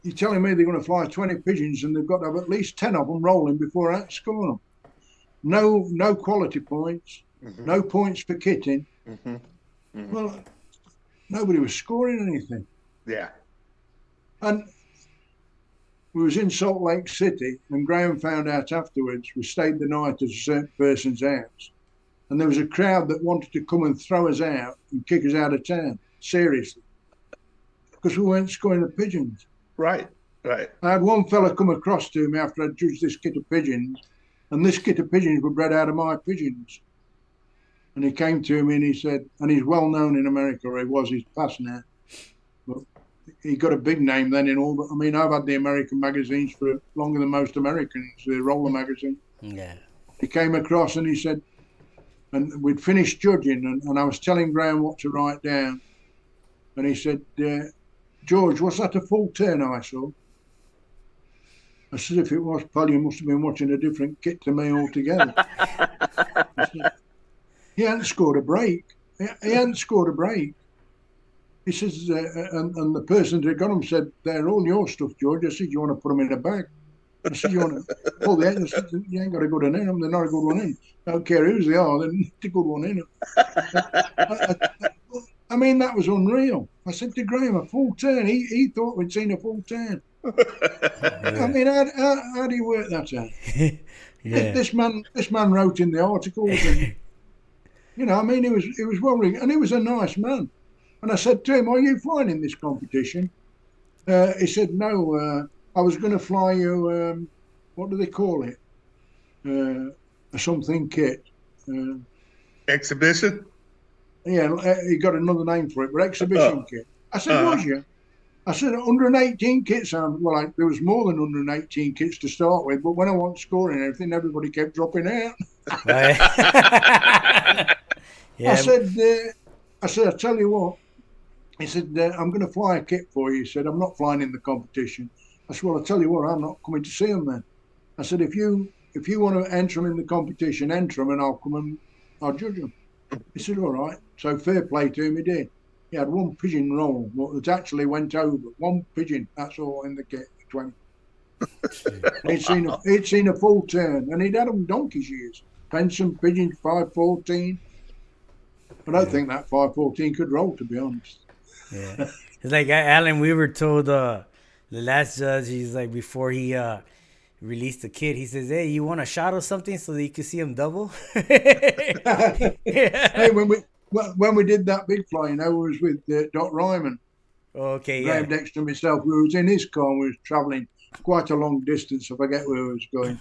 you're telling me they're going to fly 20 pigeons and they've got to have at least 10 of them rolling before I score them. No quality points, no points for kitting. Well, nobody was scoring anything. Yeah. And we was in Salt Lake City, and Graham found out afterwards. We stayed the night at a certain person's house, and there was a crowd that wanted to come and throw us out and kick us out of town, seriously, because we weren't scoring the pigeons. Right. I had one fella come across to me after I'd judged this kit of pigeons, and this kit of pigeons were bred out of my pigeons. And he came to me and he said, and he's well known in America, or he was, he's passed now, but he got a big name then in all the, I mean, I've had the American magazines for longer than most Americans, the Roller magazine. Yeah. He came across and he said, and we'd finished judging, and I was telling Graham what to write down. And he said, "George, was that a full turn I saw?" I said, "If it was, pal, you must have been watching a different kit to me altogether." Said, he hadn't scored a break. He hadn't scored a break. He says, and the person that got him said, "They're all your stuff, George." I said, "You want to put them in a bag?" I said, "You want to?" "Oh, they ain't." I said, "You ain't got a good one in them. They're not a good one in. I don't care whose they are. They're not a good one in them." I mean, that was unreal. I said to Graham, a full turn. He thought we'd seen a full turn. I mean, how do you work that out? Yeah. This man wrote in the articles, and you know, I mean, he was well read, and he was a nice man. And I said to him, "Are you flying in this competition?" He said, "No, I was going to fly you. What do they call it? A something kit. Exhibition." Yeah, he got another name for it, but exhibition kit. I said, "Was you?" I said, 118 kits. Well, there was more than 118 kits to start with, but when I wasn't scoring everything, everybody kept dropping out. Yeah. I said, "I tell you what." He said, "I'm going to fly a kit for you." He said, "I'm not flying in the competition." I said, "Well, I tell you what, I'm not coming to see them then." I said, if you want to enter them in the competition, enter them, and I'll come and I'll judge them." He said, "All right." So fair play to him, he did. He had one pigeon roll, but it actually went over. One pigeon, that's all in the kit, 20. He'd seen a full turn, and he'd had them donkey's years. Penson pigeons, 514. I don't think that 514 could roll, to be honest. Yeah. It's like Alan, we were told the last judge, he's like, before he released the kid, he says, "Hey, you want a shot or something so that you can see him double?" Hey, when we did that big fly, you know, we was with Doc Ryman. Okay, Graham Dexter and myself. We was in his car and we was travelling quite a long distance. I forget where we was going.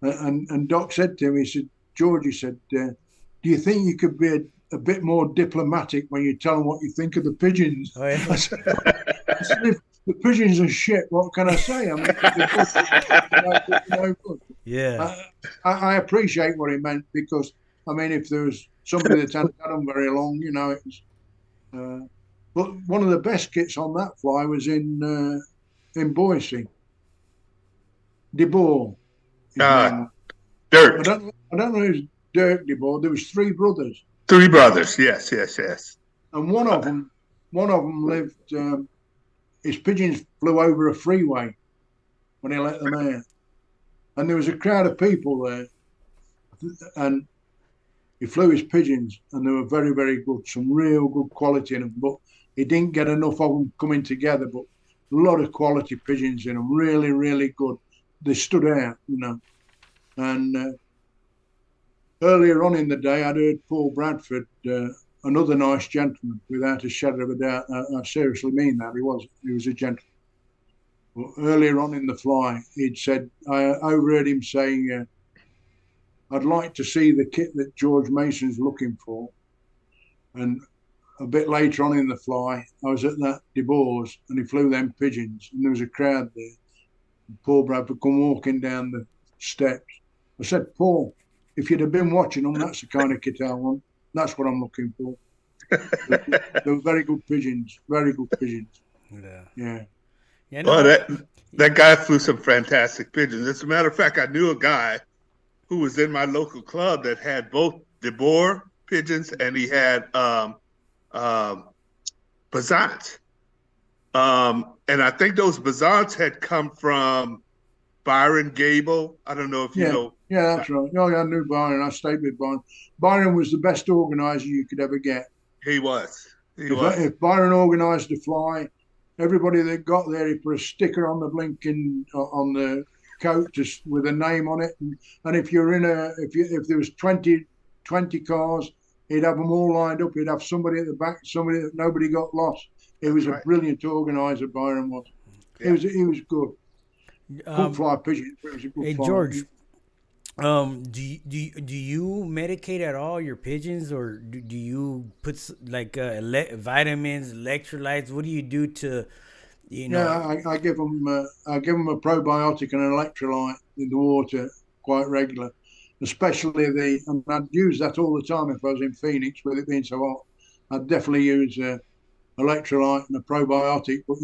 And Doc said to him, he said, "George," he said, "do you think you could be a bit more diplomatic when you tell them what you think of the pigeons?" Oh, yeah. I said, the pigeons are shit. What can I say? I mean, no good. Yeah. I appreciate what he meant, because I mean, if there was somebody that hadn't had them very long, you know, it was. But one of the best kits on that fly was in Boise. De Boer. Dirk. I don't know who's Dirk De Boer. There was 3 brothers. 3 brothers. Yes. And one of them lived. His pigeons flew over a freeway when he let them out, and there was a crowd of people there, and he flew his pigeons, and they were very, very good, some real good quality in them. But he didn't get enough of them coming together. But a lot of quality pigeons in them, really, really good. They stood out, you know. And earlier on in the day, I'd heard Paul Bradford, another nice gentleman, without a shadow of a doubt. I seriously mean that. He was a gentleman. Well, earlier on in the fly, he'd said, I overheard him saying, I'd like to see the kit that George Mason's looking for. And a bit later on in the fly, I was at that De Boer's, and he flew them pigeons, and there was a crowd there. And Paul Bradford come walking down the steps. I said, Paul, if you'd have been watching them, that's the kind of kit I want. That's what I'm looking for. They were very good pigeons, very good pigeons. Yeah. Yeah. Well, that guy flew some fantastic pigeons. As a matter of fact, I knew a guy who was in my local club that had both De Boer pigeons, and he had Bazants. And I think those Bazants had come from Byron Gable. I don't know if you know. Yeah, that's right. Oh, I knew Byron. I stayed with Byron. Byron was the best organizer you could ever get. He was. If Byron organised a fly, everybody that got there, he put a sticker on the blinking on the coat just with a name on it. And if you're in if there was 20 cars, he'd have them all lined up. He'd have somebody at the back, somebody that nobody got lost. He was a brilliant organizer. Byron was. Yeah. He was good. Good fly pigeon. It was a good hey fly. George, do you medicate at all your pigeons, or do you put like vitamins, electrolytes? What do you do to, you know? Yeah, I give them a probiotic and an electrolyte in the water quite regular, especially and I'd use that all the time if I was in Phoenix with it being so hot. I'd definitely use electrolyte and a probiotic, but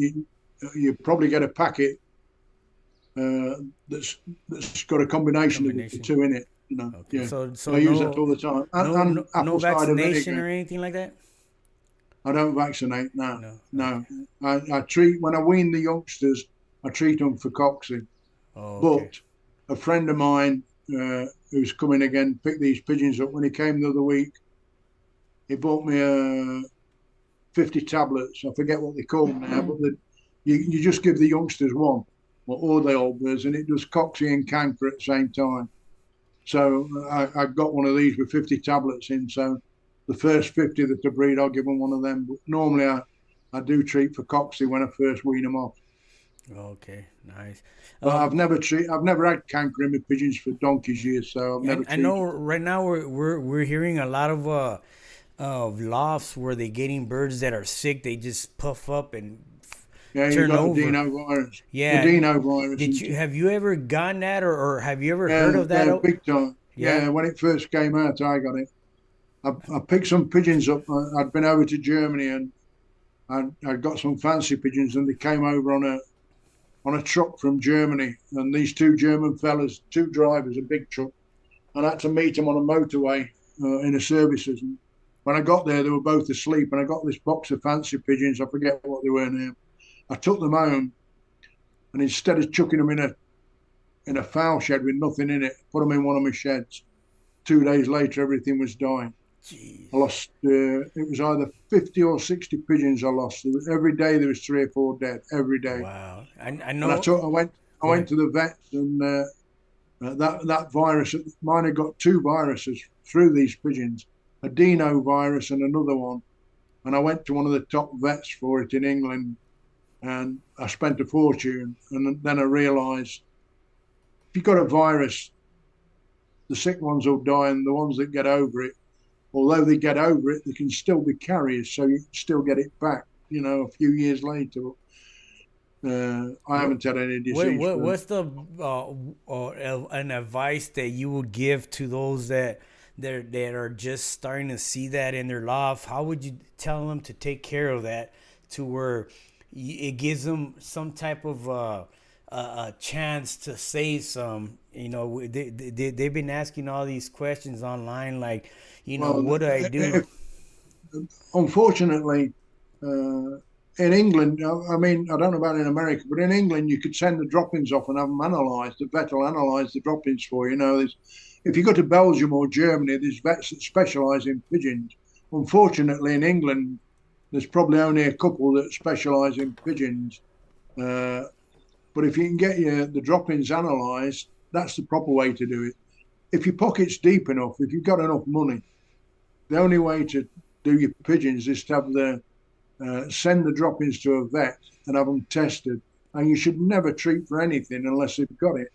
you probably get a packet that's got a combination of the 2 in it, you know. Okay. Yeah. So I use that all the time. And no vaccination or anything like that? I don't vaccinate, no. I treat, when I wean the youngsters, I treat them for cocci. Oh, okay. But a friend of mine who's coming again, picked these pigeons up. When he came the other week, he bought me 50 tablets. I forget what they call them now, but you just give the youngsters one, or the old birds, and it does cocci and canker at the same time. So I got one of these with 50 tablets in. So the first 50 that I breed, I'll give them one of them. But normally I do treat for cocci when I first wean them off. Okay, nice. But I've never had canker in my pigeons for donkey's years, so I've never. I know right now we're hearing a lot of lofts where they're getting birds that are sick. They just puff up and turn over. The Dino virus. Yeah, the Dino virus. Have you ever gotten that, or have you ever heard of that? Yeah, big time. Yeah, when it first came out, I got it. I picked some pigeons up. I'd been over to Germany, and I got some fancy pigeons, and they came over on a truck from Germany. And these 2 German fellas, 2 drivers, a big truck, and I had to meet them on a motorway in a services. And when I got there, they were both asleep, and I got this box of fancy pigeons. I forget what they were now. I took them home, and instead of chucking them in a fowl shed with nothing in it, put them in one of my sheds. 2 days later, everything was dying. Jeez. I lost. It was either 50 or 60 pigeons I lost. Every day there was 3 or 4 dead. Every day. Wow! I know. And I went to the vets, and that virus. Mine had got 2 viruses through these pigeons, a Dino virus and another one. And I went to one of the top vets for it in England, and I spent a fortune. And then I realised, if you've got a virus, the sick ones will die, and the ones that get over it, although they get over it, they can still be carriers, so you can still get it back, a few years later. I haven't had any disease. What's the an advice that you would give to those that are just starting to see that in their loft? How would you tell them to take care of that to where it gives them some type of a chance to save some? You know, they've been asking all these questions online, like, you know, what do I do? Unfortunately, in England, I mean, I don't know about in America, but in England, you could send the droppings off and have them analysed. The vet will analyse the droppings for you. You know, if you go to Belgium or Germany, there's vets that specialise in pigeons. Unfortunately, in England, there's probably only a couple that specialise in pigeons. But if you can get the droppings analysed, that's the proper way to do it. If your pocket's deep enough, if you've got enough money, the only way to do your pigeons is to have send the droppings to a vet and have them tested. And you should never treat for anything unless they've got it.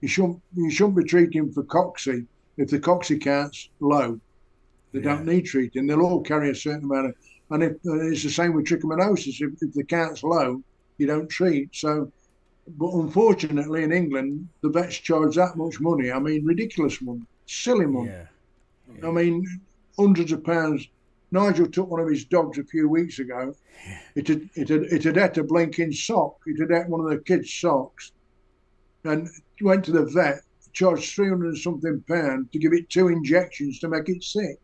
You shouldn't be treating for coxy if the coxy count's low. They don't need treating. They'll all carry a certain amount of, and it's the same with trichomoniasis. If the count's low, you don't treat. So, but unfortunately in England, the vets charge that much money. I mean, ridiculous money, silly money. I mean, hundreds of pounds. Nigel took one of his dogs a few weeks ago. It had ate a blinking sock. It had ate one of the kids' socks, and went to the vet. Charged 300 and something pounds to give it 2 injections to make it sick.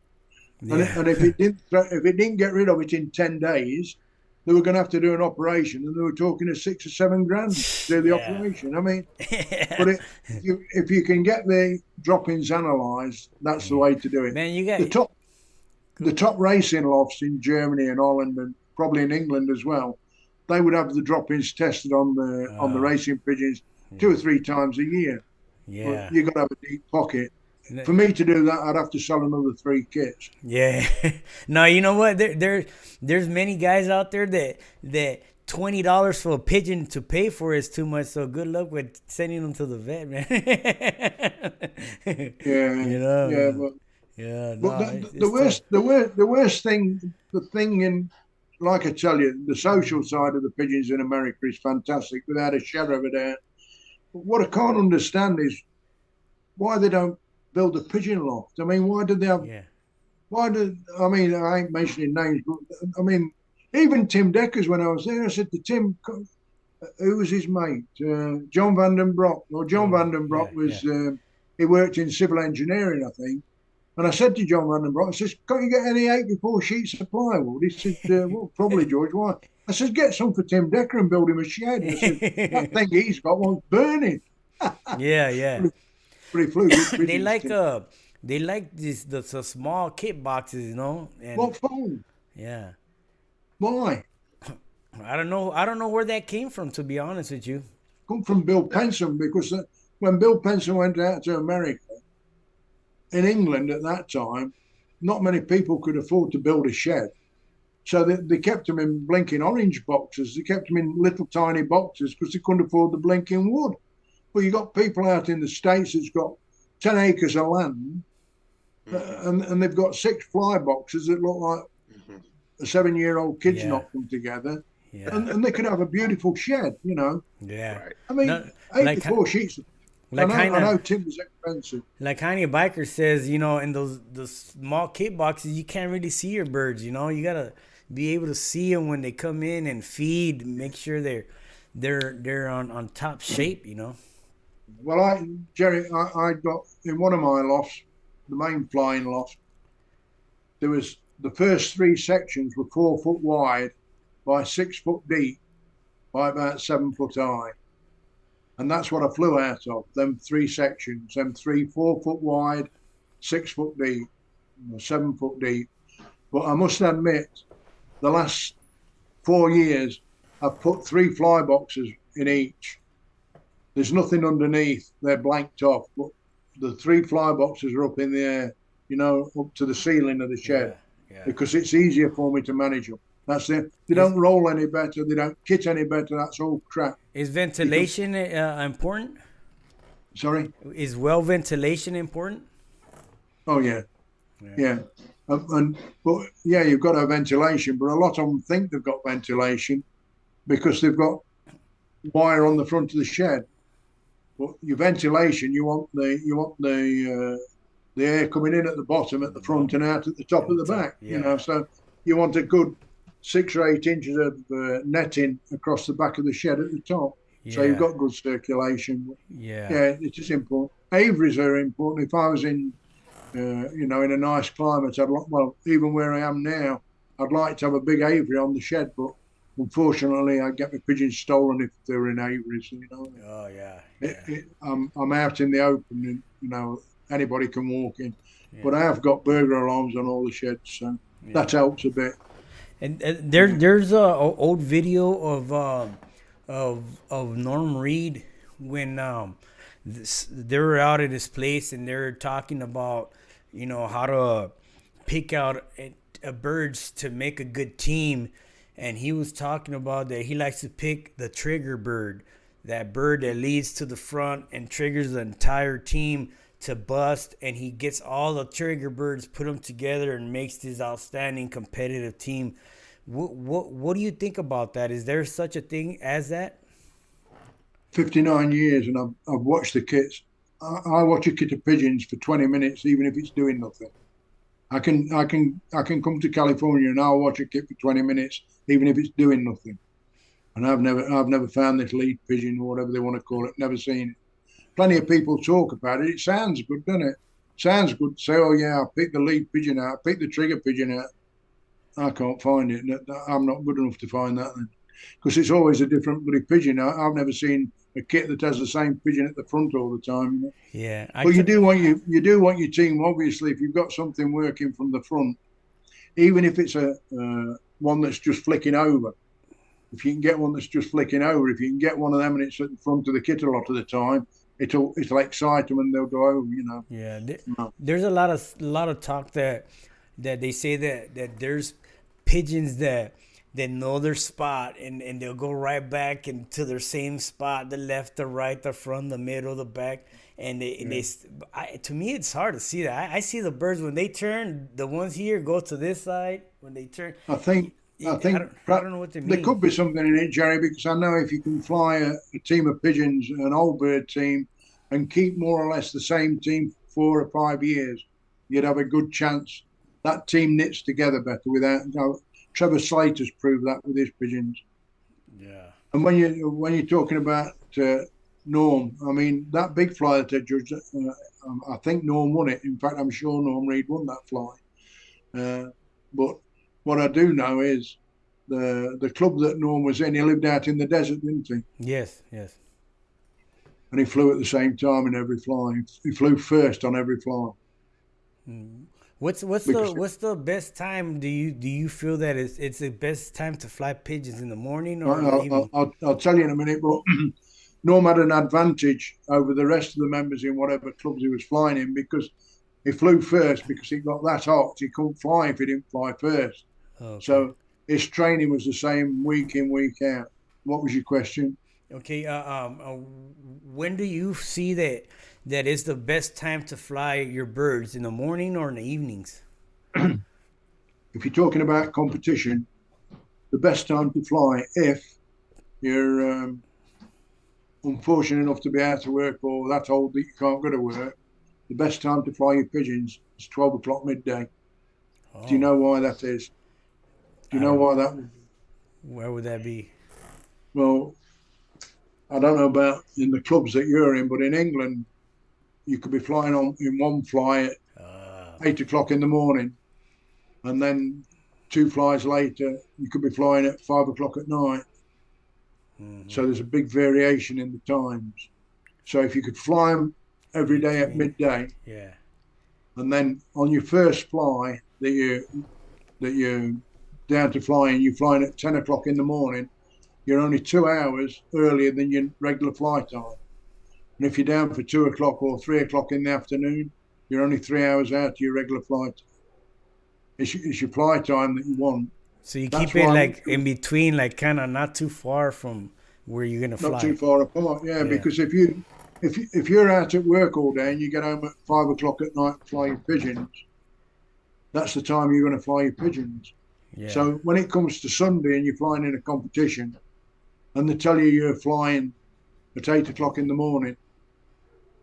And if it didn't get rid of it in 10 days, they were going to have to do an operation, and they were talking of 6 or 7 grand to do the operation. I mean, but if you can get the droppings analysed, that's the way to do it. Man, you got the top racing lofts in Germany and Holland, and probably in England as well. They would have the droppings tested on the racing pigeons 2 or 3 times a year. Yeah, but you got to have a deep pocket. For me to do that, I'd have to sell another 3 kits. Yeah. No, you know what? There's many guys out there that $20 for a pigeon to pay for is too much. So good luck with sending them to the vet, man. You know. Yeah, but yeah. But No, the worst thing, the thing in, like I tell you, the social side of the pigeons in America is fantastic, without a shadow of a doubt. But what I can't understand is why they don't build a pigeon loft. I mean, why did they have? Yeah. I mean, I ain't mentioning names, but I mean, even Tim Deckers, when I was there, I said to Tim, who was his mate? John Van Den Broek. Well, John Van Den Broek was, he worked in civil engineering, I think. And I said to John Van Den Broek, I says, can't you get any 8x4 sheets of plywood? He said, well, probably, George, why? I said, get some for Tim Decker and build him a shed. I said, that thing he's got wants burning. Yeah. But he flew. They like the small kit boxes, you know. And, what for? Yeah. Why? I don't know where that came from, to be honest with you. Come from Bill Penson, because when Bill Penson went out to America, in England at that time, not many people could afford to build a shed. So they kept them in blinking orange boxes. They kept them in little tiny boxes because they couldn't afford the blinking wood. Well, you got people out in the States that's got 10 acres of land, and they've got 6 fly boxes that look like a 7-year-old kid's knocked them together. Yeah. And they could have a beautiful shed, you know. Yeah. Right. I mean, 84 sheets. I know timber's expensive. Like Honey Biker says, you know, in the small kit boxes, you can't really see your birds, you know. You got to be able to see them when they come in and feed, make sure they're on top shape, you know. Well, Jerry, I got in one of my lofts, the main flying loft, there was the first 3 sections were 4 foot wide by 6 foot deep by about 7 foot high. And that's what I flew out of, them 3 sections, them 3 4 foot wide, 6 foot deep, or 7 foot deep. But I must admit, the last 4 years, I've put 3 fly boxes in each. There's nothing underneath, they're blanked off, but the 3 fly boxes are up in the air, you know, up to the ceiling of the shed, because it's easier for me to manage them. That's it. They don't roll any better. They don't kit any better. That's all crap. Is ventilation important? Sorry? Is well ventilation important? Oh, yeah. But you've got to have ventilation, but a lot of them think they've got ventilation because they've got wire on the front of the shed. But your ventilation, you want the air coming in at the bottom, at the front, and out at the top of the back. Yeah. You know, so you want a good 6 or 8 inches of netting across the back of the shed at the top. So you've got good circulation. Yeah, it is important. Aviaries are important. If I was in, you know, in a nice climate, well, even where I am now, I'd like to have a big aviary on the shed, but unfortunately, I get my pigeons stolen if they're in aviaries. You know. Oh yeah. I'm out in the open, and you know anybody can walk in. But I have got burglar alarms on all the sheds, so that helps a bit. And there's a old video of Norm Reed when they were out at his place and they're talking about, you know, how to pick out birds to make a good team, and he was talking about that he likes to pick the trigger bird, that bird that leads to the front and triggers the entire team to bust, and he gets all the trigger birds, put them together, and makes this outstanding competitive team. What do you think about that? Is there such a thing as that? 59 years, and I've watched the kits. I watch a kit of pigeons for 20 minutes, even if it's doing nothing. I can come to California and I'll watch a kit for 20 minutes, even if it's doing nothing. And I've never found this lead pigeon or whatever they want to call it. Never seen it. Plenty of people talk about it. It sounds good, doesn't it? Sounds good. Say, oh yeah, I picked the lead pigeon out. I picked the trigger pigeon out. I can't find it. I'm not good enough to find that then, because it's always a different bloody pigeon. I've never seen a kit that has the same pigeon at the front all the time. Yeah. But you do want your team, obviously, if you've got something working from the front, even if it's a one that's just flicking over. If you can get one that's just flicking over, if you can get one of them and it's at the front of the kit a lot of the time, it'll excite them and they'll go over, you know. Yeah, there's a lot of talk that they say that there's pigeons that know their spot and they'll go right back into their same spot, the left, the right, the front, the middle, the back, and to me it's hard to see that. I see the birds when they turn, the ones here go to this side when they turn. I don't know what they mean. There could be something in it, Jerry, because I know if you can fly a team of pigeons, an old bird team, and keep more or less the same team for 4 or 5 years, you'd have a good chance that team knits together better. Trevor Slater's proved that with his pigeons. Yeah. And when you're talking about Norm, I mean that big fly that they judged, I think Norm won it. In fact, I'm sure Norm Reed won that fly. But what I do know is the club that Norm was in, he lived out in the desert, didn't he? Yes. And he flew at the same time in every fly. He flew first on every fly. What's the best time? Do you feel that it's the best time to fly pigeons, in the morning or in the evening? I'll tell you in a minute, but Norm had an advantage over the rest of the members in whatever clubs he was flying in, because he flew first because he got that hot. He couldn't fly if he didn't fly first. Okay. So his training was the same week in, week out. What was your question? Okay. When do you see that is the best time to fly your birds, in the morning or in the evenings? If you're talking about competition, the best time to fly, if you're unfortunate enough to be out of work or that old that you can't go to work, the best time to fly your pigeons is 12 o'clock midday. Oh. Do you know why that is? Do you know why that would be? Where would that be? Well, I don't know about in the clubs that you're in, but in England, you could be flying in one fly at 8 o'clock in the morning, and then 2 flies later, you could be flying at 5 o'clock at night. Mm-hmm. So there's a big variation in the times. So if you could fly them every day at midday, and then on your first fly that you're down to flying, you're flying at 10 o'clock in the morning, you're only 2 hours earlier than your regular flight time. And if you're down for 2 o'clock or 3 o'clock in the afternoon, you're only 3 hours out of your regular flight. It's your flight time that you want. So you keep it like in between, like kind of not too far from where you're gonna fly. Not too far apart, yeah. Because if you're out at work all day and you get home at 5 o'clock at night to fly your pigeons, that's the time you're going to fly your pigeons. Yeah. So when it comes to Sunday and you're flying in a competition, and they tell you you're flying at 8 o'clock in the morning,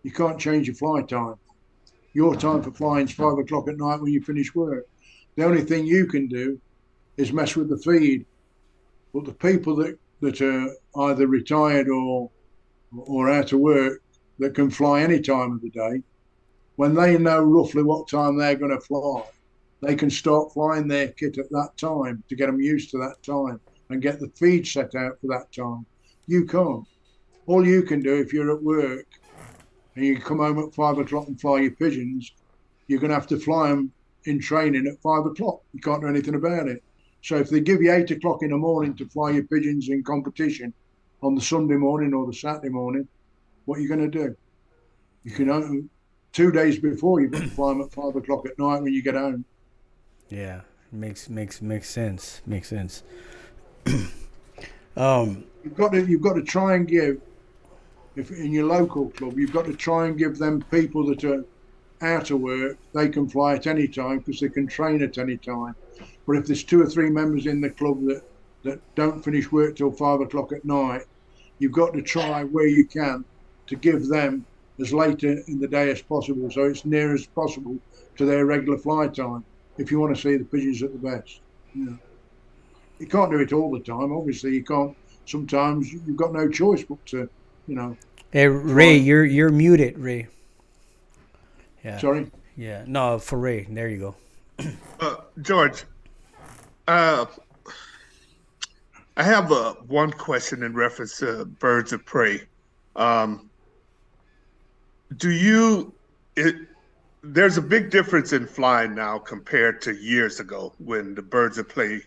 you can't change your flight time. Your time for flying is 5 o'clock at night when you finish work. The only thing you can do is mess with the feed. But the people that are either retired or out of work that can fly any time of the day, when they know roughly what time they're going to fly, they can start flying their kit at that time to get them used to that time and get the feed set out for that time. You can't. All you can do if you're at work and you come home at 5 o'clock and fly your pigeons, you're going to have to fly them in training at 5 o'clock. You can't do anything about it. So if they give you 8 o'clock in the morning to fly your pigeons in competition on the Sunday morning or the Saturday morning, what are you going to do? You can 2 days before you've got to fly them at 5 o'clock at night when you get home. Yeah, makes sense. Makes sense. You've got to try and give, if in your local club, you've got to try and give them people that are out of work, they can fly at any time because they can train at any time. But if there's 2 or 3 members in the club that don't finish work till 5 o'clock at night, you've got to try where you can to give them as late in the day as possible, so it's near as possible to their regular flight time, if you want to see the pigeons at the best. You can't do it all the time. Obviously, you can't. Sometimes you've got no choice but to, Hey, Ray, you're muted, Ray. Yeah. Sorry? Yeah. No, for Ray. There you go. George, I have one question in reference to birds of prey. There's a big difference in flying now compared to years ago when the birds of prey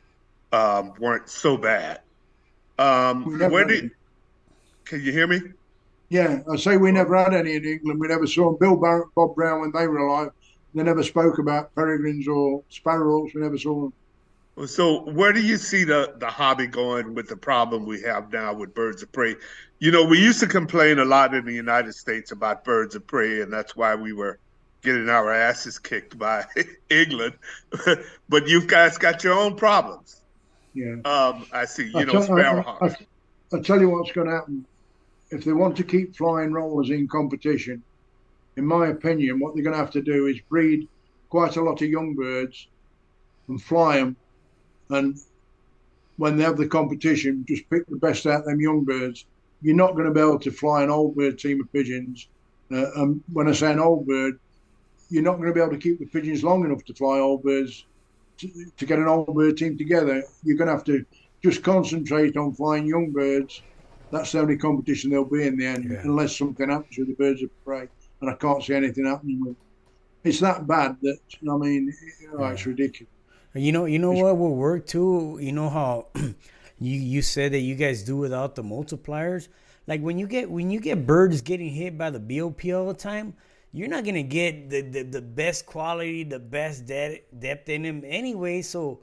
weren't so bad. Can you hear me? Yeah, I say we never had any in England. We never saw them. Bob Brown, when they were alive, they never spoke about peregrines or sparrowhawks. We never saw them. So where do you see the hobby going with the problem we have now with birds of prey? We used to complain a lot in the United States about birds of prey, and that's why we were getting our asses kicked by England. But you guys got your own problems. Yeah. I see, sparrowhawks. I'll tell you what's going to happen. If they want to keep flying rollers in competition, in my opinion, what they're going to have to do is breed quite a lot of young birds and fly them. And when they have the competition, just pick the best out of them young birds. You're not going to be able to fly an old bird team of pigeons. And when I say an old bird, you're not going to be able to keep the pigeons long enough to fly old birds to get an old bird team together. You're going to have to just concentrate on flying young birds. That's the only competition there'll be in the end, unless something happens with the birds of prey. And I can't see anything happening with it. It's that bad that, it's ridiculous. You know what will work too? You know how you said that you guys do without the multipliers? Like when you get birds getting hit by the BOP all the time, you're not gonna get the best quality, the best depth in them anyway. So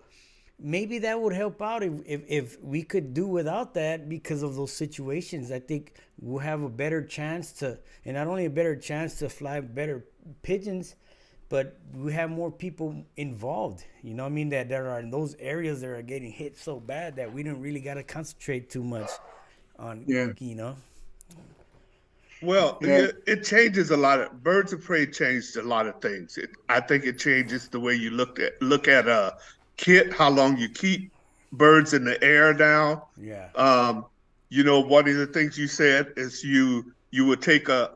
maybe that would help out if we could do without that because of those situations. I think we'll have a better chance to, and not only a better chance to fly better pigeons, but we have more people involved. You know what I mean? That there are in those areas that are getting hit so bad that we don't really got to concentrate too much on, Well, it changes a lot of, birds of prey changed a lot of things. I think it changes the way you look at a kit, how long you keep birds in the air now. Yeah. One of the things you said is you would take a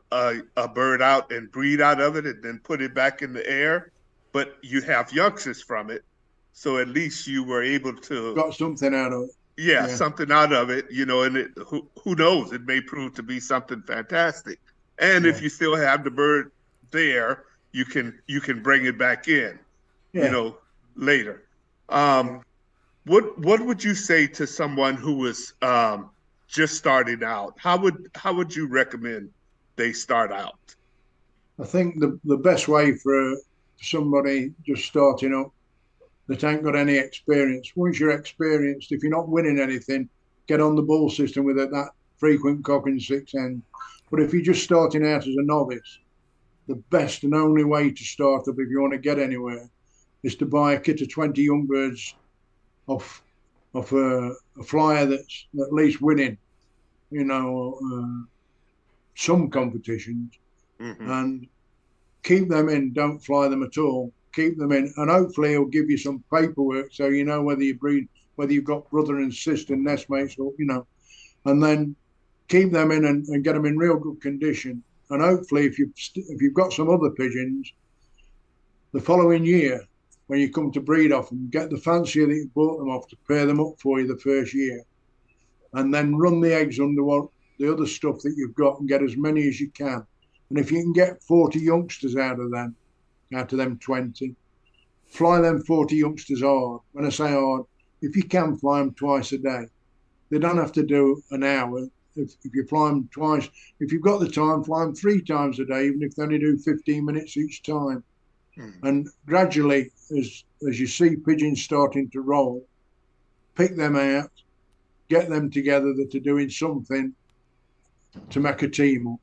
bird out and breed out of it and then put it back in the air, but you have youngsters from it. So at least you were able to got something out of it. Yeah, something out of it, and who knows, it may prove to be something fantastic. And if you still have the bird there, you can bring it back in, later. What would you say to someone who was just starting out? How would you recommend they start out? I think the best way for somebody just starting up that ain't got any experience, once you're experienced, if you're not winning anything, get on the ball system with that frequent cock and six end. But if you're just starting out as a novice, the best and only way to start up if you want to get anywhere is to buy a kit of 20 young birds off a flyer that's at least winning you know, some competitions, and keep them in. Don't fly them at all. Keep them in, and hopefully he'll give you some paperwork so you know whether you breed, whether you've got brother and sister nestmates, or you know, and then keep them in and get them in real good condition. And hopefully, if you've got some other pigeons, the following year when you come to breed off them, get the fancier that you bought them off to pair them up for you the first year, and then run the eggs under what the other stuff that you've got and get as many as you can. And if you can get 40 youngsters out of them 20, fly them 40 youngsters hard. When I say hard, if you can, fly them twice a day. They don't have to do an hour. If you fly them twice, if you've got the time, fly them 3 times a day, even if they only do 15 minutes each time. And gradually, as you see pigeons starting to roll, pick them out, get them together that are doing something to make a team up.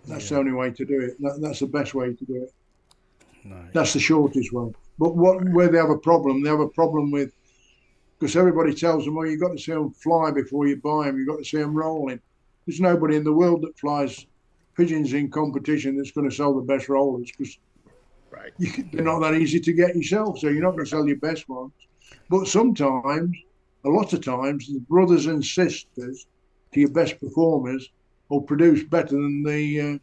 That's the only way to do it. That's the best way to do it. Nice. That's the shortest way. But where they have a problem with, because everybody tells them, well, you've got to see them fly before you buy them. You've got to see them rolling. There's nobody in the world that flies pigeons in competition that's going to sell the best rollers, because they're not that easy to get yourself. So you're not going to sell your best ones. But sometimes, a lot of times, the brothers and sisters to your best performers will produce better than the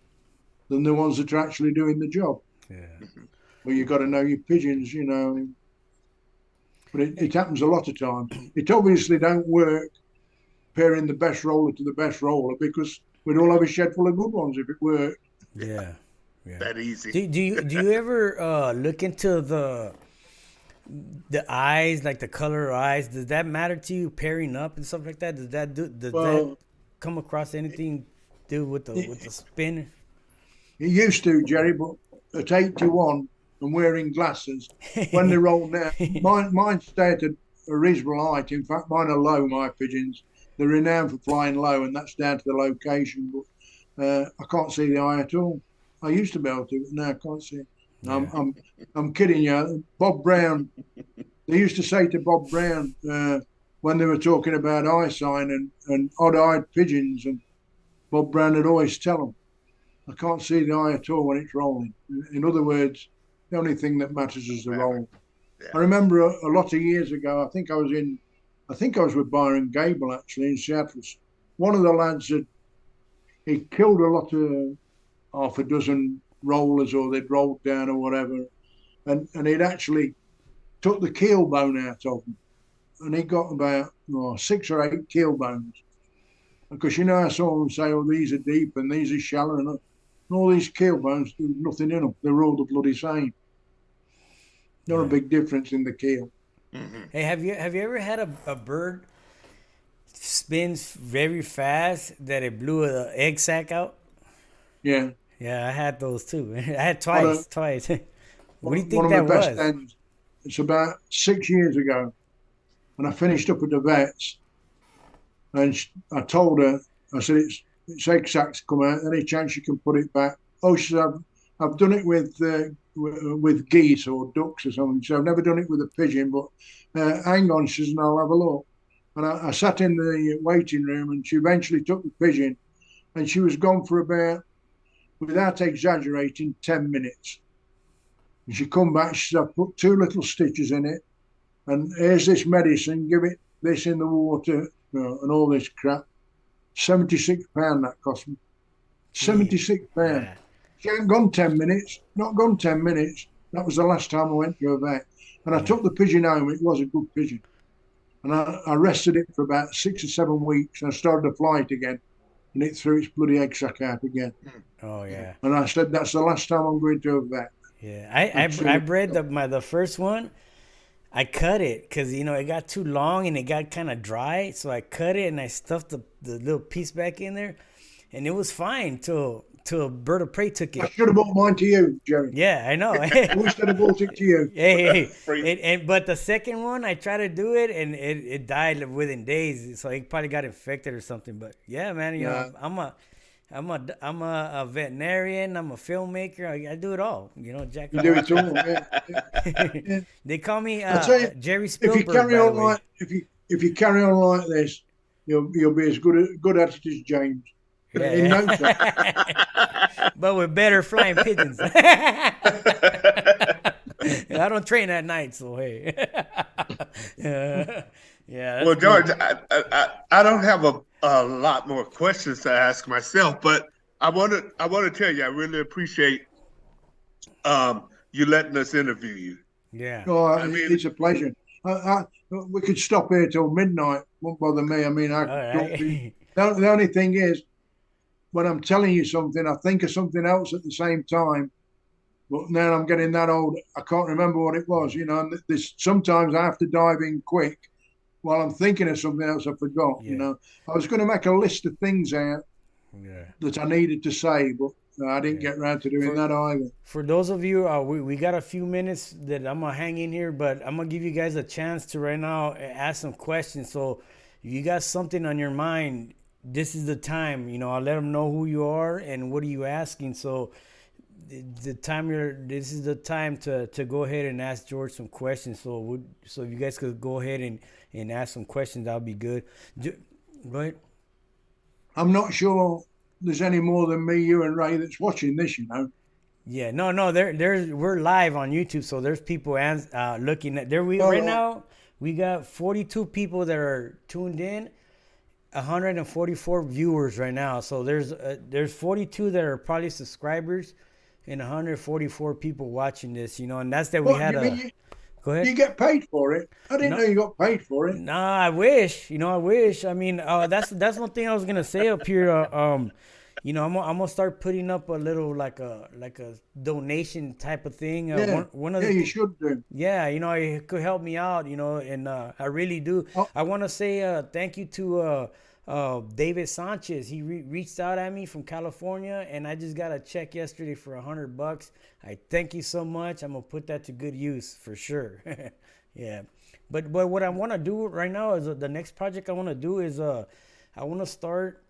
ones that are actually doing the job. Yeah. Well, you've got to know your pigeons, you know. But it happens a lot of times. It obviously don't work pairing the best roller to the best roller, because we'd all have a shed full of good ones if it worked. Yeah. That easy. Do you ever look into the eyes, like the color of eyes? Does that matter to you, pairing up and stuff like that? Does that come across anything to do with the spin? It used to, Jerry, but at 81 and wearing glasses, when they roll now, mine stay at a reasonable height. In fact, mine are low, my pigeons. They're renowned for flying low, and that's down to the location. But I can't see the eye at all. I used to be able to, but now I can't see it. Yeah. I'm kidding you. Bob Brown, they used to say to Bob Brown when they were talking about eye sign and odd-eyed pigeons, and Bob Brown would always tell them, I can't see the eye at all when it's rolling. In other words, the only thing that matters is the roll. Yeah. I remember a lot of years ago, I think I was with Byron Gable actually in Seattle. One of the lads he killed a lot of half a dozen rollers, or they'd rolled down or whatever, and he'd actually took the keel bone out of them, and he got about 6 or 8 keel bones. Because you know how some of them say, oh, these are deep and these are shallow, and all these keel bones, there's nothing in them. They're all the bloody same. Not a big difference in the keel. Mm-hmm. Hey, have you ever had a bird spins very fast that it blew an egg sac out? Yeah. Yeah, I had those too. I had twice. What do you think one that of my was? Best ends, it's about 6 years ago, and I finished up at the vet's, and I told her, I said, it's egg sacs come out. Any chance you can put it back? Oh, she said, I've done it with geese or ducks or something. So I've never done it with a pigeon, but hang on, she says, and I'll have a look. And I sat in the waiting room, and she eventually took the pigeon, and she was gone for about, without exaggerating, 10 minutes. And she come back, she said, I put 2 little stitches in it, and here's this medicine, give it this in the water, and all this crap. £76 that cost me. £76. Yeah. She hadn't gone 10 minutes, not gone 10 minutes. That was the last time I went to a vet. And I took the pigeon home. It was a good pigeon. And I rested it for about 6 or 7 weeks, and I started to fly it again. And it threw its bloody egg sac out again. Oh, yeah. And I said, that's the last time I'm going to a vet. Yeah, I bred the first one. I cut it because, it got too long and it got kind of dry. So I cut it and I stuffed the little piece back in there. And it was fine till a bird of prey took it. I should have bought mine to you, Jerry. Yeah, I know. I wish I'd have bought it to you. But the second one, I tried to do it and it died within days. So it probably got infected or something. But yeah, man, I'm a veterinarian. I'm a filmmaker. I do it all. Jack. You do it all. Yeah. They call me you, Jerry Spielberg. If you carry on like this, you'll be as good at it as James. In no time. Yeah. But with better flying pigeons. I don't train at night, so hey. Yeah, that's Well, good. George, I don't have a lot more questions to ask myself, but I want to tell you I really appreciate you letting us interview you. Yeah. Oh, I mean, it's a pleasure. We could stop here till midnight. Won't bother me. I mean, I All could talk to you. right. The only thing is, when I'm telling you something, I think of something else at the same time. But now I'm getting that old, I can't remember what it was. You know, and sometimes I have to dive in quick while I'm thinking of something else I forgot. Yeah. You know, I was going to make a list of things out Yeah. that I needed to say, but I didn't Yeah. get around to doing that either. For those of you, we got a few minutes that I'm gonna hang in here, but I'm gonna give you guys a chance to right now ask some questions. So if you got something on your mind, this is the time. You know, I'll let them know who you are and what are you asking. So this is the time to go ahead and ask George some questions. So if you guys could go ahead and ask some questions, that would be good. Go ahead. I'm not sure there's any more than me, you, and Ray that's watching this. You know. Yeah, no, we're live on YouTube, so there's people looking at there. Right now we got 42 people that are tuned in, 144 viewers right now. So there's 42 that are probably subscribers, and 144 people watching this. You know, and that's that we had a. Go ahead. You get paid for it? I didn't know you got paid for it. Nah, I wish. You know, I wish. I mean, that's one thing I was gonna say up here. You know, I'm gonna start putting up a little like a donation type of thing. One of the, you should do. Yeah, you know, it could help me out. You know, and I really do. I want to say thank you to David Sanchez. He reached out at me from California, and I just got a check yesterday for $100. I thank you so much. I'm gonna put that to good use for sure. Yeah, but what I want to do right now is the next project I want to do is I want to start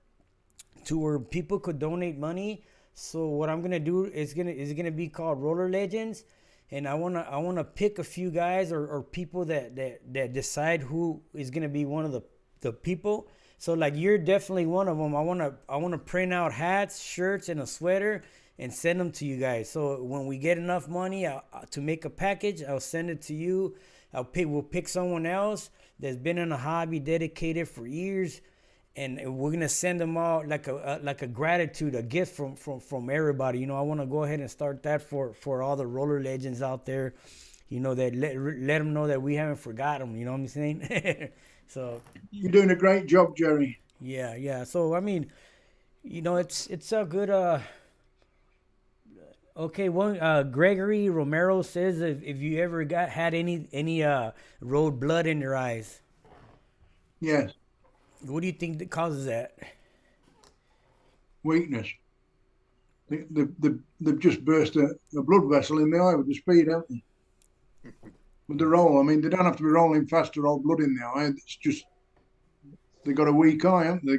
to where people could donate money. So what I'm gonna do is gonna be called Roller Legends, and I wanna pick a few guys or people that decide who is gonna be one of the people. So like you're definitely one of them. I wanna print out hats, shirts, and a sweater and send them to you guys. So when we get enough money to make a package, I'll send it to you. We'll pick someone else that's been in a hobby dedicated for years, and we're gonna send them out like a gratitude, a gift from everybody. You know, I want to go ahead and start that for all the roller legends out there. You know, that let them know that we haven't forgot them. You know what I'm saying? So you're doing a great job, Jerry. Yeah. So I mean, you know, it's a good. Okay, Gregory Romero says if you ever had any road blood in your eyes. Yes. What do you think that causes that? Weakness. They've just burst a blood vessel in the eye with the speed, haven't they? With the roll, I mean, they don't have to be rolling fast to roll blood in the eye. It's just they got a weak eye, haven't they?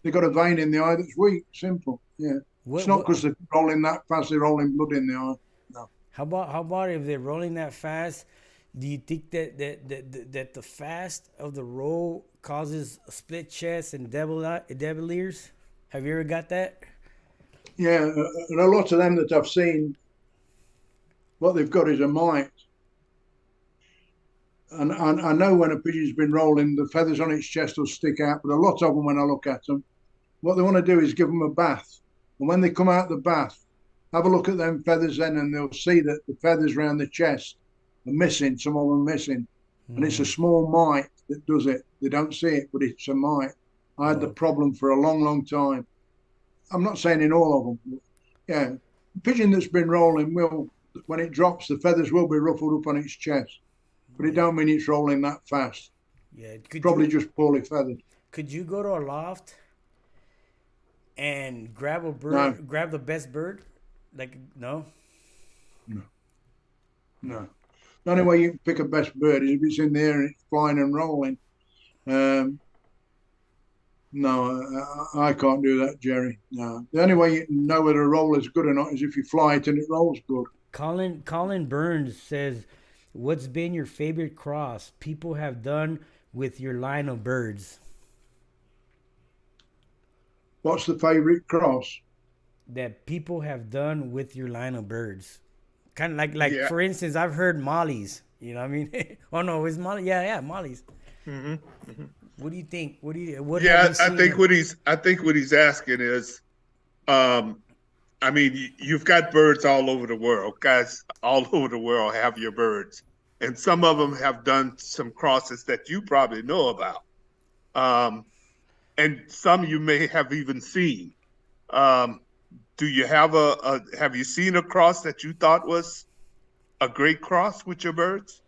They got a vein in the eye that's weak. Simple. Yeah. It's not because they're rolling that fast. They're rolling blood in the eye. No. How about if they're rolling that fast? Do you think that the fast of the roll causes a split chest and devil ears? Have you ever got that? Yeah, and a lot of them that I've seen, what they've got is a mite. And I know when a pigeon's been rolling, the feathers on its chest will stick out. But a lot of them, when I look at them, what they want to do is give them a bath. And when they come out the bath, have a look at them feathers then, and they'll see that the feathers around the chest are missing. Some of them missing. And it's a small mite that does it. They don't see it, but it's a mite. I had the problem for a long, long time. I'm not saying in all of them. But yeah, a pigeon that's been rolling will, when it drops, the feathers will be ruffled up on its chest. But it don't mean it's rolling that fast. Yeah, probably just poorly feathered. Could you go to a loft and grab a bird, grab the best bird? Like, no? No. The only way you can pick a best bird is if it's in the air and it's flying and rolling. No, I can't do that, Jerry. No. The only way you can know whether a roll is good or not is if you fly it and it rolls good. Colin Burns says, what's been your favorite cross people have done with your line of birds? What's the favorite cross? that people have done with your line of birds? Kind of like Yeah. for instance, I've heard Molly's. You know what I mean? Oh no, it's Molly. Yeah, Molly's. What do you think? What Yeah, have you I seen? think what he's asking is, I mean, you've got birds all over the world. Guys all over the world have your birds, and some of them have done some crosses that you probably know about, and some you may have even seen. Do you have have you seen a cross that you thought was a great cross with your birds?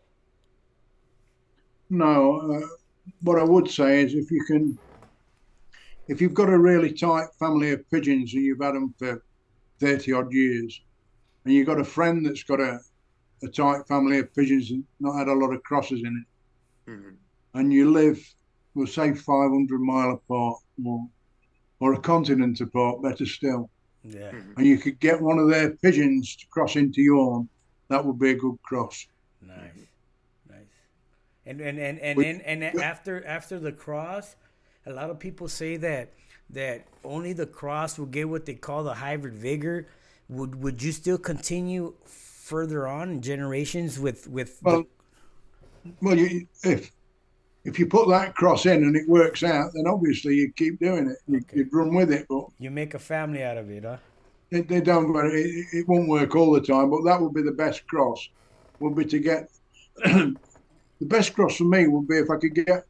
No. What I would say is if you've got a really tight family of pigeons and you've had them for 30 odd years, and you've got a friend that's got a tight family of pigeons and not had a lot of crosses in it, and you live, we'll say 500-mile apart or a continent apart, better still, Yeah. and you could get one of their pigeons to cross into yours, that would be a good cross. Nice. And then after the cross, a lot of people say that only the cross will get what they call the hybrid vigor. Would you still continue further on in generations with Well, if you put that cross in and it works out, then obviously you keep doing it. You'd run with it, but you make a family out of it, huh? they don't. It won't work all the time, but that would be the best cross. Would be to get the best cross for me would be if I could get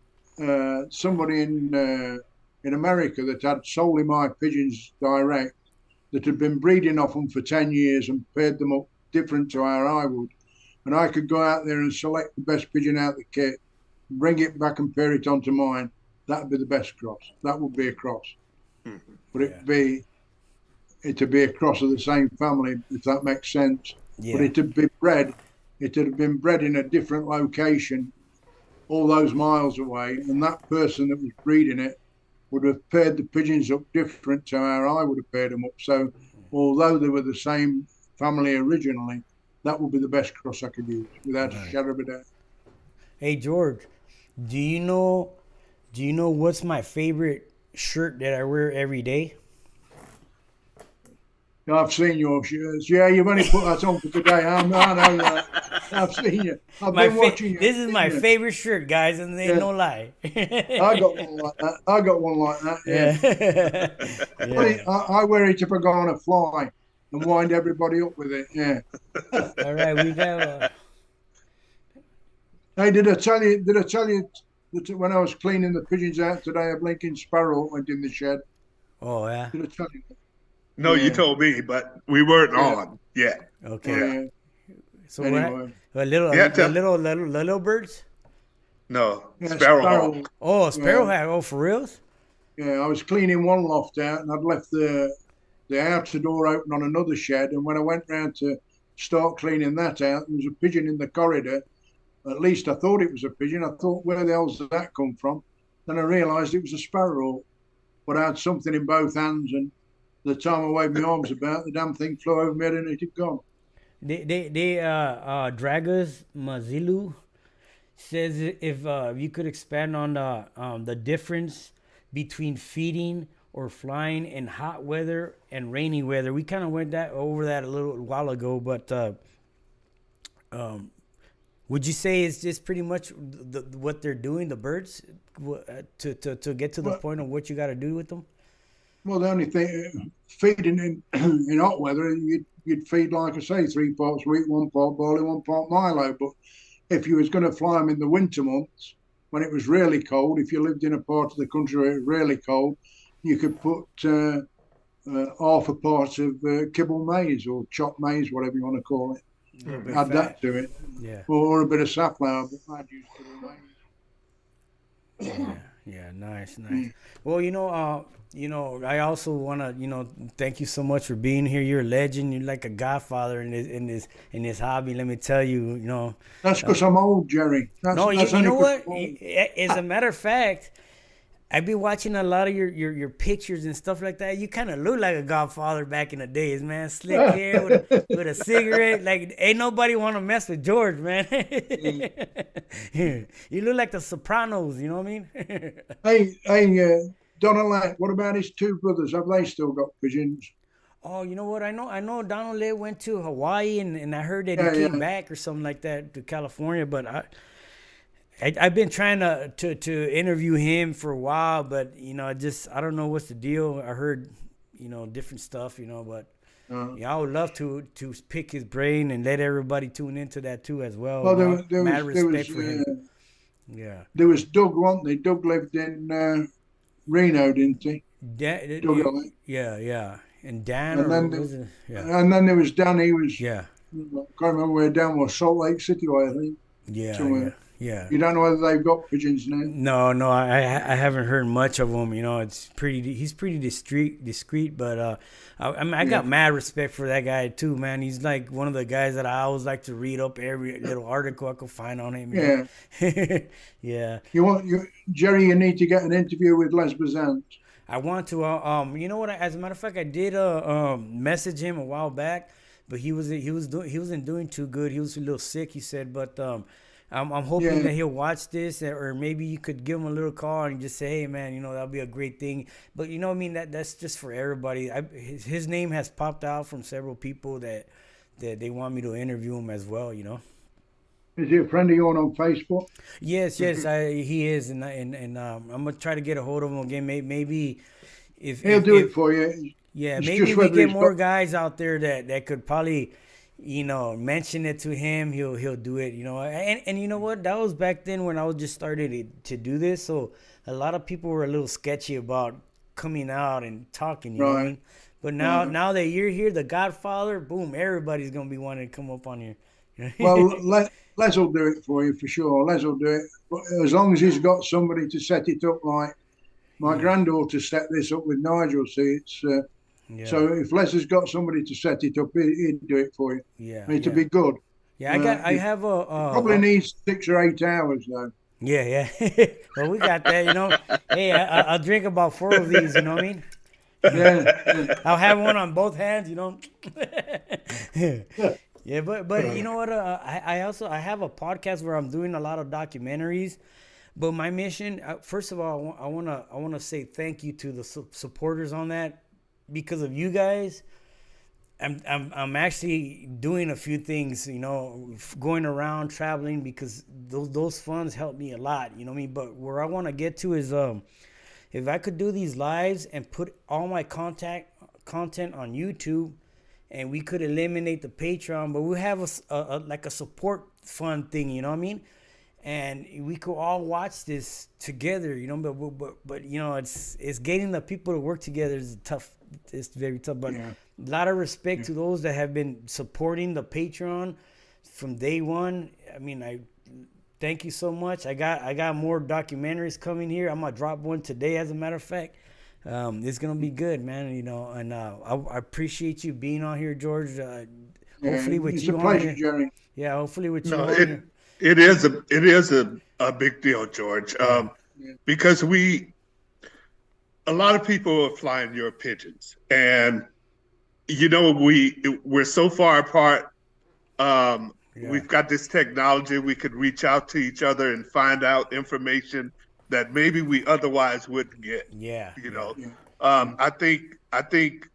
somebody in America that had solely my pigeons direct, that had been breeding off them for 10 years and paired them up different to how I would, and I could go out there and select the best pigeon out of the kit, bring it back and pair it onto mine. That'd be the best cross. That would be a cross. But it'd be a cross of the same family, if that makes sense. Yeah. But it had been bred in a different location, all those miles away, and that person that was breeding it would have paired the pigeons up different to how I would have paired them up. So although they were the same family originally, that would be the best cross I could use, without a shadow of a doubt. Hey George, do you know what's my favorite shirt that I wear every day? I've seen your shirts. Yeah, you've only put that on for today. I know that. I've seen you. I've been watching you. This is my favorite shirt, guys, and they no lie. I got one like that. Yeah. Yeah. I wear it if I go on a fly and wind everybody up with it. Yeah. All right, we have. Hey, did I tell you that when I was cleaning the pigeons out today, a blinking sparrow went in the shed? Oh yeah. Did I tell you? No, you told me, but we weren't on yet. Okay. Yeah. So Anyway. what? The little birds? No, Yeah, sparrow. Oh, sparrowhawk. Oh, for reals? Yeah, I was cleaning one loft out and I'd left the outer door open on another shed. And when I went round to start cleaning that out, there was a pigeon in the corridor. At least I thought it was a pigeon. I thought, where the hell's that come from? Then I realised it was a sparrow. But I had something in both hands, and the time I waved my arms about, the damn thing flew over me and it had gone. Dragus Mazilu says if you could expand on the difference between feeding or flying in hot weather and rainy weather. We kind of went over that a little while ago, but would you say it's just pretty much what they're doing, the birds, to get to the point of what you got to do with them? Well, the only thing, feeding in hot weather, you'd feed, like I say, 3 parts wheat, 1 part barley, 1 part Milo. But if you was going to fly them in the winter months, when it was really cold, if you lived in a part of the country where it was really cold, you could put half a part of kibble maize or chopped maize, whatever you want to call it. Add that to it. Yeah. Or a bit of safflower, but I'd use to the maize. Yeah, nice. Well, I also want to, thank you so much for being here. You're a legend. You're like a godfather in this hobby. Let me tell you, That's because I'm old, Jerry. You know what? As a matter of fact, I've been watching a lot of your pictures and stuff like that. You kind of look like a godfather back in the days, man. Slick hair with a cigarette. Like, ain't nobody want to mess with George, man. You look like the Sopranos, you know what I mean? Hey, Donald, what about his two brothers? Have they still got pigeons? Oh, you know what? I know Donald Lay went to Hawaii, and I heard that he Yeah, came yeah. back or something like that to California. But I've been trying to interview him for a while, but I don't know what's the deal. I heard different stuff, but yeah, I would love to pick his brain and let everybody tune into that too as well. Well, Mad respect for him. Yeah. There was Doug, wasn't there? Doug lived in Reno, didn't he? Yeah. And Dan, And or then was it? Yeah. And then there was Dan. He was. Yeah. I can't remember where Dan was. Salt Lake City, I think. Yeah. You don't know whether they've got pigeons now? No, I haven't heard much of him. He's pretty discreet, but I got mad respect for that guy too, man. He's like one of the guys that I always like to read up every little article I could find on him. Yeah. Yeah. Jerry, you need to get an interview with Les Bazant. I want to. You know what? As a matter of fact, I did message him a while back, but he wasn't doing too good. He was a little sick, he said, but I'm hoping that he'll watch this, or maybe you could give him a little call and just say, hey, man, that'll be a great thing. But that's just for everybody. His name has popped out from several people that they want me to interview him as well. Is he a friend of yours on Facebook? Yes, he is, and I'm gonna try to get a hold of him again. Maybe if he'll do it for you. Yeah, It's maybe just we whether get he's more got- guys out there that could probably, mention it to him. He'll do it. And you know what? That was back then when I was just started to do this. So a lot of people were a little sketchy about coming out and talking. You know what I mean? But now that you're here, the Godfather, boom, everybody's gonna be wanting to come up on here. Well, Les will do it for you for sure. Les will do it. But as long as he's got somebody to set it up, like my granddaughter set this up with Nigel. See, it's so if Les has got somebody to set it up, he'd do it for you. Yeah, It'll be good. Yeah, I have a probably needs 6 or 8 hours though. Yeah. Well, we got that. Hey, I'll drink about 4 of these. You know what I mean? Yeah. I'll have one on both hands. Yeah, but you know what? I have a podcast where I'm doing a lot of documentaries. But my mission, first of all, I wanna say thank you to the supporters on that. Because of you guys, I'm actually doing a few things. Going around traveling, because those funds help me a lot. You know what I mean? But where I want to get to is if I could do these lives and put all my content on YouTube. And we could eliminate the Patreon, but we have a support fund thing, you know what I mean? And we could all watch this together, But it's getting the people to work together is tough. It's very tough. But a lot of respect to those that have been supporting the Patreon from day one. I mean, I thank you so much. I got more documentaries coming here. I'm gonna drop one today, as a matter of fact. It's gonna be good, man. And I appreciate you being on here, George. Hopefully with it's you a pleasure, on here. Jerry. Yeah, hopefully with you No, on here. it is a big deal, George, because a lot of people are flying your pigeons, and we're so far apart. We've got this technology. We could reach out to each other and find out information that maybe we otherwise wouldn't get. I think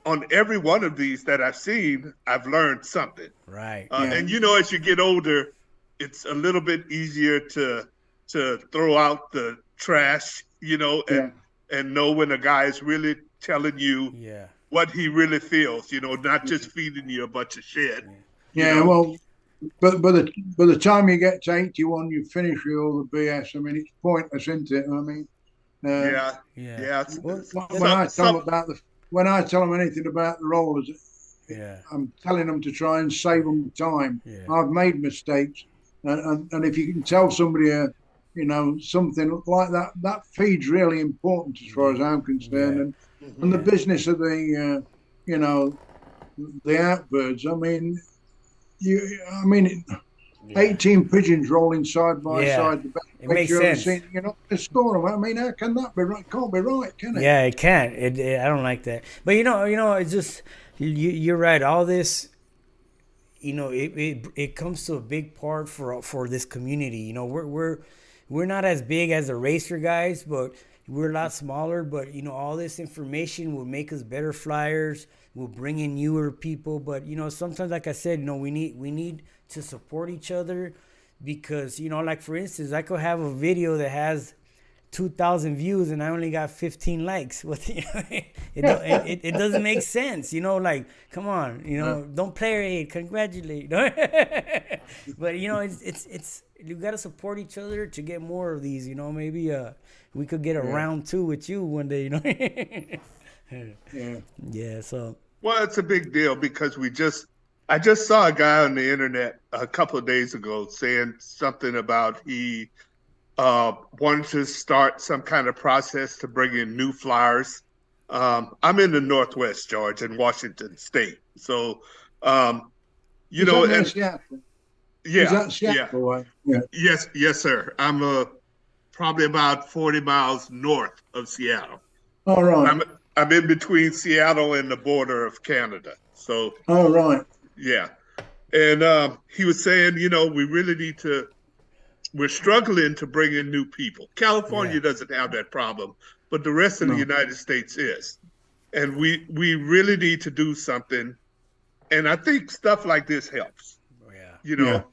on every one of these that I've seen, I've learned something. Right. And as you get older, it's a little bit easier to throw out the trash, and know when a guy is really telling you what he really feels, not just feeding you a bunch of shit. Well, but by the time you get to 81, you finish with all the BS. I mean, it's pointless, isn't it? I mean, When I tell them anything about the rollers, I'm telling them to try and save them time. I've made mistakes, and if you can tell somebody, something like that, that feed's really important as far as I'm concerned, and the business of the, the outbirds. I mean. 18 pigeons rolling side by side. The best it makes sense. Seen, to score them. I mean, how can that be right? Can't be right, can it? Yeah, it can't. I don't like that. But it's just you're right. All this, it comes to a big part for this community. We're not as big as the racer guys, but we're a lot smaller, but you know, all this information will make us better flyers. We'll bring in newer people, but you know, sometimes, like I said, you know, we need to support each other, because you know, like for instance, I could have a video that has 2,000 views and I only got 15 likes. What, you know, it doesn't make sense, you know. Like, come on, you know, don't play, congratulate. But you know, it's you got to support each other to get more of these. You know, maybe we could get a round 2 with you one day. You know. Yeah. So. Well, it's a big deal because I just saw a guy on the internet a couple of days ago saying something about he wanted to start some kind of process to bring in new flyers. I'm in the Northwest, George, in Washington State. So, you know, and Seattle? Yeah, Is that Seattle? Yeah. Yes, sir. I'm probably about 40 miles north of Seattle. All right. I'm in between Seattle and the border of Canada. So. All right. Yeah. And he was saying, you know, we're struggling to bring in new people. California doesn't have that problem, but the rest of the United States is. And we really need to do something. And I think stuff like this helps. You know,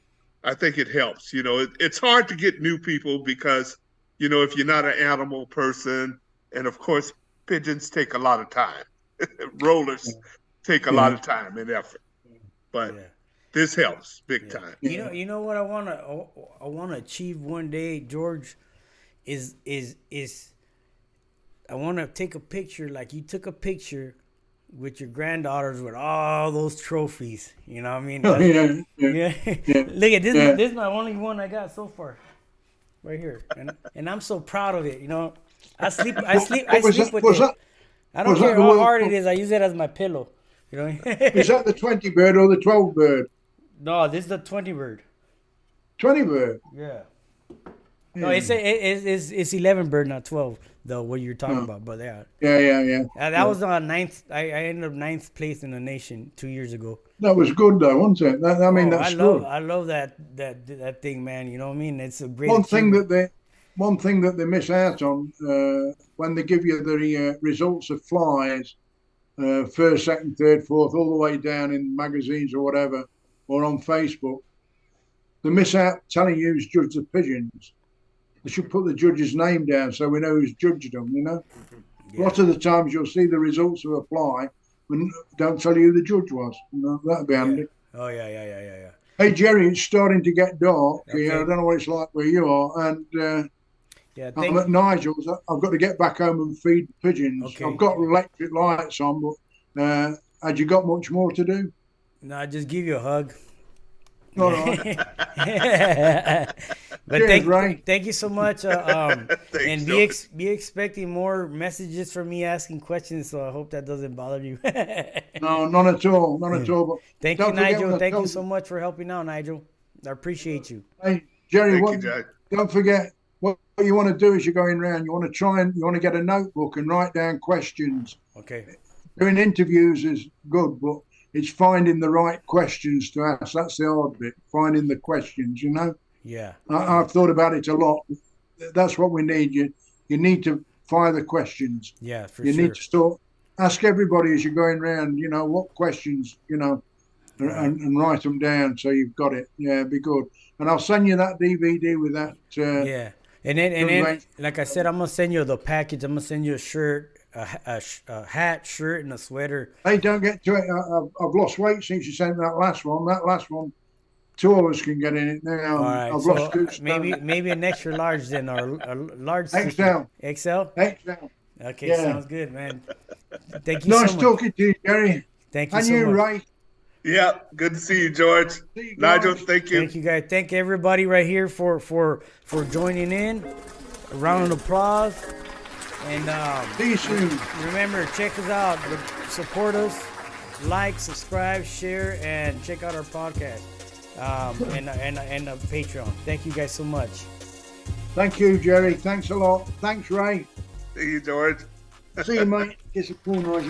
I think it helps. You know, it's hard to get new people because, you know, if you're not an animal person, and of course, pigeons take a lot of time. Rollers take a lot of time and effort. But this helps big time. You know what I wanna achieve one day, George, is I wanna take a picture like you took a picture with your granddaughters with all those trophies. You know what I mean? Yeah. Look at this. This is my only one I got so far, right here, and I'm so proud of it. You know, I sleep with it. I don't care how hard it is. I use it as my pillow. You know? Is that the 20 bird or the 12 bird? No, this is the 20 bird. 20 bird? Yeah. No, it's 11 bird, not 12, though, what you're talking about. But yeah. Yeah. That was on 9th. I ended up 9th place in the nation 2 years ago. That was good, though, wasn't it? That's good. I love that thing, man. You know what I mean? It's a great One thing that they miss out on when they give you the results of flies, first, second, third, fourth, all the way down in magazines or whatever, or on Facebook, they miss out telling you who's judged the pigeons. They should put the judge's name down so we know who's judged them, you know? Yeah. Lots of the times you'll see the results of a fly and don't tell you who the judge was. You know, that'd be handy. Oh, yeah. Hey, Jerry, it's starting to get dark. Okay. I don't know what it's like where you are. And I'm at Nigel's. I've got to get back home and feed the pigeons. Okay. I've got electric lights on, but had you got much more to do? No, I just give you a hug. All right. But cheers, thank you so much. And be expecting more messages from me asking questions. So I hope that doesn't bother you. No, none at all. But thank you, Nigel. Thank you so much for helping out, Nigel. I appreciate you. Hey, Jerry, don't forget what you want to do is you're going around. You want to get a notebook and write down questions. Okay. Doing interviews is good, but it's finding the right questions to ask. That's the hard bit, finding the questions, you know? Yeah. I've thought about it a lot. That's what we need. You need to fire the questions. Yeah, for sure. You need to ask everybody as you're going around, you know, what questions, you know, and write them down so you've got it. Yeah, it'd be good. And I'll send you that DVD with that. Yeah. And then, like I said, I'm going to send you the package. I'm going to send you a shirt, a hat, shirt, and a sweater. Hey, don't get to it. I've lost weight since you sent that last one. That last one, 2 of us can get in it now. All right. I've lost 2 stones. Maybe an extra large then, or a large. XL. XL? XL. Okay, sounds good, man. Thank you so much. Nice talking to you, Jerry. Thank you so much. Ray. Yeah, good to see you, George. Nigel, thank you. Thank you, guys. Thank everybody right here for joining in. A round of applause. And see you soon. Remember, check us out. Support us. Like, subscribe, share, and check out our podcast and Patreon. Thank you guys so much. Thank you, Jerry. Thanks a lot. Thanks, Ray. See you, George. See you, mate. Get a corner.